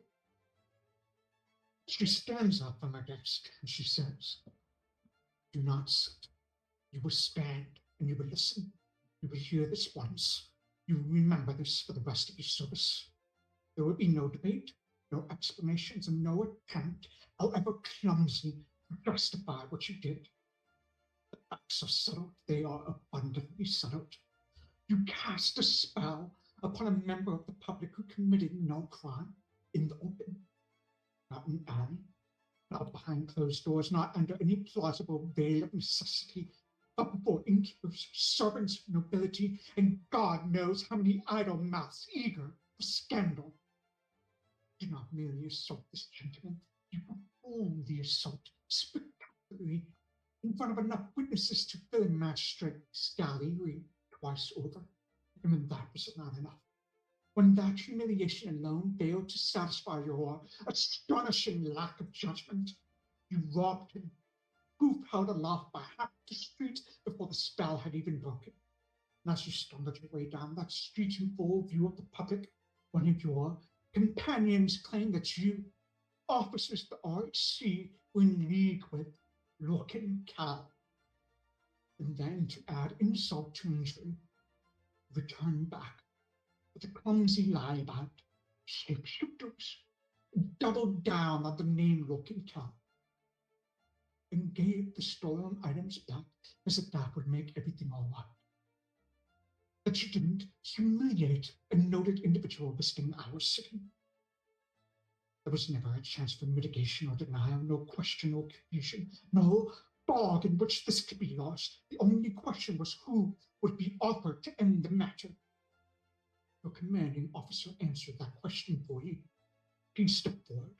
She stands up from her desk and she says, "Do not sit. You will stand and you will listen. You will hear this once. You will remember this for the rest of your service. There will be no debate, no explanations, and no attempt, however clumsy, to justify what you did. The facts are settled. They are abundantly settled. You cast a spell upon a member of the public who committed no crime in the open. Not an alley, Not behind closed doors, not under any plausible veil of necessity, but before innkeepers, servants, nobility, and God knows how many idle mouths eager for scandal. Do not merely assault this gentleman, you perform the assault spectacularly in front of enough witnesses to fill a magistrate's gallery twice over. And when that was not enough, when that humiliation alone failed to satisfy your astonishing lack of judgment, you robbed him, hoof held aloft by half the street before the spell had even broken. And as you stumbled your way down that street in full view of the public, one of your companions claimed that you, officers of the RHC, were in league with Lorcan and Cal. And then, to add insult to injury, returned back with a clumsy lie about shapeshifters, doubled down on the name Lorcan Cal, and gave the stolen items back as if that would make everything all right. That you didn't humiliate a noted individual visiting our city. There was never a chance for mitigation or denial, no question or confusion, no fog in which this could be lost. The only question was who would be offered to end the matter. Your commanding officer answered that question for you. He stepped forward.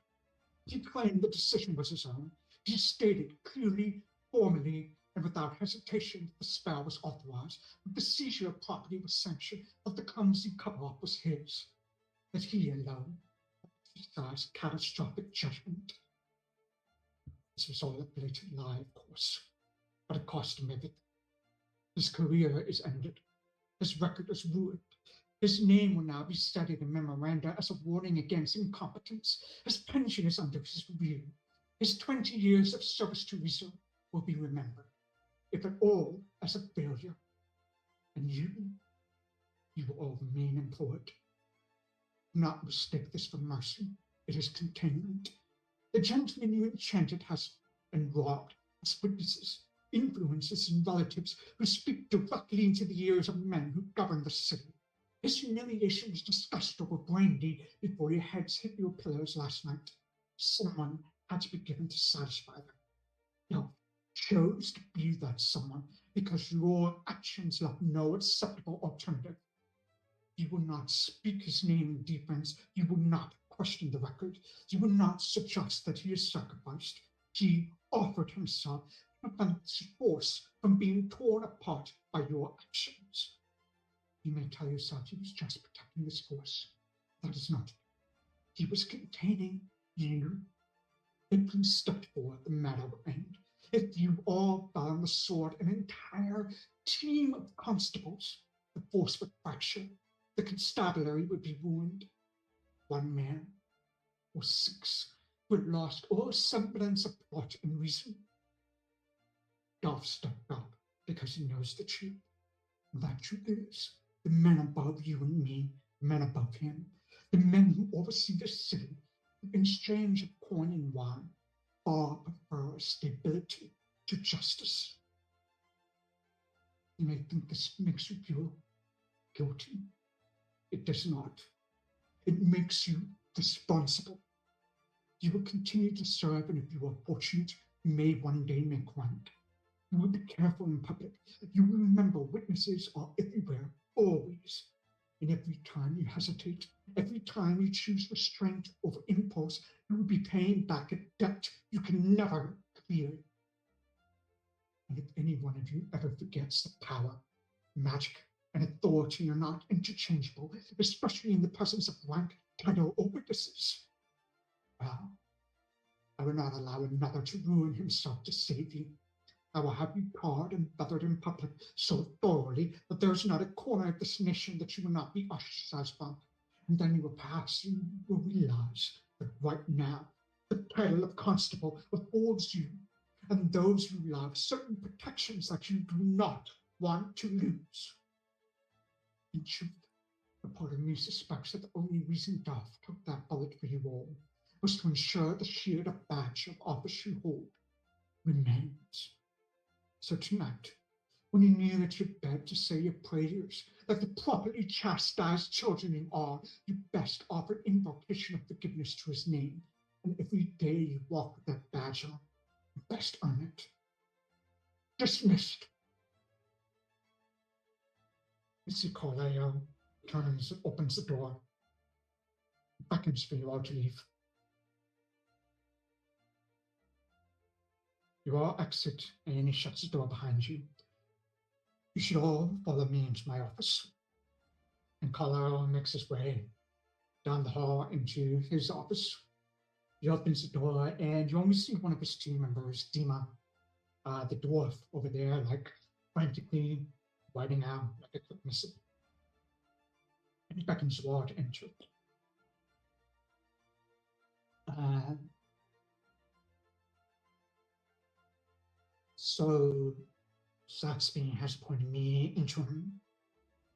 He claimed the decision was his own. He stated clearly, formally, and without hesitation that the spell was authorized, that the seizure of property was sanctioned, that the clumsy cover-up was his, that he alone exercised catastrophic judgment. This was all a blatant lie, of course, but it cost him everything. His career is ended. His record is ruined. His name will now be studied in memoranda as a warning against incompetence. His pension is under his review. His 20 years of service to reserve will be remembered, if at all, as a failure. And you will all remain employed. Do not mistake this for mercy. It is containment. The gentleman you enchanted has and robbed has witnesses, influences, and relatives who speak directly into the ears of men who govern the city. His humiliation was discussed over brandy before your heads hit your pillows last night. Someone had to be given to satisfy them. You chose to be that someone because your actions left no acceptable alternative. You will not speak his name in defense. You will not question the record. You will not suggest that he is sacrificed. He offered himself to prevent his force from being torn apart by your actions. You may tell yourself he was just protecting this force. That is not it. He was containing you. If you stepped forward, the matter would end. If you all fell on the sword, an entire team of constables, the force would fracture. The constabulary would be ruined. One man, or six, would lost all semblance of thought and reason. Dolph stepped up because he knows the truth. And that truth is, the men above you and me, men above him, the men who oversee the city, in exchange of corn and wine, far prefer stability to justice. You may think this makes you feel guilty. It does not. It makes you responsible. You will continue to serve, and if you are fortunate, you may one day make rank. You will be careful in public. You will remember witnesses are everywhere, always. And every time you hesitate, every time you choose restraint over impulse, you will be paying back a debt you can never clear. And if any one of you ever forgets that power, magic, and authority are not interchangeable, especially in the presence of rank, title, or witnesses, well, I will not allow another to ruin himself to save you. I will have you tarred and feathered in public so thoroughly that there is not a corner of this nation that you will not be ostracized from. And then you will perhaps realize that right now, the title of constable affords you and those you love certain protections that you do not want to lose. In truth, a part of me suspects that the only reason Dolph took that bullet for you all was to ensure the shield of badge of office you hold remains. So tonight, when you kneel at your bed to say your prayers, like the properly chastised children you are, you best offer invocation of forgiveness to his name, And every day you walk with that badge on, you best earn it. Dismissed. Mr. Corleo turns, opens the door, beckons for you all to leave. You all exit, and he shuts the door behind you. You should all follow me into my office. And Carlisle makes his way down the hall into his office. He opens the door, and you only see one of his team members, Dima, the dwarf over there, like frantically writing out like a quick missive. And he beckons you all to enter. So Saxby has appointed me interim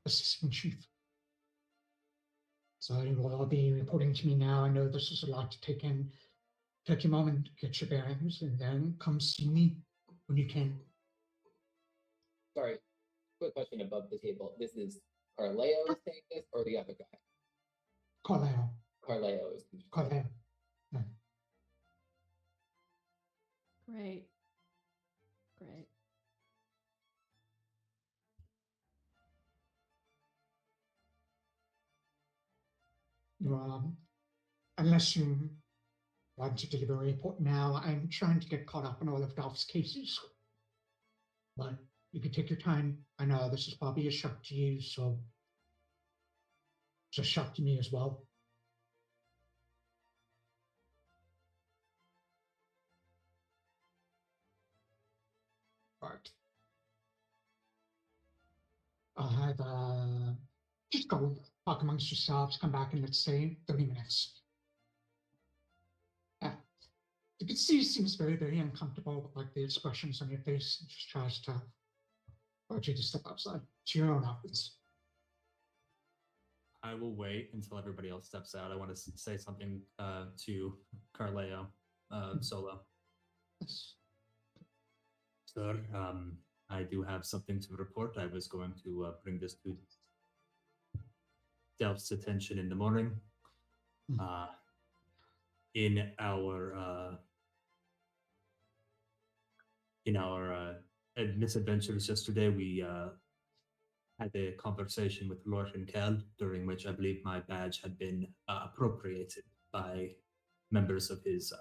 assistant chief. So you will all be reporting to me now. I know this is a lot to take in. Take a moment, get your bearings, and then come see me when you can. Sorry, quick question above the table. This is Carleo saying this, or the other guy? Carlisle. Carleo is. Carlisle. No. Great. Great. Unless you want to deliver a report now, I'm trying to get caught up in all of Dolph's cases. But you can take your time. I know this is probably a shock to you, so it's a shock to me as well. But I'll have just go talk amongst yourselves, come back in, let's say, 30 minutes. Yeah. You can see he seems very, very uncomfortable with like the expressions on your face. He just tries to urge you to step outside to your own office. I will wait until everybody else steps out. I want to say something to Carleo solo. Yes. Sir, I do have something to report. I was going to bring this to Delph's attention in the morning. In our misadventures yesterday, we had a conversation with Lord and Kel, during which I believe my badge had been appropriated by members of his.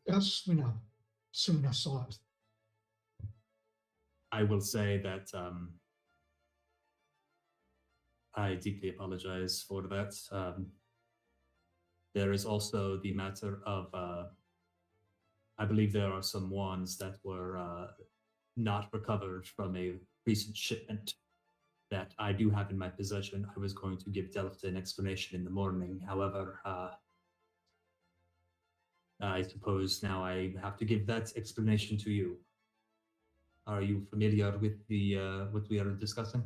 Yes, we know. Soon I saw it. I will say that I deeply apologize for that. There is also the matter of, I believe there are some wands that were not recovered from a recent shipment that I do have in my possession. I was going to give Delph an explanation in the morning. However, I suppose now I have to give that explanation to you. Are you familiar with the what we are discussing?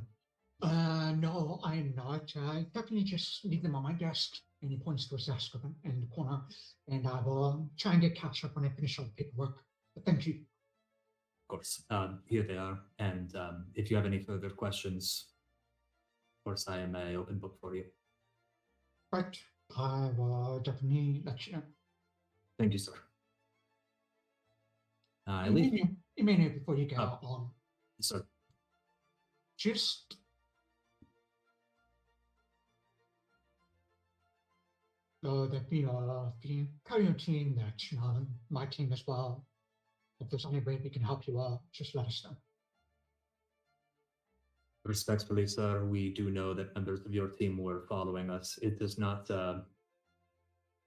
No, I'm not. I definitely just leave them on my desk. And he points to his desk in the corner. And I will try and get catch up when I finish all the paperwork. But thank you. Of course. Here they are. And if you have any further questions, of course, I am an open book for you. Right. I will definitely let you know. Thank you, sir. I You leave. may know before you get Oh. on. Sir. Just that the carrier team, that my team as well. If there's any way we can help you out, just let us know. Respectfully, sir, we do know that members of your team were following us. It does not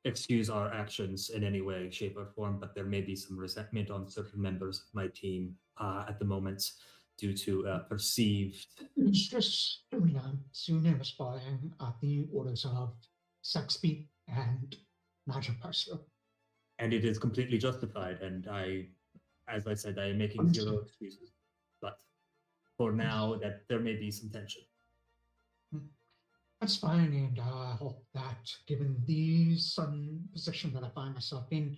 excuse our actions in any way, shape, or form, but there may be some resentment on certain members of my team at the moment due to perceived... It's just Suna responding at the orders of Saxby and Nigel Parser. And it is completely justified, and as I said, I am making zero excuses. But for now, that there may be some tension. That's fine, and I hope that, given the sudden position that I find myself in,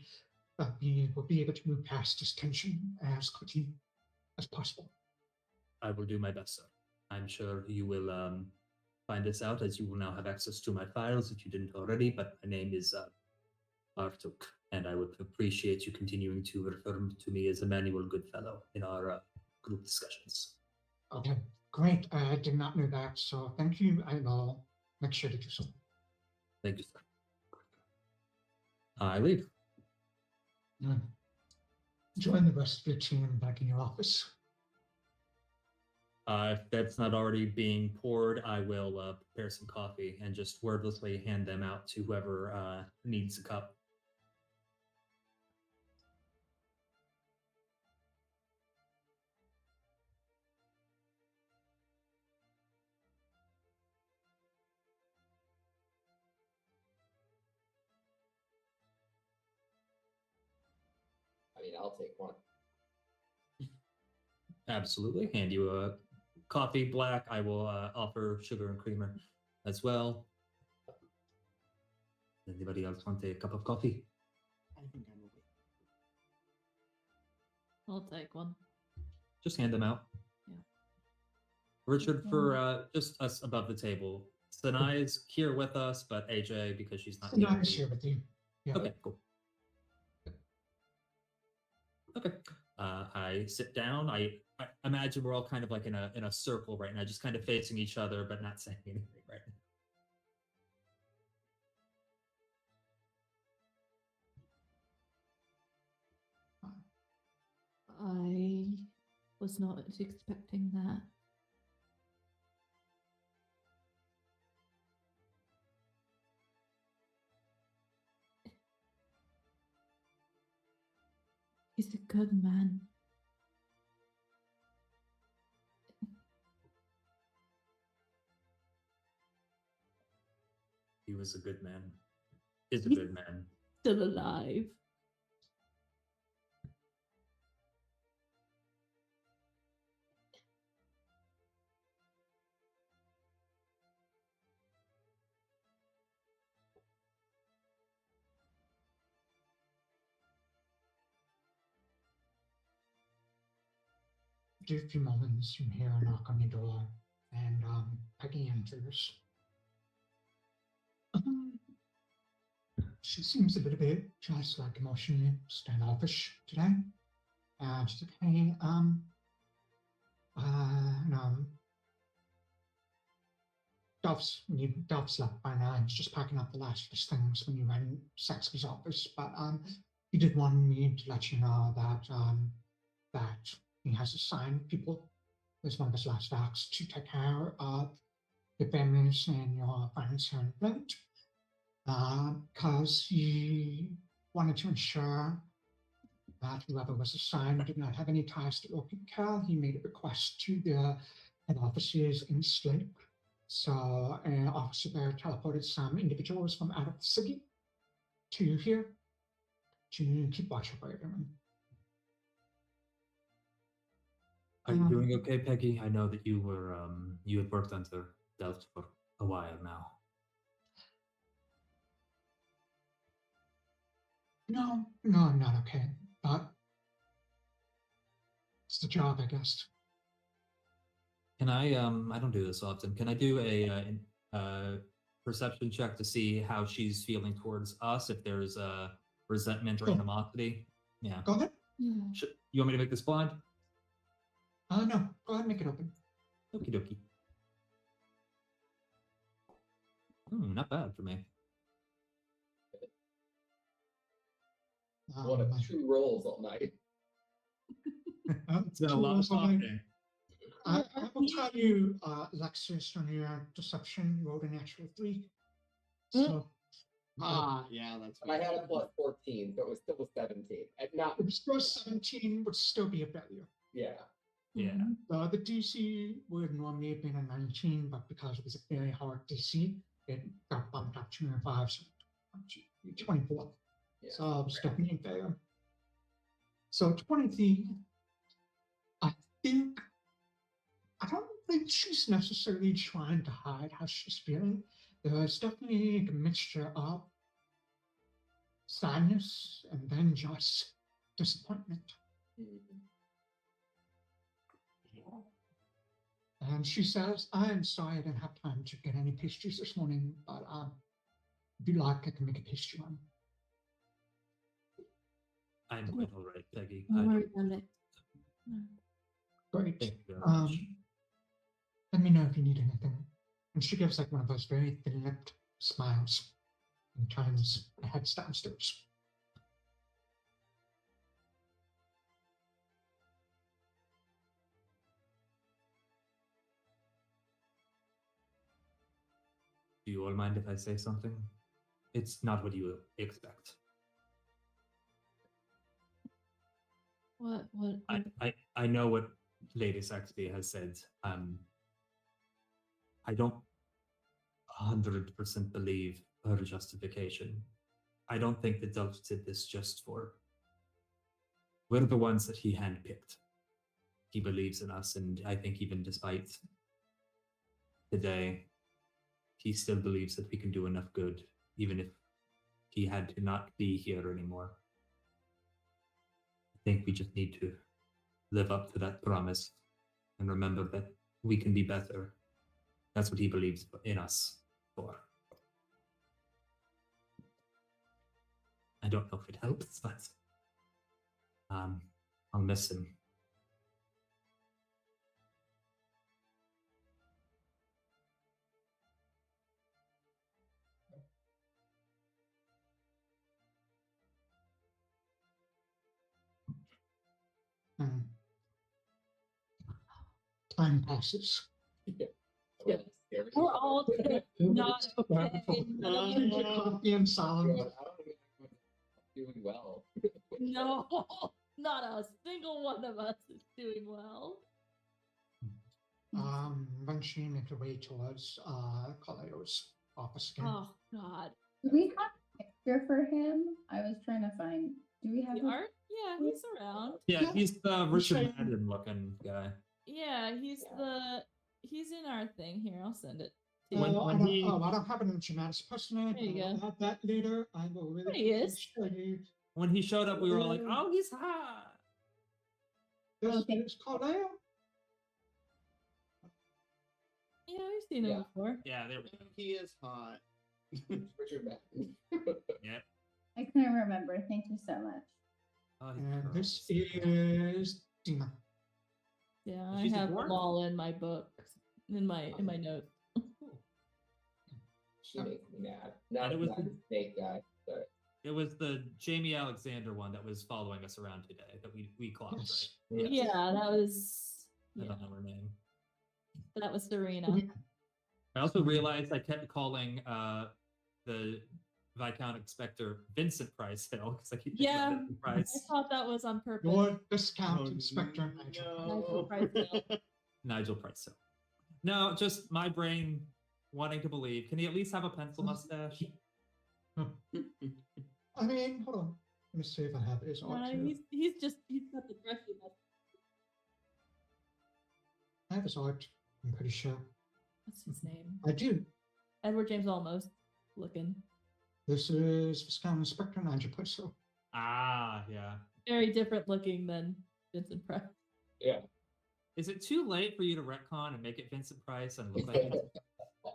that we will be able to move past this tension as quickly as possible. I will do my best, sir. I'm sure you will find this out, as you will now have access to my files if you didn't already, but my name is Artuk, and I would appreciate you continuing to refer to me as Emmanuel Goodfellow in our group discussions. Okay, great. I did not know that, so thank you. I will make sure to do so. Thank you, sir. I leave. Join the rest of your team back in your office. If that's not already being poured, I will prepare some coffee and just wordlessly hand them out to whoever needs a cup. I mean, I'll take one. Absolutely. Hand you a coffee black. I will offer sugar and creamer as well. Anybody else want a cup of coffee? I think I'm okay. I'll take one. Just hand them out. Yeah. Richard, for just us above the table. Sanai is here with us, but AJ, because she's not Sanai is here with you. Yeah. Okay, cool. Okay. I sit down. I imagine we're all kind of like in a circle right now, just kind of facing each other, but not saying anything right now. I was not expecting that. He's a good man. He was a good man. Is a He's good man. still alive. Do a few moments, you hear a knock on your door, and Peggy enters. She seems a little bit just like emotionally standoffish today. She's like, hey, Duff's left by now. He's just packing up the last of his things when you went in Saxby's office. But he did want me to let you know that that he has assigned people as one of his last acts to take care of your families and your friends here in Flint. Because he wanted to ensure that whoever was assigned did not have any ties to Orchid Cal. He made a request to the head offices in Slate. So an officer there teleported some individuals from out of the city to here to keep watch over everyone. Are you doing okay, Peggy? I know that you were you had worked under Delft for a while now. No, I'm not okay. But it's the job, I guess. Can I don't do this often. Can I do a perception check to see how she's feeling towards us? If there's resentment or Sure. animosity? Yeah. Go ahead. Yeah. You want me to make this blind? No, go ahead and make it open. Okie dokie. Not bad for me. One of two rolls all night. It's been a lot of talking. I will tell you, Alexias, on your deception, you rolled a natural 3. So, Yeah, that's I had a plus 14, so it was still a 17. And not, if it's plus 17, would still be a failure. yeah. Yeah. The DC would normally have been a 19, but because it was a very hard DC, it got bumped up to a 5, so 24. Yeah. So it's definitely a failure. So 23, I don't think she's necessarily trying to hide how she's feeling. There's definitely a mixture of sadness and then just disappointment. And she says, I'm sorry I didn't have time to get any pastries this morning, but if you like, I can make a pastry one. I'm quite all right, Peggy. Don't worry about it. Great. Thank you very much. Let me know if you need anything. And she gives like one of those very thin-lipped smiles and turns and heads downstairs. Do you all mind if I say something? It's not what you expect. What? I know what Lady Saxby has said. I don't 100% believe her justification. I don't think the Dove did this just for. We're the ones that he handpicked. He believes in us, and I think even despite today, he still believes that we can do enough good, even if he had to not be here anymore. I think we just need to live up to that promise and remember that we can be better. That's what he believes in us for. I don't know if it helps, but I'll miss him. Time passes. Yeah. We're all not okay. Drink your coffee and sound. God, I don't think I'm doing well. No, not a single one of us is doing well. Eventually make your way towards Kaleo's office again. Oh God. Do we have a picture for him? I was trying to find. Do we have The a art? Yeah, he's around. Yeah, Yeah. he's the Richard Shame. Madden looking guy. Yeah, he's in our thing here. I'll send it to When- you. I don't have an instruments personally. There you I'll go. have that later. I will really There he is. appreciate. When he showed up, we were all like, "Oh, he's hot." This Okay. is Kaleo. Yeah, we've seen him Yeah. before. Yeah, there we go. He is hot. Richard Madden. Yep. I couldn't remember. Thank you so much. Oh, he's And this curls. is Dina. Yeah, I She's a have dwarf? them all in my book, in my notes. She makes me mad. And Not, it was not the- the snake guy, but It was the Jamie Alexander one that was following us around today that we clocked, Yes. right? Yes. Yeah, that was. I Yeah, don't know her name. that was Serena. I also realized I kept calling the Viscount Inspector Vincent Price Hill because I keep thinking Yeah. of Vincent I Price. thought that was on purpose. Your discount Oh, inspector Nigel. Nigel Price Hill. Nigel Price Hill. No, just my brain wanting to believe. Can he at least have a pencil mustache? I mean, hold on. Let me see if I have his art here. He's got the brushy mustache. I have his art. I'm pretty sure. What's his name? I do. Edward James Olmos looking. This is Viscount Inspector Nigel Pusso. Ah, yeah. Very different looking than Vincent Price. yeah. Is it too late for you to retcon and make it Vincent Price and look like him?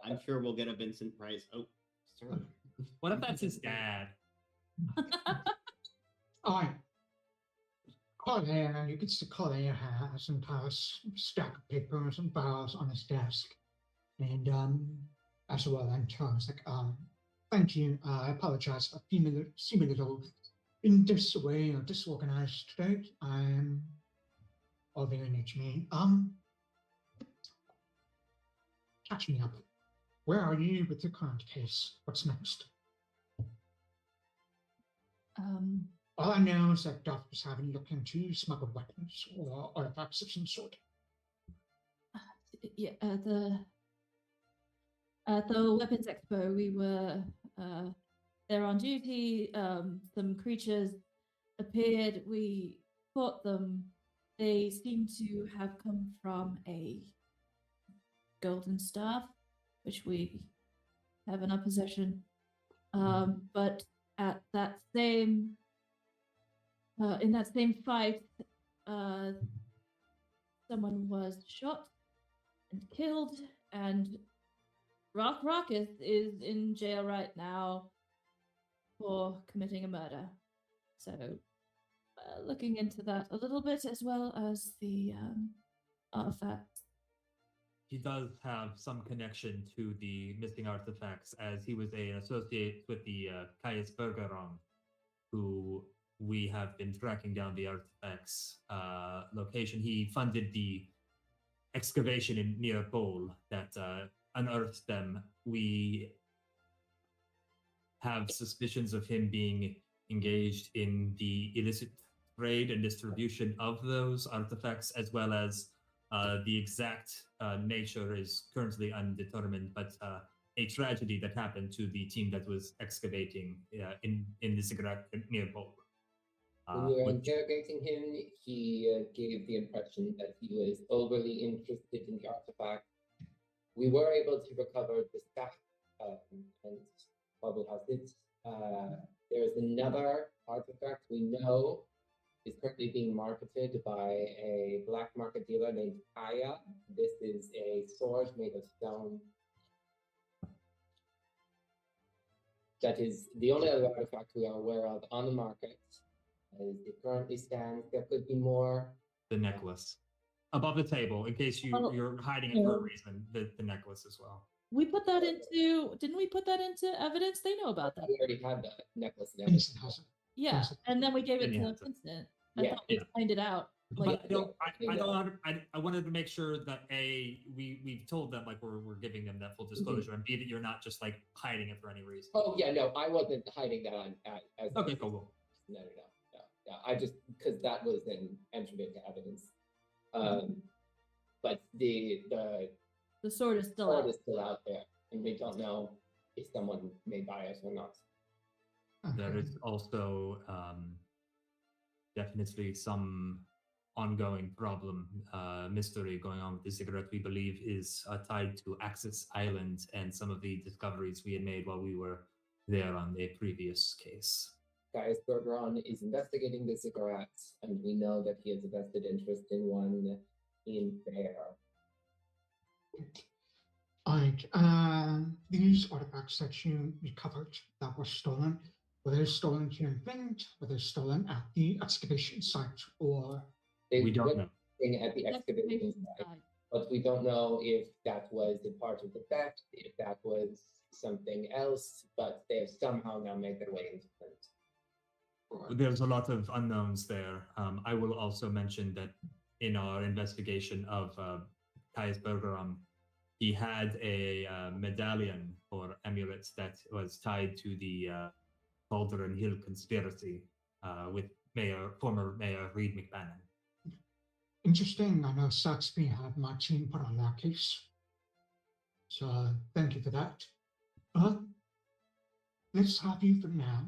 I'm sure we'll get a Vincent Price. Oh, sorry. What if that's his dad? Alright. Collier, you can see Collier has an entire stack of papers and files on his desk. And as well, I'm Charles, like, thank you. I apologize for seeming a little in this way or disorganized today. I'm all very new to me. Catch me up. Where are you with the current case? What's next? All I know is that Duff is having a look into smuggled weapons or artifacts of some sort. Yeah, at the weapons expo, we were there on duty. Some creatures appeared. We caught them. They seem to have come from a golden staff, which we have in our possession. But at that same in that same fight, someone was shot and killed, and Rocket is in jail right now for committing a murder. So looking into that a little bit, as well as the artifacts. He does have some connection to the missing artifacts, as he was an associate with the Caius Bergeron, who we have been tracking down the artifacts location. He funded the excavation in near Pole that unearthed them. We have suspicions of him being engaged in the illicit trade and distribution of those artifacts, as well as the exact nature is currently undetermined, but a tragedy that happened to the team that was excavating in the ziggurat near Pole. When we were interrogating him, he gave the impression that he was overly interested in the artifact. We were able to recover the staff, and Quobbol has it. There is another artifact we know is currently being marketed by a black market dealer named Kaya. This is a sword made of stone. That is the only other artifact we are aware of on the market. As it currently stands, there could be more. The necklace. Above the table, in case you're hiding it for a reason, the necklace as well. We put that into, didn't we put that into evidence? They know about that. We already had the necklace and Vincent everything. has it. Yeah, Vincent. and then we gave it to Vincent. Vincent. Yeah. I thought we explained it out. Like, But I wanted to make sure that we've told them like we're giving them that full disclosure, and B, that you're not just like hiding it for any reason. Oh yeah, no, I wasn't hiding that on as. Okay, cool. No. I just because that was then entered into evidence. But the sword is still sword out. is still out there, and we don't know if someone may buy it or not. There is also definitely some ongoing problem, mystery going on with the cigarette. We believe is tied to Axis Island and some of the discoveries we had made while we were there on a previous case. Gaius Bergeron is investigating the cigarettes, and we know that he has a vested interest in one in there. Alright, these artifacts that you recovered that were stolen, were they stolen here in Flint, were they stolen at the excavation site, or We don't went know. at the excavation site, but we don't know if that was a part of the theft, if that was something else, but they have somehow now made their way into Flint. There's a lot of unknowns there. I will also mention that in our investigation of Caius Bergeron, he had a medallion or amulet that was tied to the Baldwin Hill conspiracy with former Mayor Reed McBannon. interesting. I know Saxby had my team put on that case. So thank you for that. Let's have you for now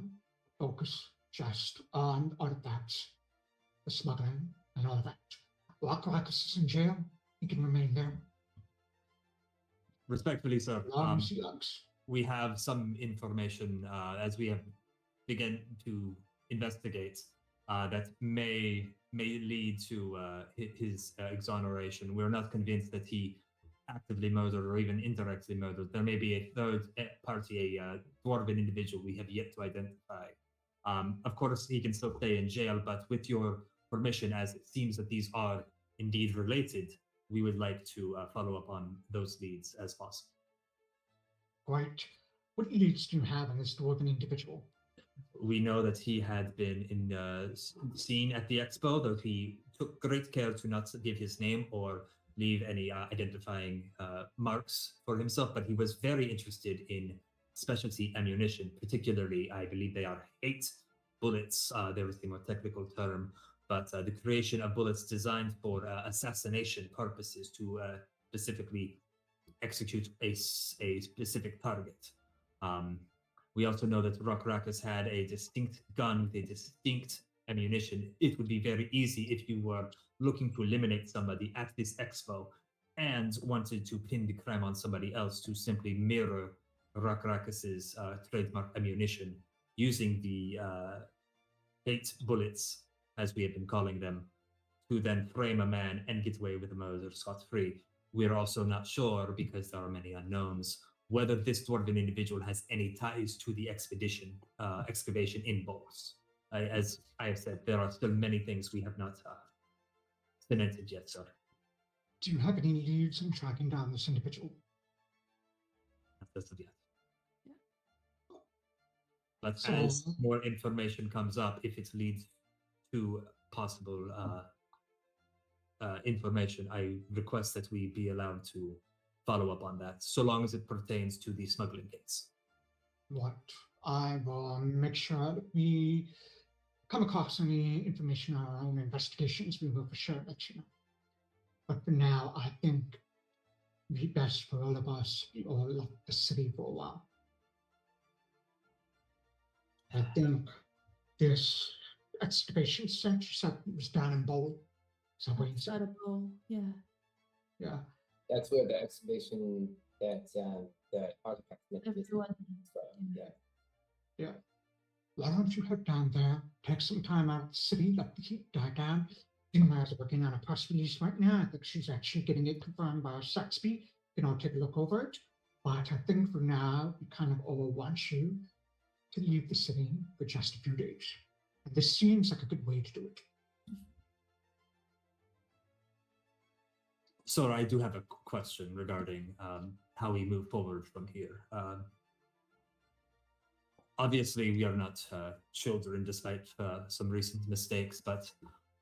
focus just on artifacts, the smuggling, and all that. While Caracas is in jail, he can remain there. Respectfully, sir, Long as he likes. we have some information as we have begun to investigate that may lead to his exoneration. We're not convinced that he actively murdered or even indirectly murdered. There may be a third party, a dwarven individual we have yet to identify. Of course, he can still stay in jail, but with your permission, as it seems that these are indeed related, we would like to follow up on those leads as possible. Right. What leads do you have on this dwarven individual? We know that he had been seen at the expo, though he took great care to not give his name or leave any identifying marks for himself, but he was very interested in specialty ammunition, particularly, I believe they are 8 bullets, there is the more technical term, but the creation of bullets designed for assassination purposes to specifically execute a specific target. We also know that Rockrakus had a distinct gun with a distinct ammunition. It would be very easy if you were looking to eliminate somebody at this expo and wanted to pin the crime on somebody else to simply mirror Rockrakus's trademark ammunition using the 8 bullets, as we have been calling them, to then frame a man and get away with the murder scot-free. We're also not sure, because there are many unknowns, whether this dwarven individual has any ties to the excavation in Bols. As I have said, there are still many things we have not cemented yet, sir. Do you have any leads in tracking down this individual? Not as of yet. Yeah. But So- as more information comes up, if it leads to possible information, I request that we be allowed to follow up on that, so long as it pertains to the smuggling case. What? I will make sure that we come across any information on our own investigations. We will for sure let you know. But for now, I think it'd be best for all of us to all left the city for a while. I think this excavation site you said was down in Bowl. Is that what you said? Incredible. Yeah. Yeah. That's where the excavation that the artifact is Everyone. from. Yeah. Why don't you head down there, take some time out of the city, let the heat die down. Dina's working on a press release right now. I think she's actually getting it confirmed by Saxby. Take a look over it. But I think for now, we kind of all want you to leave the city for just a few days. And this seems like a good way to do it. So I do have a question regarding how we move forward from here. Obviously, we are not children, despite some recent mistakes, but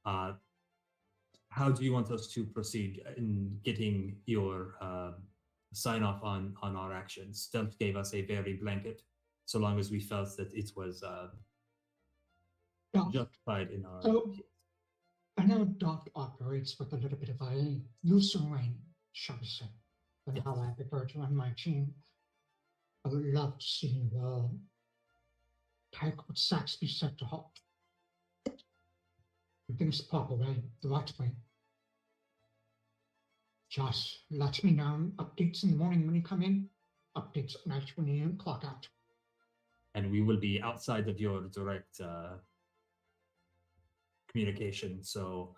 how do you want us to proceed in getting your sign-off on our actions? Stealth gave us a very blanket, so long as we felt that it was Dot. justified in our... So, I know Dot operates with a little bit of a looser rein, shall we say, than how I prefer to run my team. I would love to see you all take what Saxby said to heart. Do things the proper way, the right way. Just let me know updates in the morning when you come in, updates at night when you clock out. And we will be outside of your direct communication. So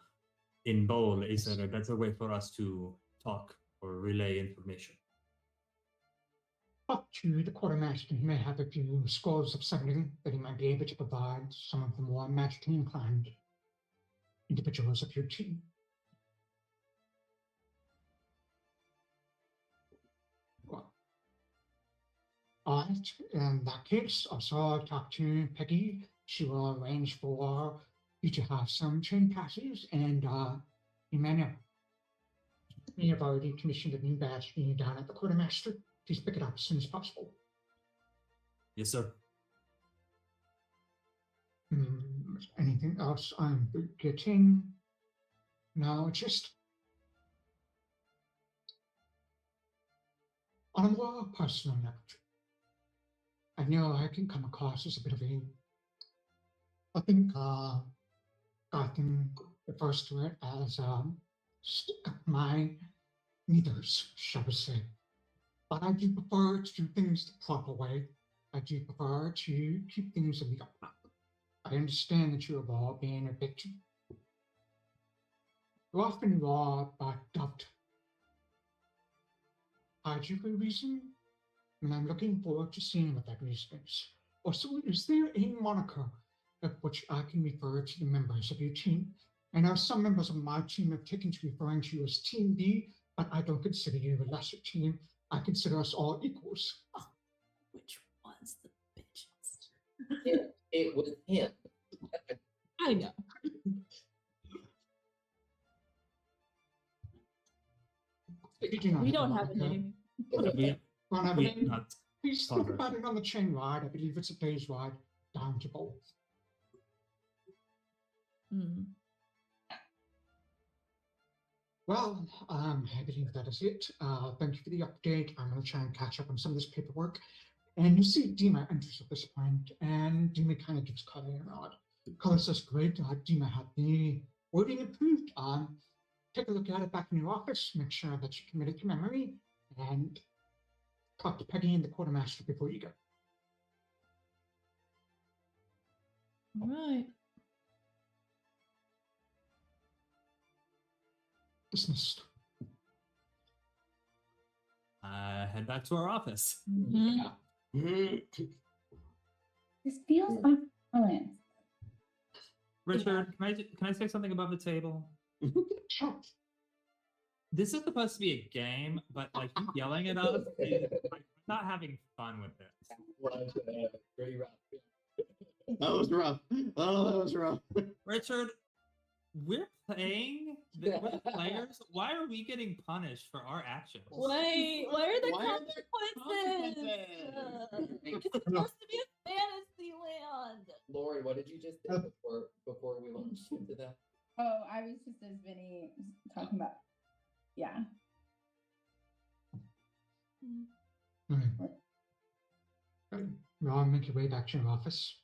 in Bowl, is there a better way for us to talk or relay information? Up to the quartermaster, he may have a few scrolls of something that he might be able to provide some of the more magically inclined individuals of your team. Well, all right, in that case, also talk to Peggy. She will arrange for you to have some train passes, and Emmanuel, we have already commissioned a new badge for you down at the quartermaster. Please pick it up as soon as possible. Yes, sir. Anything else I'm forgetting? No, just on a more personal note. I know I can come across as a bit of a, I think Gotham refers to it as stick up my needles, shall we say. But I do prefer to do things the proper way. I do prefer to keep things in the up. I understand that you have all been a bit too often you are, but don't hide you for a reason, and I'm looking forward to seeing what that reason is. Also, is there a moniker of which I can refer to the members of your team? I know some members of my team have taken to referring to you as Team B, but I don't consider you a lesser team. I consider us all equals. Which one's the bitches? It was him. I know. We don't have a name. We Don't have a we name. not Please think Congress. about it on the chain ride. I believe it's a day's ride down to both. Hmm. Well, I believe that is it. Thank you for the update. I'm going to try and catch up on some of this paperwork. And you see Dima enters at this point, and Dima kind of gives Color a nod. Color says, great, Dima had the wording approved. Take a look at it back in your office, make sure that you commit it to memory, and talk to Peggy and the quartermaster before you go. All right. Dismissed. head back to our office. Mhm. This feels off balance. Richard, can I say something above the table? Sure. This is supposed to be a game, but like you yelling at us is like not having fun with it. Was pretty rough. That was rough. Oh, that was rough. Richard, we're playing. We're the players. Why are we getting punished for our actions? Wait, what are the Why are there consequences? consequences? Because it's supposed to be a fantasy land. Lauren, what did you just say before we launched into that? Oh, I was just as Vinny was talking about. Yeah. You all make your way back to your office.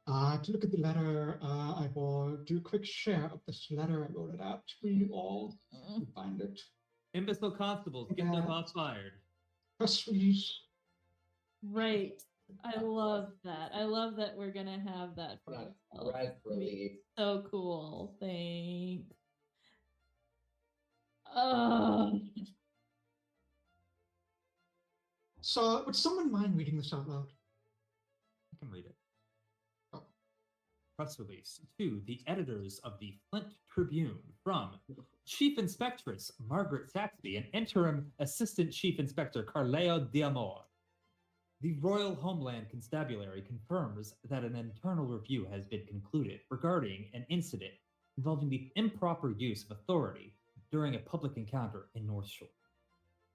To look at the letter, I will do a quick share of this letter. I wrote it out for you all. You find it. Imbecile constables, get their boss fired. Press release. Great. I love that. I love that we're gonna have that for Not ourselves. press release. So cool. Thanks. Oh, So, would someone mind reading this out loud? I can read it. Oh. Press release to the editors of the Flint Tribune from Chief Inspectress Margaret Saxby and Interim Assistant Chief Inspector Carleo Diamor. The Royal Homeland Constabulary confirms that an internal review has been concluded regarding an incident involving the improper use of authority during a public encounter in North Shore.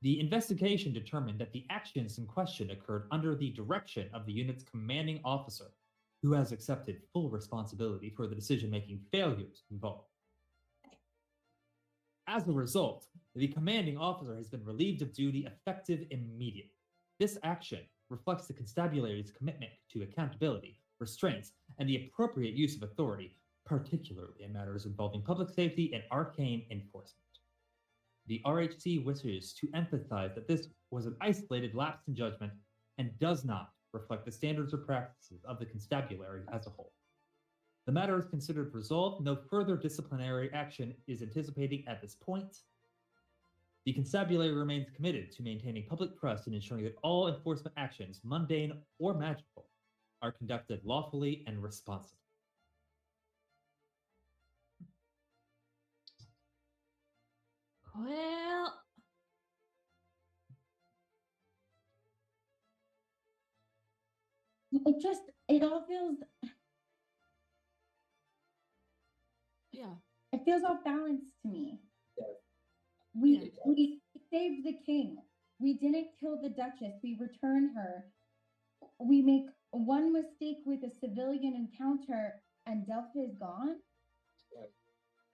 The investigation determined that the actions in question occurred under the direction of the unit's commanding officer, who has accepted full responsibility for the decision-making failures involved. As a result, the commanding officer has been relieved of duty effective immediately. This action reflects the constabulary's commitment to accountability, restraints, and the appropriate use of authority, particularly in matters involving public safety and arcane enforcement. The RHC wishes to emphasize that this was an isolated lapse in judgment and does not reflect the standards or practices of the constabulary as a whole. The matter is considered resolved. No further disciplinary action is anticipated at this point. The constabulary remains committed to maintaining public trust and ensuring that all enforcement actions, mundane or magical, are conducted lawfully and responsibly. well. It all feels, Yeah. it feels off balance to me. Yes. We saved the king. We didn't kill the Duchess. We returned her. We make one mistake with a civilian encounter and Delta is gone. Yeah.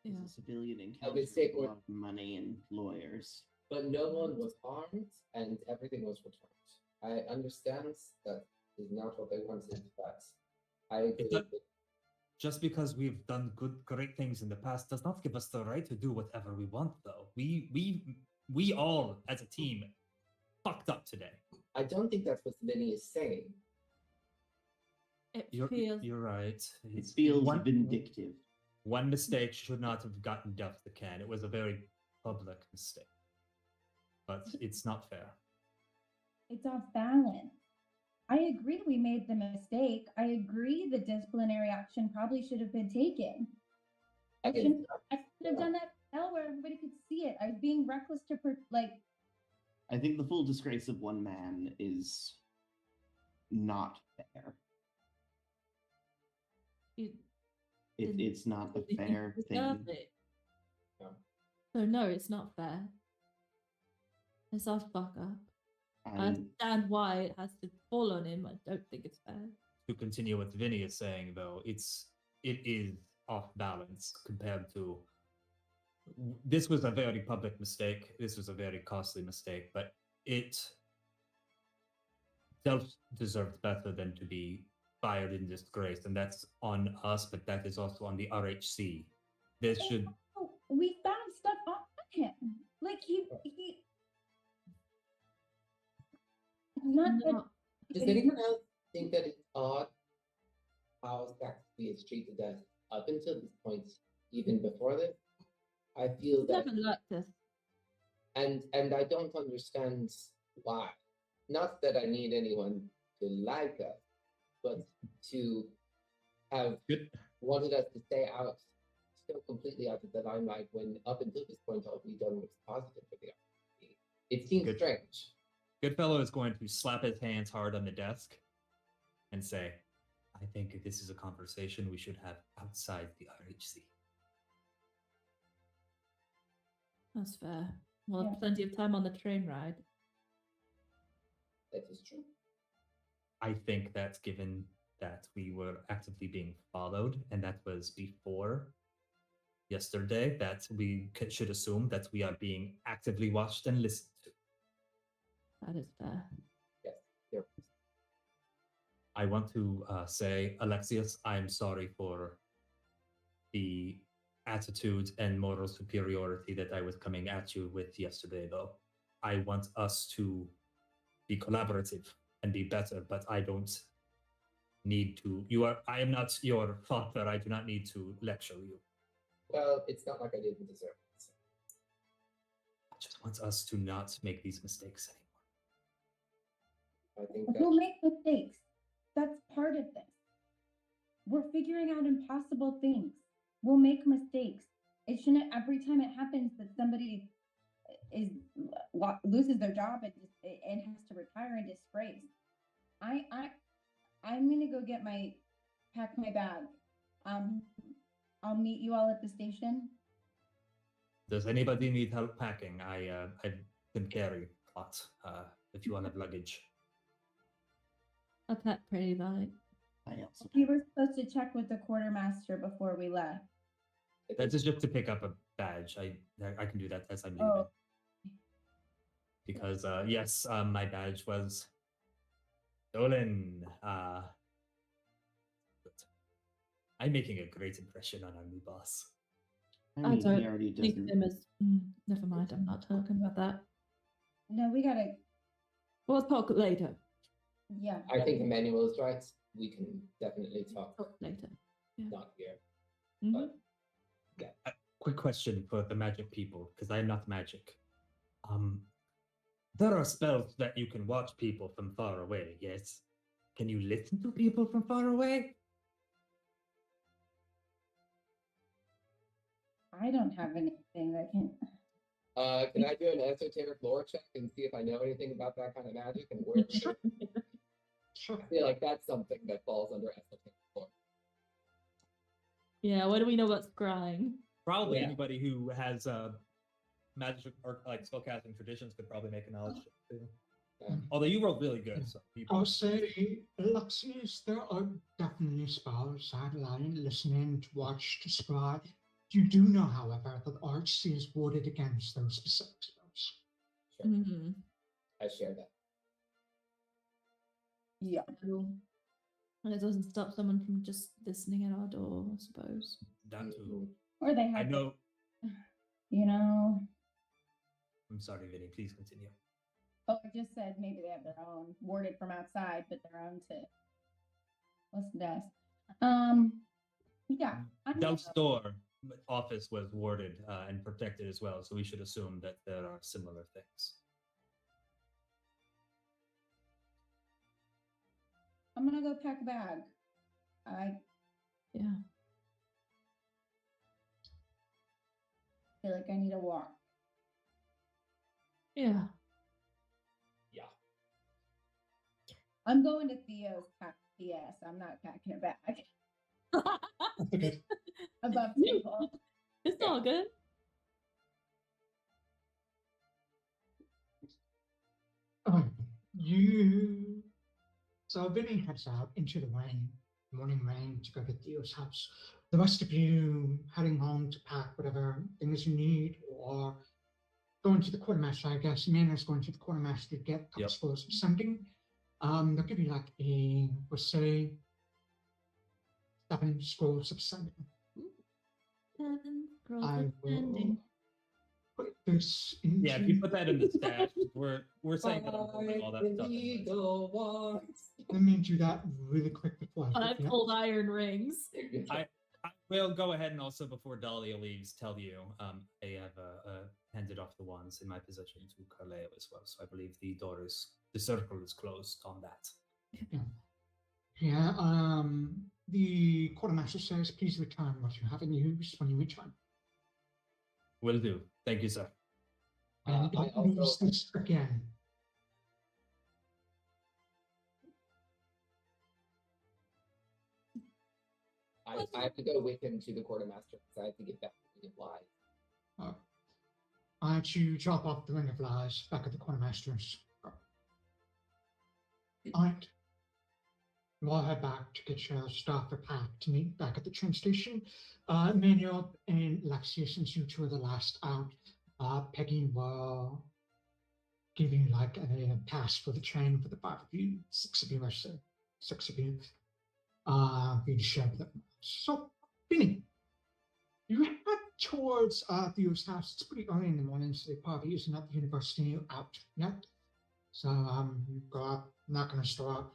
It's a civilian encounter mistake with a with- lot of money and lawyers. But no one was harmed and everything was returned. I understand that is not what they wanted, but I agree. It does- Just because we've done great things in the past does not give us the right to do whatever we want, though. We all, as a team, fucked up today. I don't think that's what Vinny is saying. It You're feels. right. It feels vindictive. One mistake should not have gotten dealt the can. It was a very public mistake. But it's not fair. It's off balance. I agree we made the mistake. I agree the disciplinary action probably should have been taken. I Again, should have done that hell where everybody could see it. I was being reckless to I think the full disgrace of one man is not fair. It's not a fair thing. No. So no, it's not fair. It's our fuck up. I And understand why it has to fall on him. I don't think it's fair. To continue what Vinny is saying, though, it is off balance compared to. This was a very public mistake. This was a very costly mistake, but it deserved better than to be fired in disgrace, and that's on us. But that is also on the RHC. There should. oh, we found stuff on him. Like he not that No. Does anyone else think that it's odd how Saxby is treated us up until this point, even before this? I feel He's that, never liked us. and I don't understand why. Not that I need anyone to like us, but to have Good. wanted us to stay out, still completely out of the limelight when up until this point all we've done was positive for the RC. It seems Good. strange. Goodfellow is going to slap his hands hard on the desk and say, I think this is a conversation we should have outside the RHC. That's fair. We'll have Yeah. plenty of time on the train ride. That is true. I think that given that we were actively being followed, and that was before yesterday, that we should assume that we are being actively watched and listened to. That is fair. Yes, there. I want to say, Alexias, I'm sorry for the attitude and moral superiority that I was coming at you with yesterday, though. I want us to be collaborative and be better, but I don't need to. I am not your father. I do not need to lecture you. Well, it's not like I didn't deserve it. So. I just want us to not make these mistakes anymore. I think We'll make mistakes. That's part of this. We're figuring out impossible things. We'll make mistakes. It shouldn't every time it happens that somebody loses their job and has to retire in disgrace. I'm gonna go pack my bag. I'll meet you all at the station. Does anybody need help packing? I can carry a lot if you want to have luggage. I pack pretty light. I also We were supposed to check with the quartermaster before we left. That is just to pick up a badge. I can do that as I'm leaving. Oh. Because yes, my badge was stolen. But I'm making a great impression on our new boss. I I mean, don't he already think doesn't. them as. Never mind, I'm not talking about that. No, we gotta. We'll talk later. Yeah. I think Emmanuel is right. We can definitely talk, Talk later. not here. Mhm. But Quick question for the magic people, because I'm not magic. There are spells that you can watch people from far away, yes? Can you listen to people from far away? I don't have anything that can. can I do an esoteric lore check and see if I know anything about that kind of magic and where? Sure. I Sure. feel like that's something that falls under esoteric lore. Yeah, what do we know about scrying? Probably Yeah. anybody who has magic or like spellcasting traditions could probably make a knowledge check too. Yeah. Although you rolled really good, so people. I'll say, Alexias, there are definitely spells sideline, listening, to watch, to scry. You do know, however, that RHC is warded against those specific spells. Sure. Mm-hmm. I share that. Yeah. And it doesn't stop someone from just listening at our door, I suppose. That too. Or they have. I know. You know. I'm sorry, Vinny. Please continue. Oh, I just said maybe they have their own warded from outside, but their own to listen to us. Yeah. I'm Delph's gonna- door office was warded and protected as well, so we should assume that there are similar things. I'm gonna go pack a bag. Yeah. Feel like I need a walk. Yeah. Yeah. I'm going to Theo's pack PS. I'm not packing a bag. Okay. Above table. It's all good. So Vinny heads out into the rain, morning rain, to go to Theo's house. The rest of you heading home to pack whatever things you need, or going to the quartermaster, I guess. Emmanuel's going to the quartermaster to get Yep. scrolls of sending. They'll give you like we'll say 7 scrolls of sending. 7 scrolls I of will sending. put this into... Yeah, if you put that in the stash, we're saying that I'm holding all that stuff. in my- Illegal ones. Let me do that really quick before I 5 forget. cold iron rings. I will go ahead and also, before Dahlia leaves, tell you I have handed off the wands in my possession to Carleo as well. So I believe the circle is closed on that. Yeah, the quartermaster says, please return what you haven't used when you return. Will do. Thank you, sir. And I don't also- use this again. I have to go with him to the quartermaster because I have to get back to the flies. I had to drop off the ring of lies back at the quartermaster's. Alright. We'll head back to get your stuff packed to meet back at the train station. Emmanuel and Alexias, since you two are the last out, Peggy will give you like a pass for the train for the 5 of you, 6 of you, I said. 6 of you. For you to share with them. So, Vinny, you head towards Theo's house. It's pretty early in the morning, so they probably isn't at the university out yet. So you go up, knock on the door.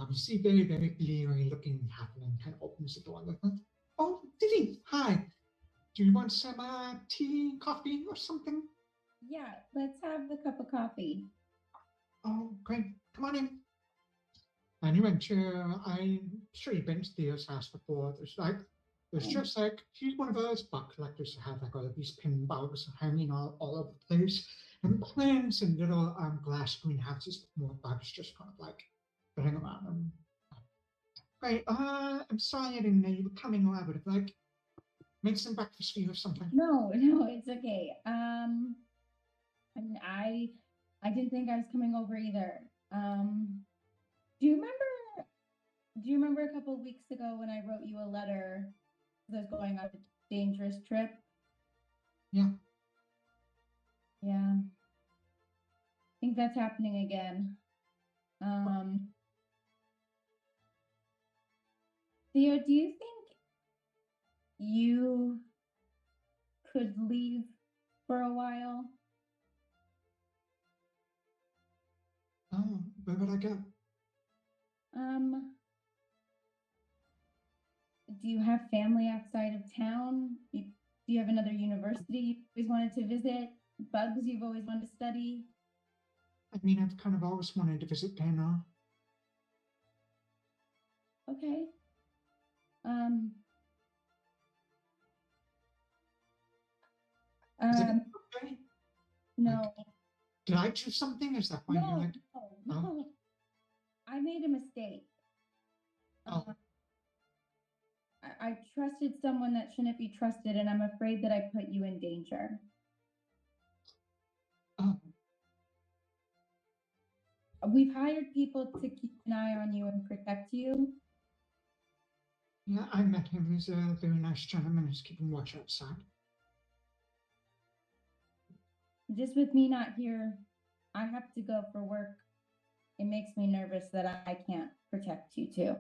You see very, very bleary looking happening, kind of opens the door. Like, oh, Vinny, hi. Do you want some tea, coffee, or something? Yeah, let's have the cup of coffee. Oh, great. Come on in. And you enter, I'm sure you've been to Theo's house before. There's just like, he's one of those buck collectors who have like all of these pin bugs hanging all over the place. And plants and little glass greenhouses with more bugs just kind of like running around them. Great, I'm sorry I didn't know you were coming, or I would have like made some breakfast for you or something. No, it's okay. I mean, I didn't think I was coming over either. Do you remember a couple of weeks ago when I wrote you a letter because I was going on a dangerous trip? Yeah. Yeah. I think that's happening again. Theo, do you think you could leave for a while? Oh, where would I go? Do you have family outside of town? Do you have another university you've always wanted to visit? Bugs you've always wanted to study? I mean, I've kind of always wanted to visit Dana. Okay. Is it okay? No. Did I do something? Is that why you're like, No. I made a mistake. Oh. I trusted someone that shouldn't be trusted, and I'm afraid that I put you in danger. oh, We've hired people to keep an eye on you and protect you. yeah, I met him. He's a very nice gentleman who's keeping watch outside. Just with me not here, I have to go for work. It makes me nervous that I can't protect you too.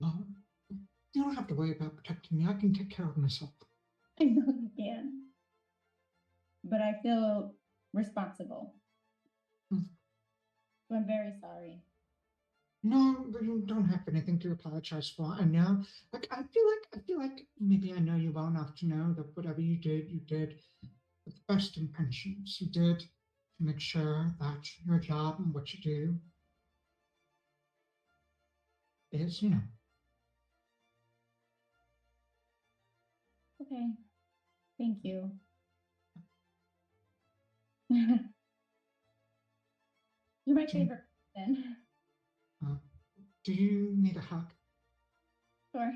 Well, you don't have to worry about protecting me. I can take care of myself. I know you can. But I feel responsible. Hmm. So I'm very sorry. No, you don't have anything to apologize for. I know. Like I feel like maybe I know you well enough to know that whatever you did with the best intentions. You did to make sure that your job and what you do is, Okay. Thank you. You're my favorite person. do you need a hug? Sure.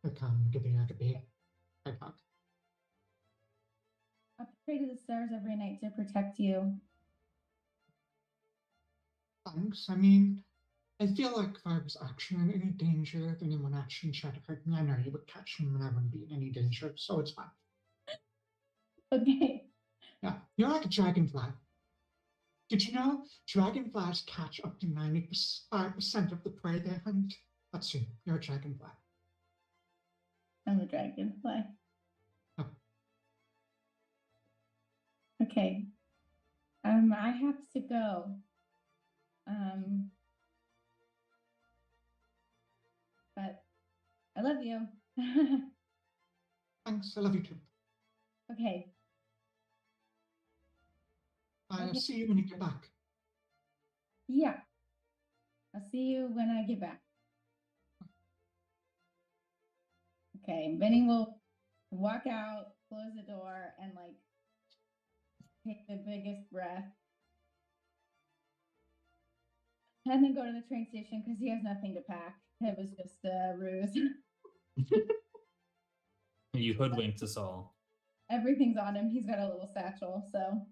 I can give you like a big hug. I pray to the stars every night to protect you. Thanks. I mean, I feel like if I was actually in any danger, if anyone actually tried to hurt me, I know you would catch me and I wouldn't be in any danger, so it's fine. Okay. Yeah, you're like a dragonfly. Did you know dragonflies catch up to 95% of the prey they hunt? That's you. You're a dragonfly. I'm a dragonfly. Oh. Okay. I have to go. But I love you. Thanks. I love you too. Okay. I'll Okay. see you when you get back. Yeah. I'll see you when I get back. Okay, and Benny will walk out, close the door, and like take the biggest breath. And then go to the train station because he has nothing to pack. It was just a ruse. You hoodwinked us all. Everything's on him. He's got a little satchel, so.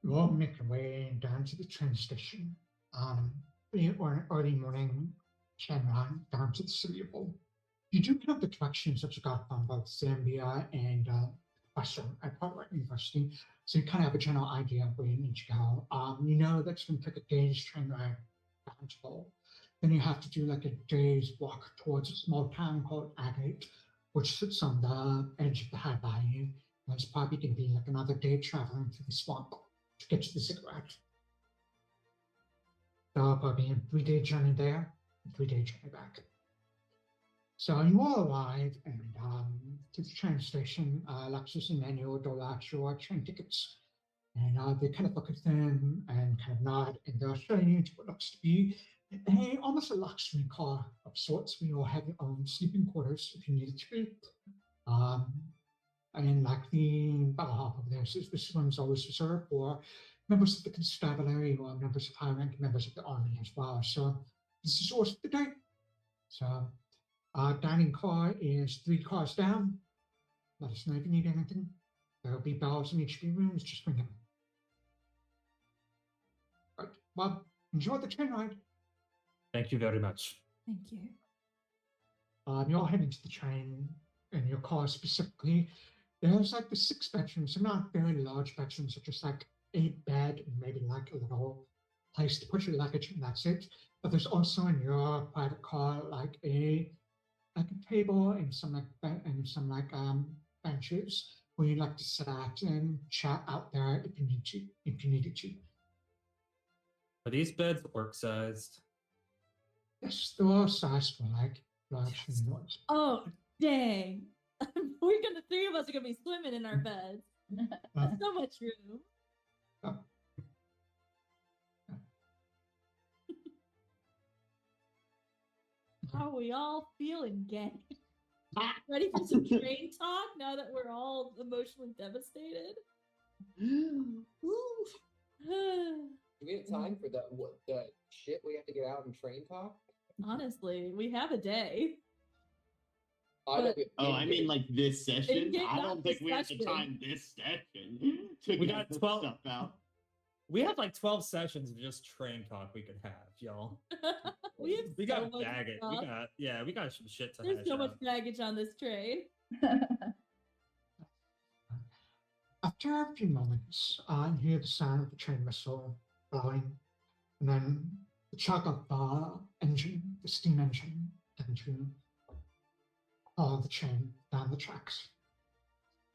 You all make your way down to the train station. Early morning train ride down to the city of Bull. You do have the directions that you got from both Zambia and Western at Harvard University, so you kind of have a general idea of where you need to go. You know that's going to take a day's train ride down to Bull. Then you have to do like a day's walk towards a small town called Agate, which sits on the edge of the high bayou. And it's probably going to be like another day traveling through the swamp to get to the ziggurat. So probably a 3-day journey there, a 3-day journey back. So you all arrive and to the train station. Alexias and Emmanuel dole out your train tickets. And they kind of look at them and kind of nod, and they'll show you to what looks to be almost a luxury car of sorts. We all have your own sleeping quarters if you need it to be. And like the bellhop over there says, this one's always reserved for members of the constabulary or members of high-ranking members of the army as well. So this is yours for the day. So dining car is 3 cars down. Let us know if you need anything. There will be bells in each of your rooms. Just ring them. Right. Well, enjoy the train ride. Thank you very much. Thank you. You're heading to the train in your car specifically. There's like the 6 bedrooms. They're not very large bedrooms. They're just like a bed and maybe like a little place to put your luggage, and that's it. But there's also in your private car like a table and some benches where you like to sit at and chat out there if you needed to. Are these beds orc-sized? Yes, they're all sized for like large humanoids. Oh, dang. The 3 of us are going to be swimming in our beds. So much room. How are we all feeling, gang? Ready for some train talk now that we're all emotionally devastated? Do we have time for the shit we have to get out in train talk? Honestly, we have a day. I mean, like this session. I not don't this think we have the session. time this session to We get got this 12 stuff out. We have like 12 sessions of just train talk we could have, y'all. We have We so got much baggage. stuff. We got some shit to There's hash so much out. baggage on this train. After a few moments, you hear the sound of the train whistle blowing, and then the chug of the engine, the steam engine, into the train down the tracks.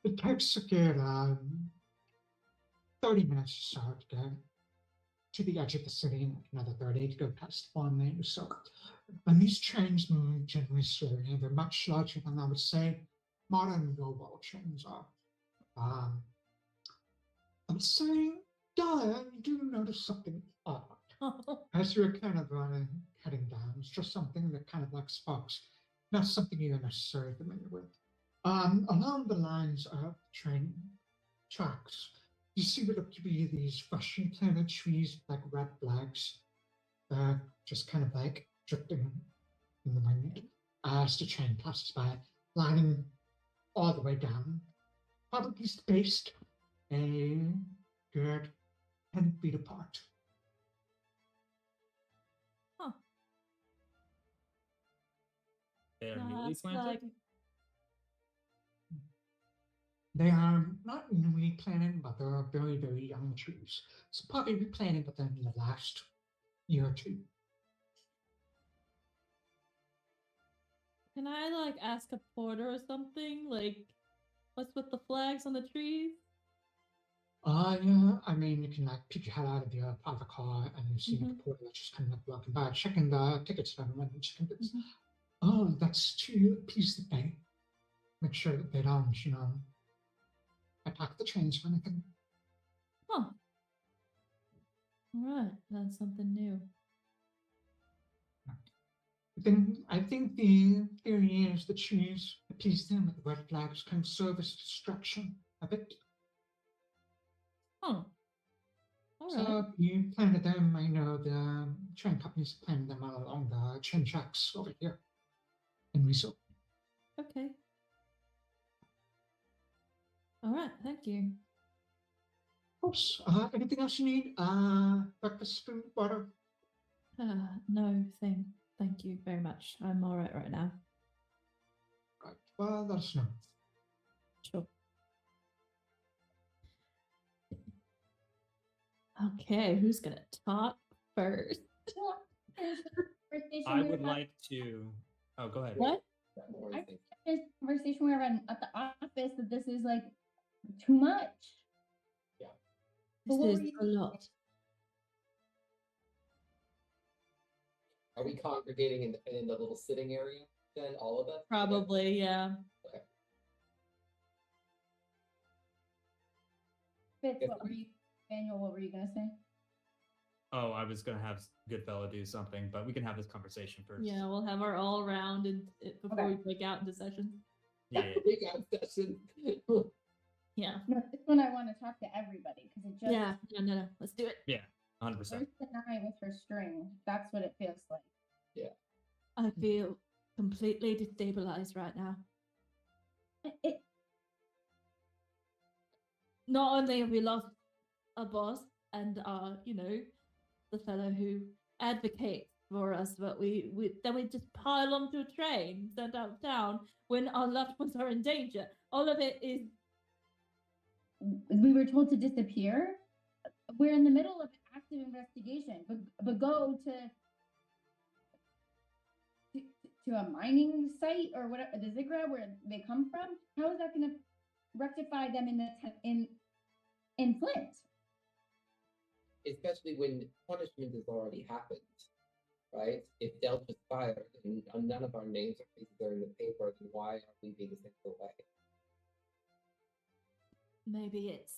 It takes a good 30 minutes or so to get to the edge of the city, and another 30 to go past the farm lane or so. And these trains move generally slowly. They're much larger than I would say modern Quobbol trains are. I'm saying, Dahlia, you do notice something odd. As you're kind of heading down, it's just something that kind of like sparks, not something you're necessarily familiar with. Along the lines of train tracks, you see what look to be these freshly planted trees with like red flags, just kind of like drifting in the wind as the train passes by, lining all the way down, probably spaced a good 10 feet apart. They're No, newly it's planted. like- They are not newly planted, but they're very, very young trees. So probably replanted within the last year or 2. Can I like ask a porter or something? Like, what's with the flags on the trees? Yeah, I mean, you can like peek your head out of your private car and you see the porter that's just kind of like walking by, checking the tickets for everyone. And just kind of, oh, that's to appease the bank. Make sure that they don't, attack the trains or anything. Huh. All right, learn something new. I think the theory is that she's appeased them with the red flags kind of serve as distraction a bit. Oh. All So right. you planted them. I know the train companies planted them all along the train tracks over here in Riso. Okay. All right, thank you. Of course. Anything else you need? Breakfast, food, water? No, thank you very much. I'm all right now. Right. Well, let us know. Sure. Okay, who's gonna talk first? I would like to. Oh, go ahead. What? I think this conversation we were having at the office that this is like too much. But what This were is you a lot. Are we congregating in the little sitting area then, all of us? Probably, yeah. Okay. Fitz, Yes, what were you, Emmanuel, what were you gonna say? Oh, I was gonna have Goodfella do something, but we can have this conversation first. Yeah, we'll have our all round and before Okay. we break out into sessions. Yeah. We got session. Yeah. No, this one I want to talk to everybody because it just Yeah. No. Let's do it. Yeah. 100%. where's Sanai with her string? That's what it feels like. I feel completely destabilized right now. It Not only have we lost our boss and our, the fellow who advocates for us, but we then we just pile onto a train, sent out of town when our loved ones are in danger. All of it is we were told to disappear. We're in the middle of active investigation, but go to a mining site or whatever, the Zigra where they come from. How is that going to rectify them in Flint? Especially when punishment has already happened, right? If Delta's fired and none of our names or faces are in the paper, then why are we being sent away? maybe it's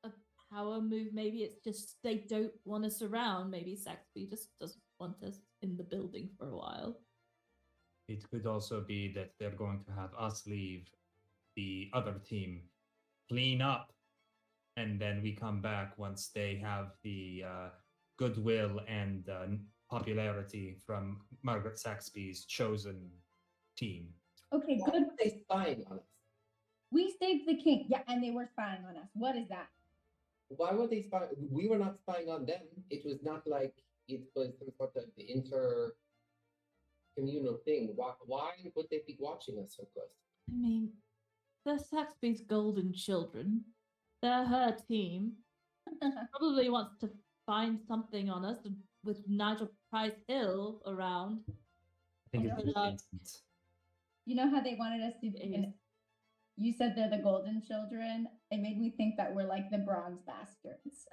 a power move. Maybe it's just they don't want us around. Maybe Saxby just doesn't want us in the building for a while. It could also be that they're going to have us leave, the other team clean up, and then we come back once they have the goodwill and popularity from Margaret Saxby's chosen team. Okay, Why good. were they spying on us? We saved the king. Yeah, and they were spying on us. What is that? Why were they spying? We were not spying on them. It was not like it was some sort of inter-communal thing. Why would they be watching us so close? I mean, they're Saxby's golden children. They're her team. Probably wants to find something on us with Nigel Price Hill around. I think Oh, it's no. Vincent. You know how they wanted us to be? It is. You said they're the golden children. It made me think that we're like the bronze bastards.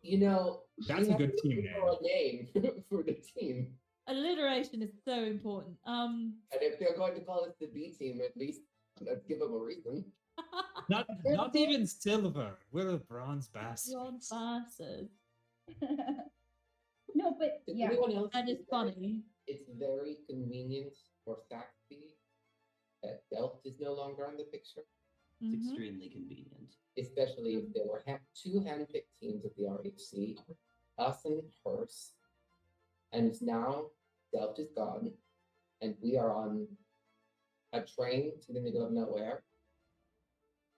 You know, That's we a have good to team look for a name for the team. Alliteration is so important. And if they're going to call us the B team, at least let's give them a reason. Not even silver. We're a bronze bastard. Ron Bastards. No, but Does yeah, anyone else That is think funny. it's very convenient for Saxby that Delft is no longer on the picture? It's Mhm. extremely convenient. Especially if there were two handpicked teams of the RHC, us and Hearst, and now Delft is gone, and we are on a train to the middle of nowhere.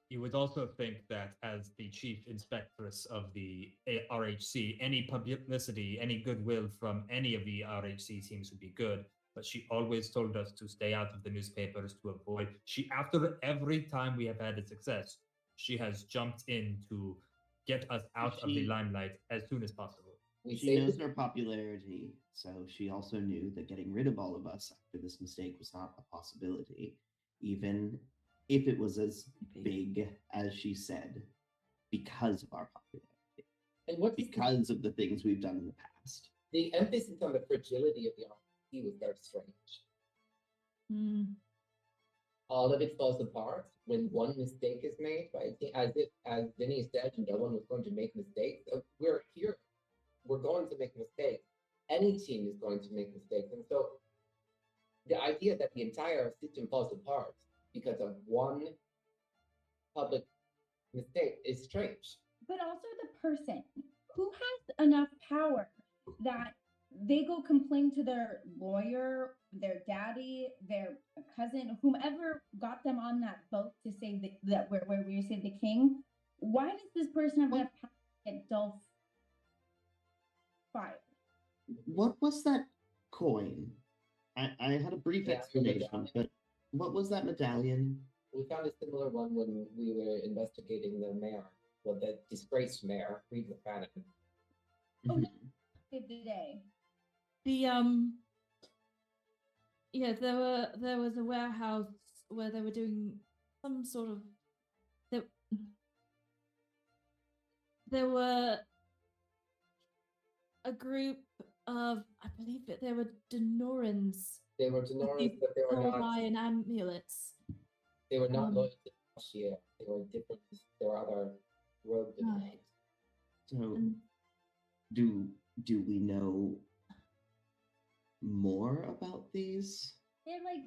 You would also think that as the chief inspectress of the RHC, any publicity, any goodwill from any of the RHC teams would be good. But she always told us to stay out of the newspapers to avoid. After every time we have had a success, she has jumped in to get us out of the She- limelight as soon as possible. We She saved knows the- our popularity, so she also knew that getting rid of all of us after this mistake was not a possibility, even if it was as big as she said, because of our popularity, and what's because of the things we've done in the past. the emphasis on the fragility of the RHC was very strange. Mm. all of it falls apart when one mistake is made. Right? As Vinny said, no one was going to make mistakes. We're here. We're going to make mistakes. Any team is going to make mistakes, and so the idea that the entire system falls apart because of one public mistake is strange. But also the person who has enough power that they go complain to their lawyer, their daddy, their cousin, whomever got them on that boat to save where we saved the king. Why does this person have enough power to get Dolph fired? What was that coin? I had a brief Yeah, explanation, but what was that medallion? We found a similar one when we were investigating the mayor, well, the disgraced mayor, Reed McFadden. Oh, Mhm. Saved the day. The yeah, there was a warehouse where they were doing some sort of there were a group of, I believe that they were Denorans. They were Denorans, but they were Called not. by an amulets. They were not um, loyal to Dahlia. They were different. There were other rogue Denorans. Right. So, And do we know more about these? They're like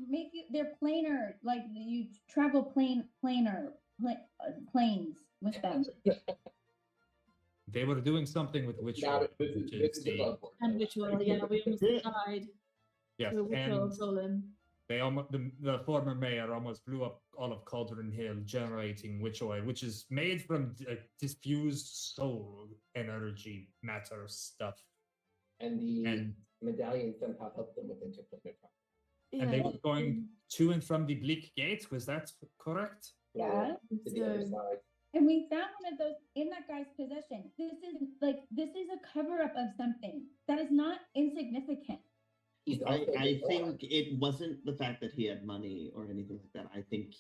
they're planar, like you travel planes with them. They were doing something with which Now, one, this which is is the above and ritual, yeah, we almost died yes, to a ritual and golem. they almost the former mayor almost blew up all of Cauldron Hill, generating witch oil, which is made from diffused soul energy matter stuff. And the And medallion somehow helped them with interplanar travel. and they Yeah, were going to and from the Bleak Gate. Was that correct? Yeah. To the other So- side. And we found one of those in that guy's possession. This is a cover up of something that is not insignificant. He's I also think it wasn't the fact that he had money or anything like that. I think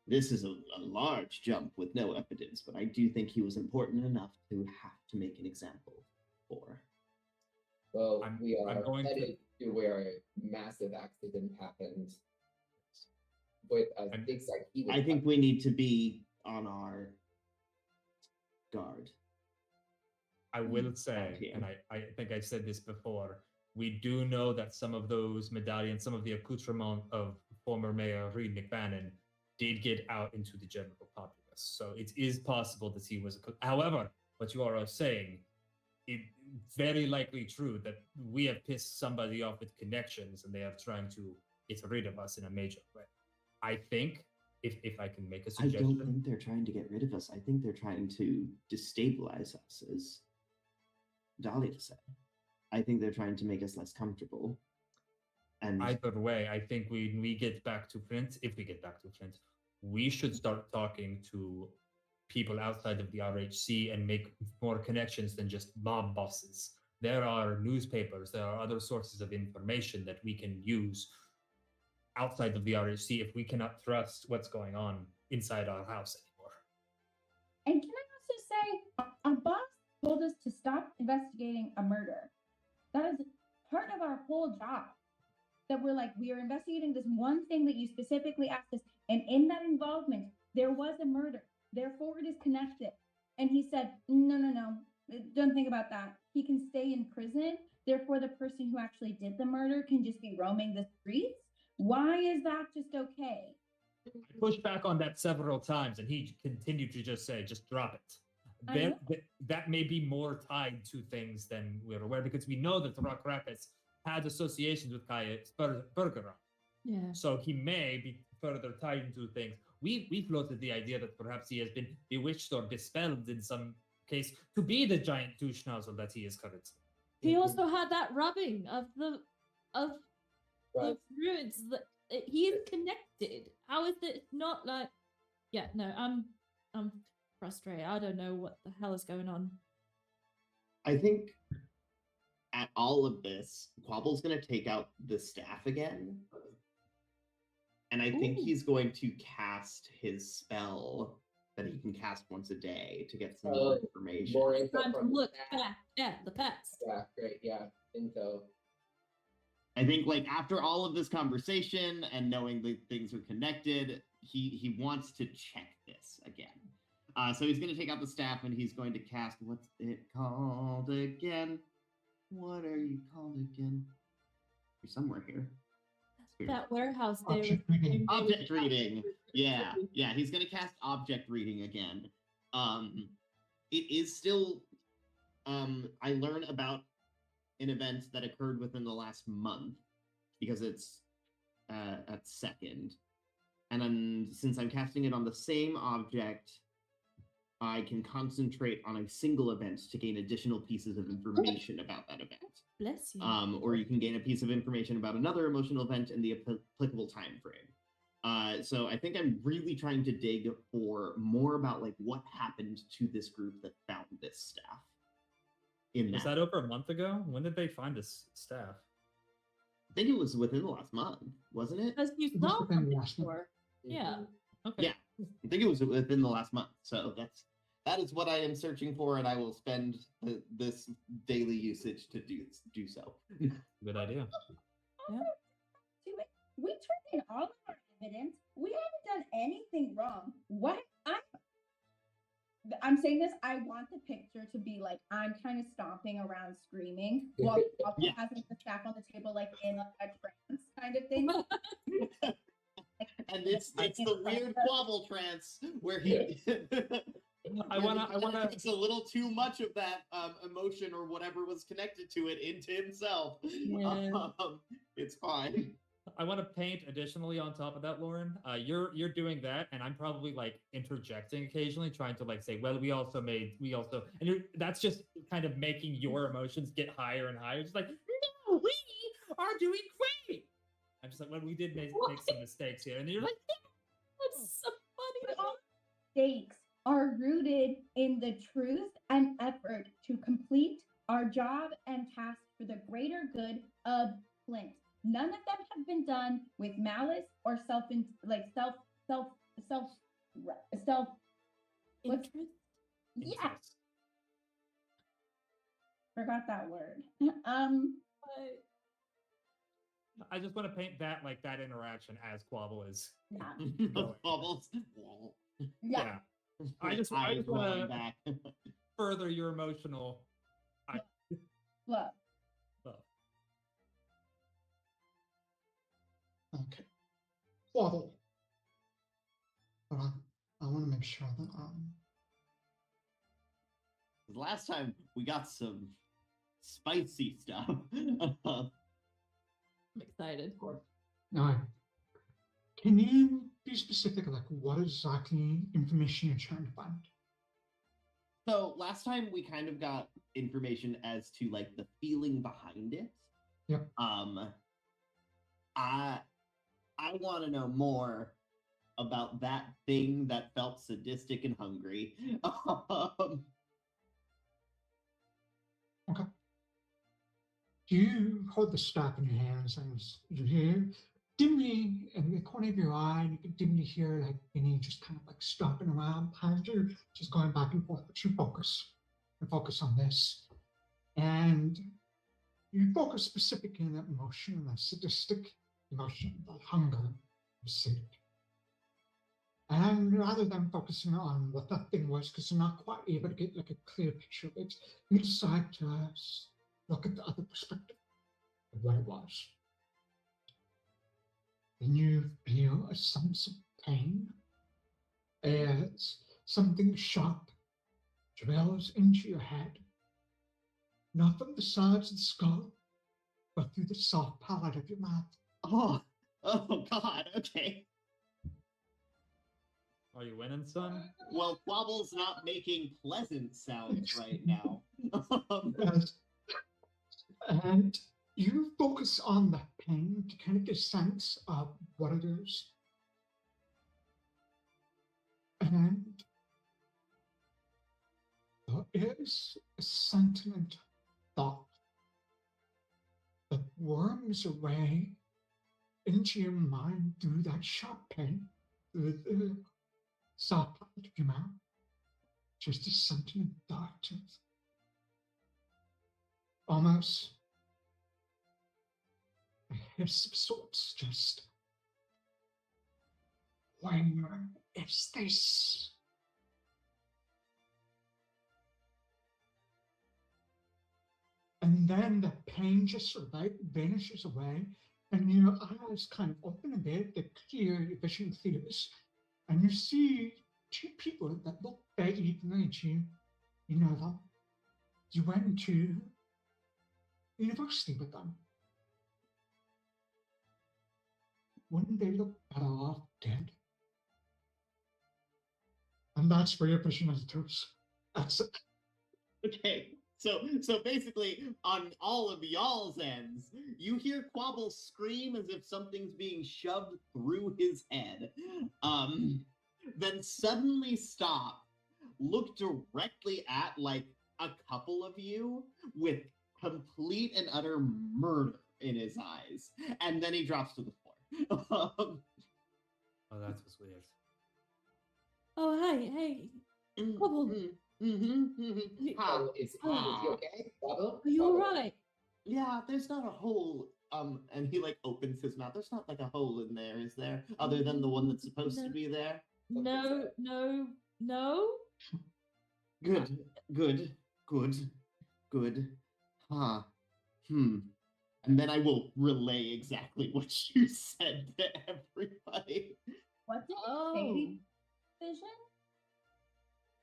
this is a large jump with no evidence, but I do think he was important enough to have to make an example for. Well, I'm- we I'm are going to- headed to where a massive accident happened. With a I'm- big like he was I think we need to be on our guard. I will say, Okay. and I think I said this before, we do know that some of those medallions, some of the accoutrement of former Mayor Reed McBannon did get out into the general populace. So it is possible that he was. However, what you are saying, it's very likely true that we have pissed somebody off with connections and they are trying to get rid of us in a major way. I think, if I can make a I suggestion. don't think they're trying to get rid of us. I think they're trying to destabilize us, as Dahlia said. I think they're trying to make us less comfortable. And Either way, I think when we get back to Flint, if we get back to Flint, we should start talking to people outside of the RHC and make more connections than just mob bosses. There are newspapers, there are other sources of information that we can use outside of the RHC if we cannot trust what's going on inside our house anymore. And can I also say, our boss told us to stop investigating a murder. That is part of our whole job. That we're like, we are investigating this one thing that you specifically asked us. And in that involvement, there was a murder. Therefore, it is connected. And he said, no, don't think about that. He can stay in prison. Therefore, the person who actually did the murder can just be roaming the streets. Why is that just okay? I pushed back on that several times, and he continued to just say, just drop it. I know. That may be more tied to things than we're aware, because we know that Rock Rapids had associations with Kaya Bergeron. Yeah. So he may be further tied into things. We floated the idea that perhaps he has been bewitched or dispelled in some case to be the giant douche nozzle that he is currently. He also had that rubbing of the Right. ruins that he is connected. How is it not like? Yeah, no, I'm frustrated. I don't know what the hell is going on. I think at all of this, Quobble's going to take out the staff again. And I think Ooh. he's going to cast his spell that he can cast once a day to get some Oh, more information. More info Time to from the look staff. back at the pets. Yeah, great. Yeah, info. I think like after all of this conversation and knowing that things are connected, he wants to check this again. So he's going to take out the staff and he's going to cast, what's it called again? What are you called again? You're somewhere here. That warehouse there. Object reading. Object reading. Yeah. He's going to cast object reading again. It is still, I learn about an event that occurred within the last month because it's at second. And then since I'm casting it on the same object, I can concentrate on a single event to gain additional pieces of information about that event. Bless you. Or you can gain a piece of information about another emotional event in the applicable time frame. So I think I'm really trying to dig for more about like what happened to this group that found this staff. Was that over a month ago? When did they find this staff? I think it was within the last month, wasn't it? Because you It was saw within them the last month. before. Yeah. Okay. Yeah, I think it was within the last month. So that is what I am searching for, and I will spend this daily usage to do so. Good idea. Yeah. We turned in all of our evidence. We haven't done anything wrong. What I'm saying this, I want the picture to be like I'm kind of stomping around screaming while Yeah. having the staff on the table like in a trance kind of thing. And it's the weird Quobbol trance where he I wanna. it's a little too much of that emotion or whatever was connected to it into himself. Yeah. It's fine. I want to paint additionally on top of that, Lauren. You're doing that, and I'm probably like interjecting occasionally, trying to like say, well, we also, and that's just kind of making your emotions get higher and higher. Just like, no, we are doing great. I'm just like, well, we did make some mistakes here, and you're like, That's so funny. But all stakes are rooted in the truth and effort to complete our job and task for the greater good of Flint. None of them have been done with malice or self Interest. yeah, forgot that word. I just want to paint that like that interaction as Quobbol is. Yeah. Quobble's Yeah. I just eyes want rolling to back. further your emotional Love. love. Okay. Quobbol. But I want to make sure that Last time we got some spicy stuff. I'm excited. now, can you be specific, like what exactly information you're trying to find? So last time we kind of got information as to like the feeling behind it. Yep. I want to know more about that thing that felt sadistic and hungry. Okay. You hold the staff in your hands and you hear dimly in the corner of your eye, you can dimly hear like Vinny just kind of like stomping around behind you, just going back and forth, but you focus. You focus on this. And you focus specifically on that emotion, that sadistic emotion, that hunger you see. And rather than focusing on what that thing was, because you're not quite able to get like a clear picture of it, you decide to look at the other perspective of what it was. And you feel a sense of pain as something sharp drills into your head, not from the sides of the skull, but through the soft palate of your mouth. Oh God, okay. Are you winning, son? Well, Quobble's not making pleasant sounds right now. Yes. And you focus on that pain to kind of get a sense of what it is. And there is a sentient thought that worms away into your mind through that sharp pain, through the soft part of your mouth. Just a sentient thought of almost a hiss of sorts, just, where is this? And then the pain just sort of vanishes away, and your eyes kind of open a bit, the clear your vision clears, and you see two people that look vaguely familiar to you. You know them. You went to university with them. Wouldn't they look better off dead? And that's where your vision enters. That's it. Okay, so basically, on all of y'all's ends, you hear Quobbol scream as if something's being shoved through his head. Then suddenly stop, look directly at like a couple of you with complete and utter murder in his eyes, and then he drops to the floor. Oh, that was weird. Oh, hey, Quobbol. Oh, is he okay? Quobbol? Are you all right? Yeah, there's not a hole. And he like opens his mouth. There's not like a hole in there, is there? Other than the one that's supposed to be there. No. Good. Huh. And then I will relay exactly what you said to everybody. What did it say? Vision?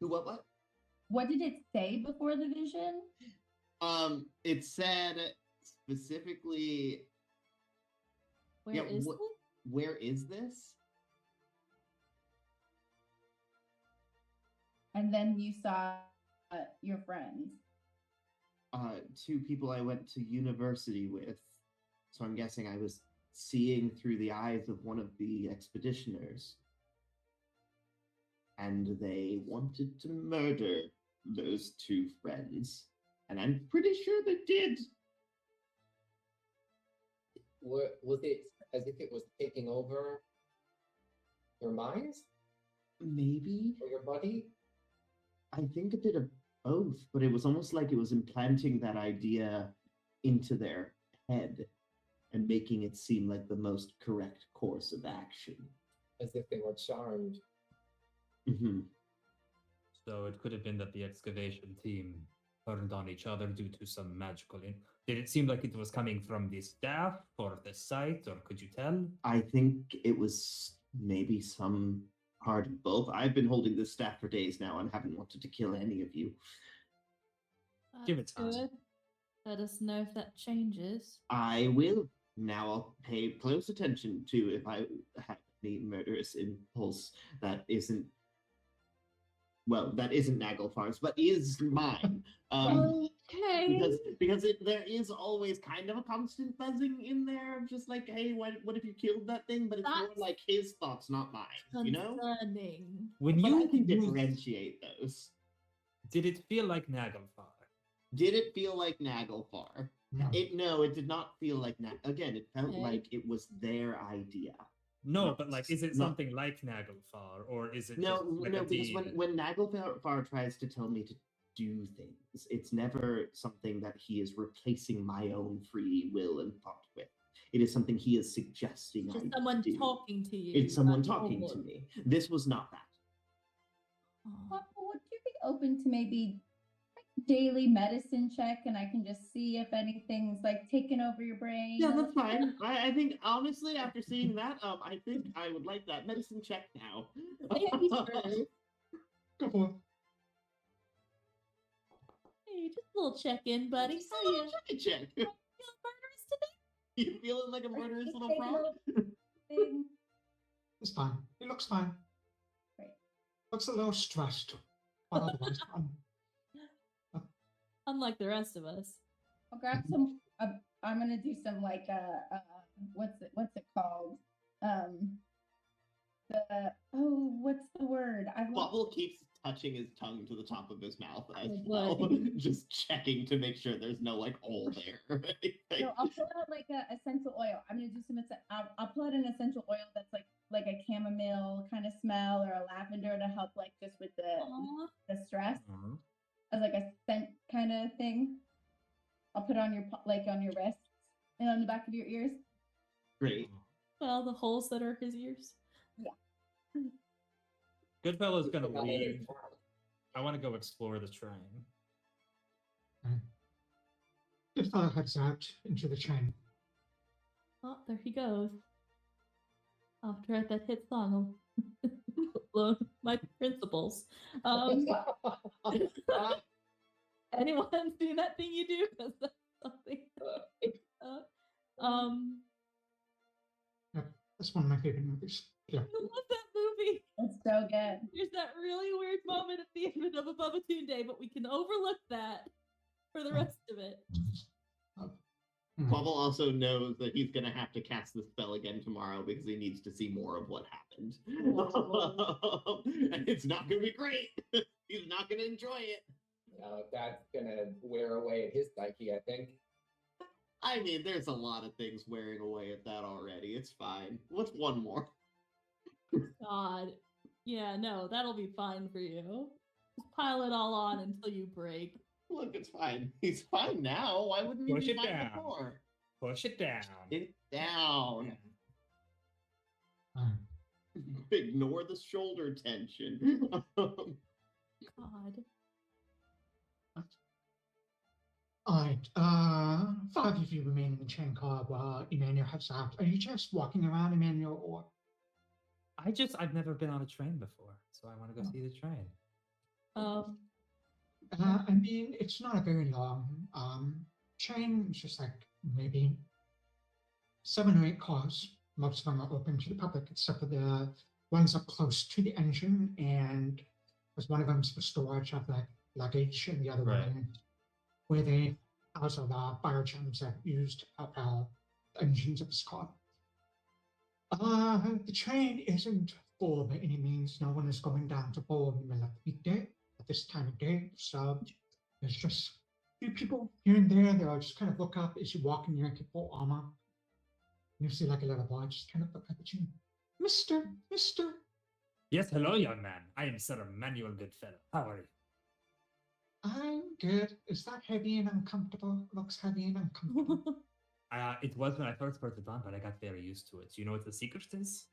What? What did it say before the vision? It said specifically. Where is it? Where is this? And then you saw your friends. Two people I went to university with. So I'm guessing I was seeing through the eyes of one of the expeditioners. And they wanted to murder those two friends. And I'm pretty sure they did. Was it as if it was taking over your minds Maybe. or your body? I think a bit of both, but it was almost like it was implanting that idea into their head and making it seem like the most correct course of action. As if they were charmed. Mm-hmm. So it could have been that the excavation team turned on each other due to some magical. Did it seem like it was coming from the staff or the site, or could you tell? I think it was maybe some part of both. I've been holding this staff for days now and haven't wanted to kill any of you. Give it time. Good. Let us know if that changes. I will. Now I'll pay close attention to if I have any murderous impulse that isn't Naglfar's, but is mine. Okay. Because there is always kind of a constant buzzing in there of just like, hey, what if you killed that thing? But it's more That's like his thoughts, not mine. You know? Concerning. When But you I can used- differentiate those. Did it feel like Naglfar? Did it feel like Naglfar? No. It did not feel like Again, it felt Okay. like it was their idea. No, No, but like, is it no. something like Naglfar, or is it No, just like no, a because deed? when Naglfar tries to tell me to do things, it's never something that he is replacing my own free will and thought with. It is something he is suggesting Just I someone do. talking to you. It's someone like talking to normal. me. This was not that. Oh. Would you be open to maybe daily medicine check, and I can just see if anything's like taking over your brain? Yeah, that's fine. I think honestly, after seeing that, I think I would like that medicine check now. Maybe first. Go for it. Hey, just a little check-in, buddy. Just How a little you check. feeling murderous today? You feeling like a murderous little frog? Thing. It's fine. It looks fine. Great. Looks a little stressed, but otherwise fine. Unlike the rest of us. I'll grab some. I'm gonna do some like what's it called? What's the word? Quobbol keeps touching his tongue to the top of his mouth as Oh, well, boy. just checking to make sure there's no like hole there. or anything. No, I'll pull out like a essential oil. I'm gonna do some. I'll pull out an essential oil that's like a chamomile kind of smell or a lavender to help like just with Aw. the stress Mhm. as like a scent kind of thing. I'll put it on your on your wrists and on the back of your ears. Great. Well, the holes that are his ears. Goodfellow's gonna Not in leave. it. I want to go explore the train. Good fellow heads out into the train. Oh, there he goes. After that hit song, my principles. Anyone seen that thing you do? 'Cause that's something. That's one of my favorite movies. Yeah. I love that movie. It's so good. There's that really weird moment at the end of Above a Toon Day, but we can overlook that for the rest of it. Quobbol also knows that he's going to have to cast the spell again tomorrow because he needs to see more of what happened. And it's not going to be great. He's not going to enjoy it. No, that's gonna wear away at his psyche, I think. I mean, there's a lot of things wearing away at that already. It's fine. What's one more? God. Yeah, no, that'll be fine for you. Just pile it all on until you break. Look, it's fine. He's fine now. Why wouldn't he Push be it fine down. before? Push it down. Get down. Um, Ignore the shoulder tension. God. Alright, 5 of you remain in the train car while Emmanuel heads out. Are you just walking around, Emmanuel, or? I've never been on a train before, so I want to go see the train. I mean, it's not a very long train. It's just like maybe 7 or 8 cars. Most of them are open to the public, except for the ones up close to the engine, and there's one of them's for storage of like luggage, and the other Right. one where they house all the fire gems that used to propel the engines of this car. The train isn't full by any means. No one is going down to Bowl in the middle of the weekday at this time of day. So there's just a few people here and there. They'll just kind of look up as you walk in your full armor. You see like a little boy just kind of look up at you. Mister. Yes, hello, young man. I am Sir Emmanuel Goodfellow. How are you? I'm good. Is that heavy and uncomfortable? Looks heavy and uncomfortable. It was when I first put it on, but I got very used to it. Do you know what the secret is?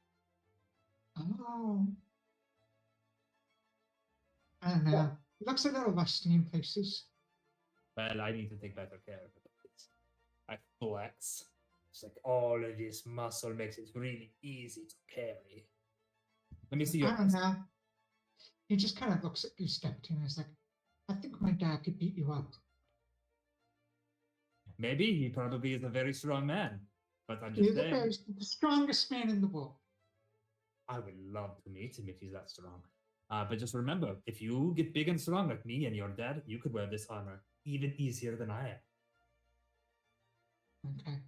Oh. I don't know. It looks a little rusty in places. Well, I need to take better care of it. I flex. It's like all of this muscle makes it really easy to carry. Let me see your. I don't know. He just kind of looks at you, skeptic, and is like, I think my dad could beat you up. Maybe he probably is a very strong man, but I'm He's just saying. the strongest man in the world. I would love to meet him if he's that strong. But just remember, if you get big and strong like me and your dad, you could wear this armor even easier than I am. Okay.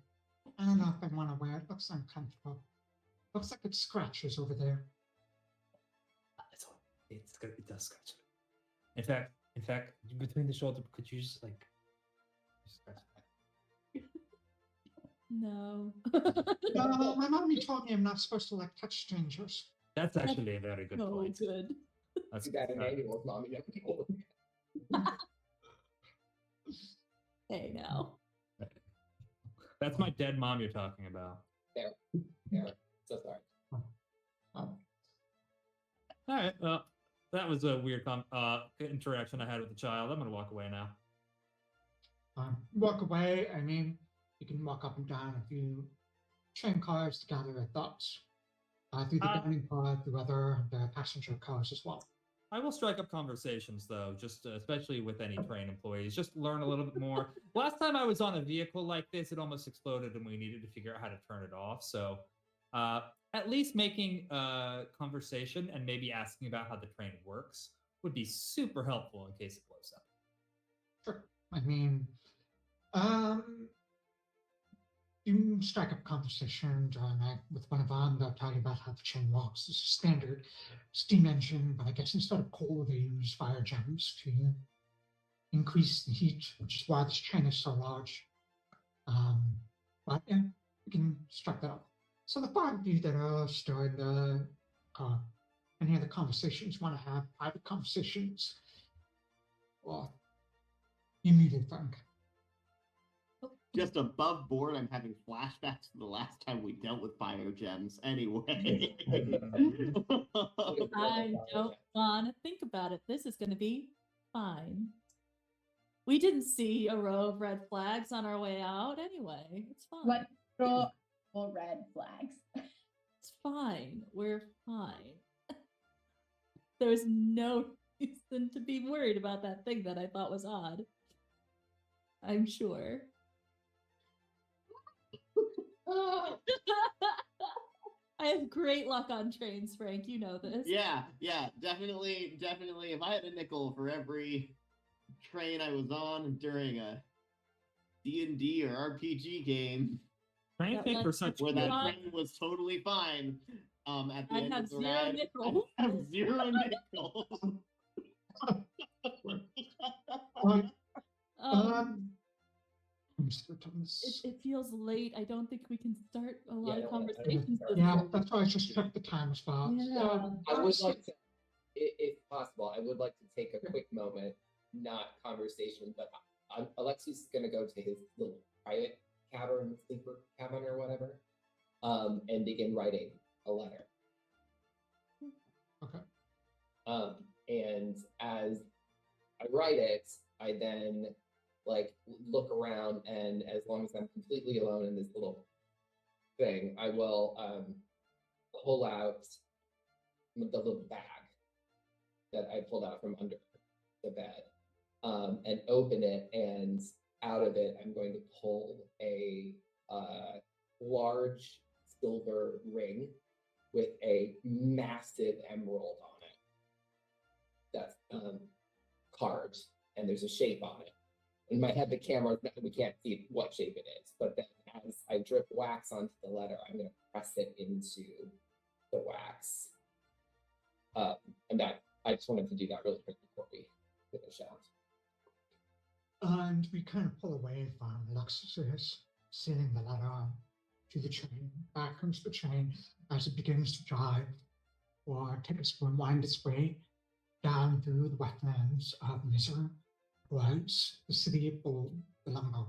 I don't know if I want to wear it. Looks uncomfortable. Looks like it scratches over there. It does scratch. In fact, between the shoulder, could you just like scratch that? No. My mommy told me I'm not supposed to like touch strangers. That's actually a very good No point. good. That's That Emmanuel's mommy never told him. Hey, now. That's my dead mom you're talking about. There. So sorry. All right. Well, that was a weird interaction I had with the child. I'm gonna walk away now. Walk away. I mean, you can walk up and down a few train cars to gather your thoughts. Through the dining car, through the passenger cars as well. I will strike up conversations though, just especially with any train employees, just learn a little bit more. Last time I was on a vehicle like this, it almost exploded and we needed to figure out how to turn it off. So at least making conversation and maybe asking about how the train works would be super helpful in case it blows up. Sure. I mean, you can strike up conversation during with one of them. They'll tell you about how the train works. It's a standard steam engine, but I guess instead of coal, they use fire gems to increase the heat, which is why this train is so large. But yeah, you can strike that up. So the 5 of you that are still in the car, any other conversations you want to have, private conversations, or you muted, Frank. just above board, I'm having flashbacks to the last time we dealt with fire gems. Anyway. I don't want to think about it. This is going to be fine. We didn't see a row of red flags on our way out anyway. It's fine. Like full red flags. It's fine. We're fine. There's no reason to be worried about that thing that I thought was odd. I'm sure. I have great luck on trains, Frank. You know this. Yeah, definitely. If I had a nickel for every train I was on during a D&D or RPG game, Try and think for such where that Not- train was totally fine, at the I'd end have of the zero ride, nickels. I'd have 0 nickels. Right. Um, Mr. Thomas. it feels late. I don't think we can start a lot Yeah, of no, conversations. this Yeah, early. that's why I just checked the time as well. Yeah. I would like to, if possible, I would like to take a quick moment, not conversation, but Alexias is going to go to his little private cavern, sleeper cabin or whatever, and begin writing a letter. Okay. And as I write it, I then like look around, and as long as I'm completely alone in this little thing, I will pull out the little bag that I pulled out from under the bed, and open it, and out of it, I'm going to pull a large silver ring with a massive emerald on it. That's carved, and there's a shape on it. In my head, the camera, we can't see what shape it is, but then as I drip wax onto the letter, I'm going to press it into the wax. And that, I just wanted to do that really quick before we finish out. And we kind of pull away from Alexias, sealing the letter to the train. Back comes the train as it begins to drive or wind its way down through the wetlands of Misery towards the city of Belongo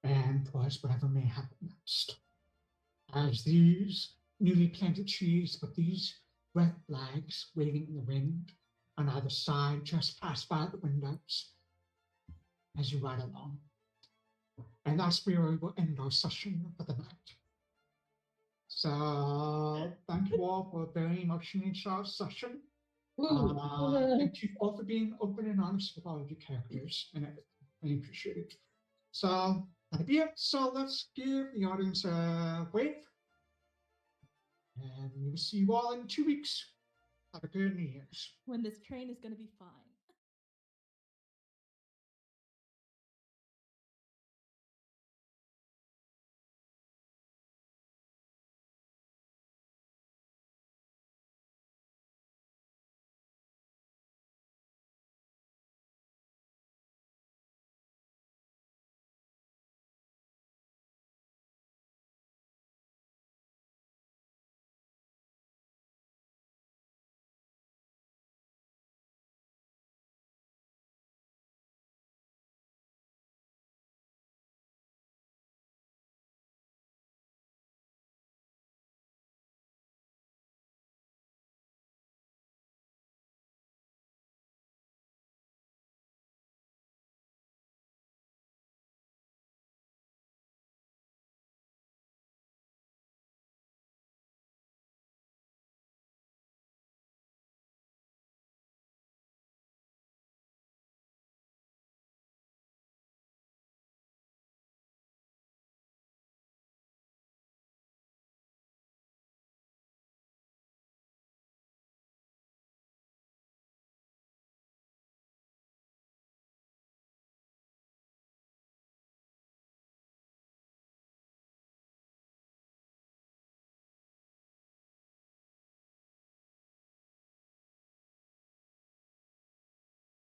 and towards whatever may happen next. As these newly planted trees with these red flags waving in the wind on either side just pass by the windows as you ride along. And that's where we will end our session for the night. So thank you all for a very emotionally charged session. Thank you all for being open and honest with all of your characters, and I appreciate it. So that'll be it. So let's give the audience a wave. And we'll see you all in 2 weeks. Have a good New Year's. When this train is going to be fine.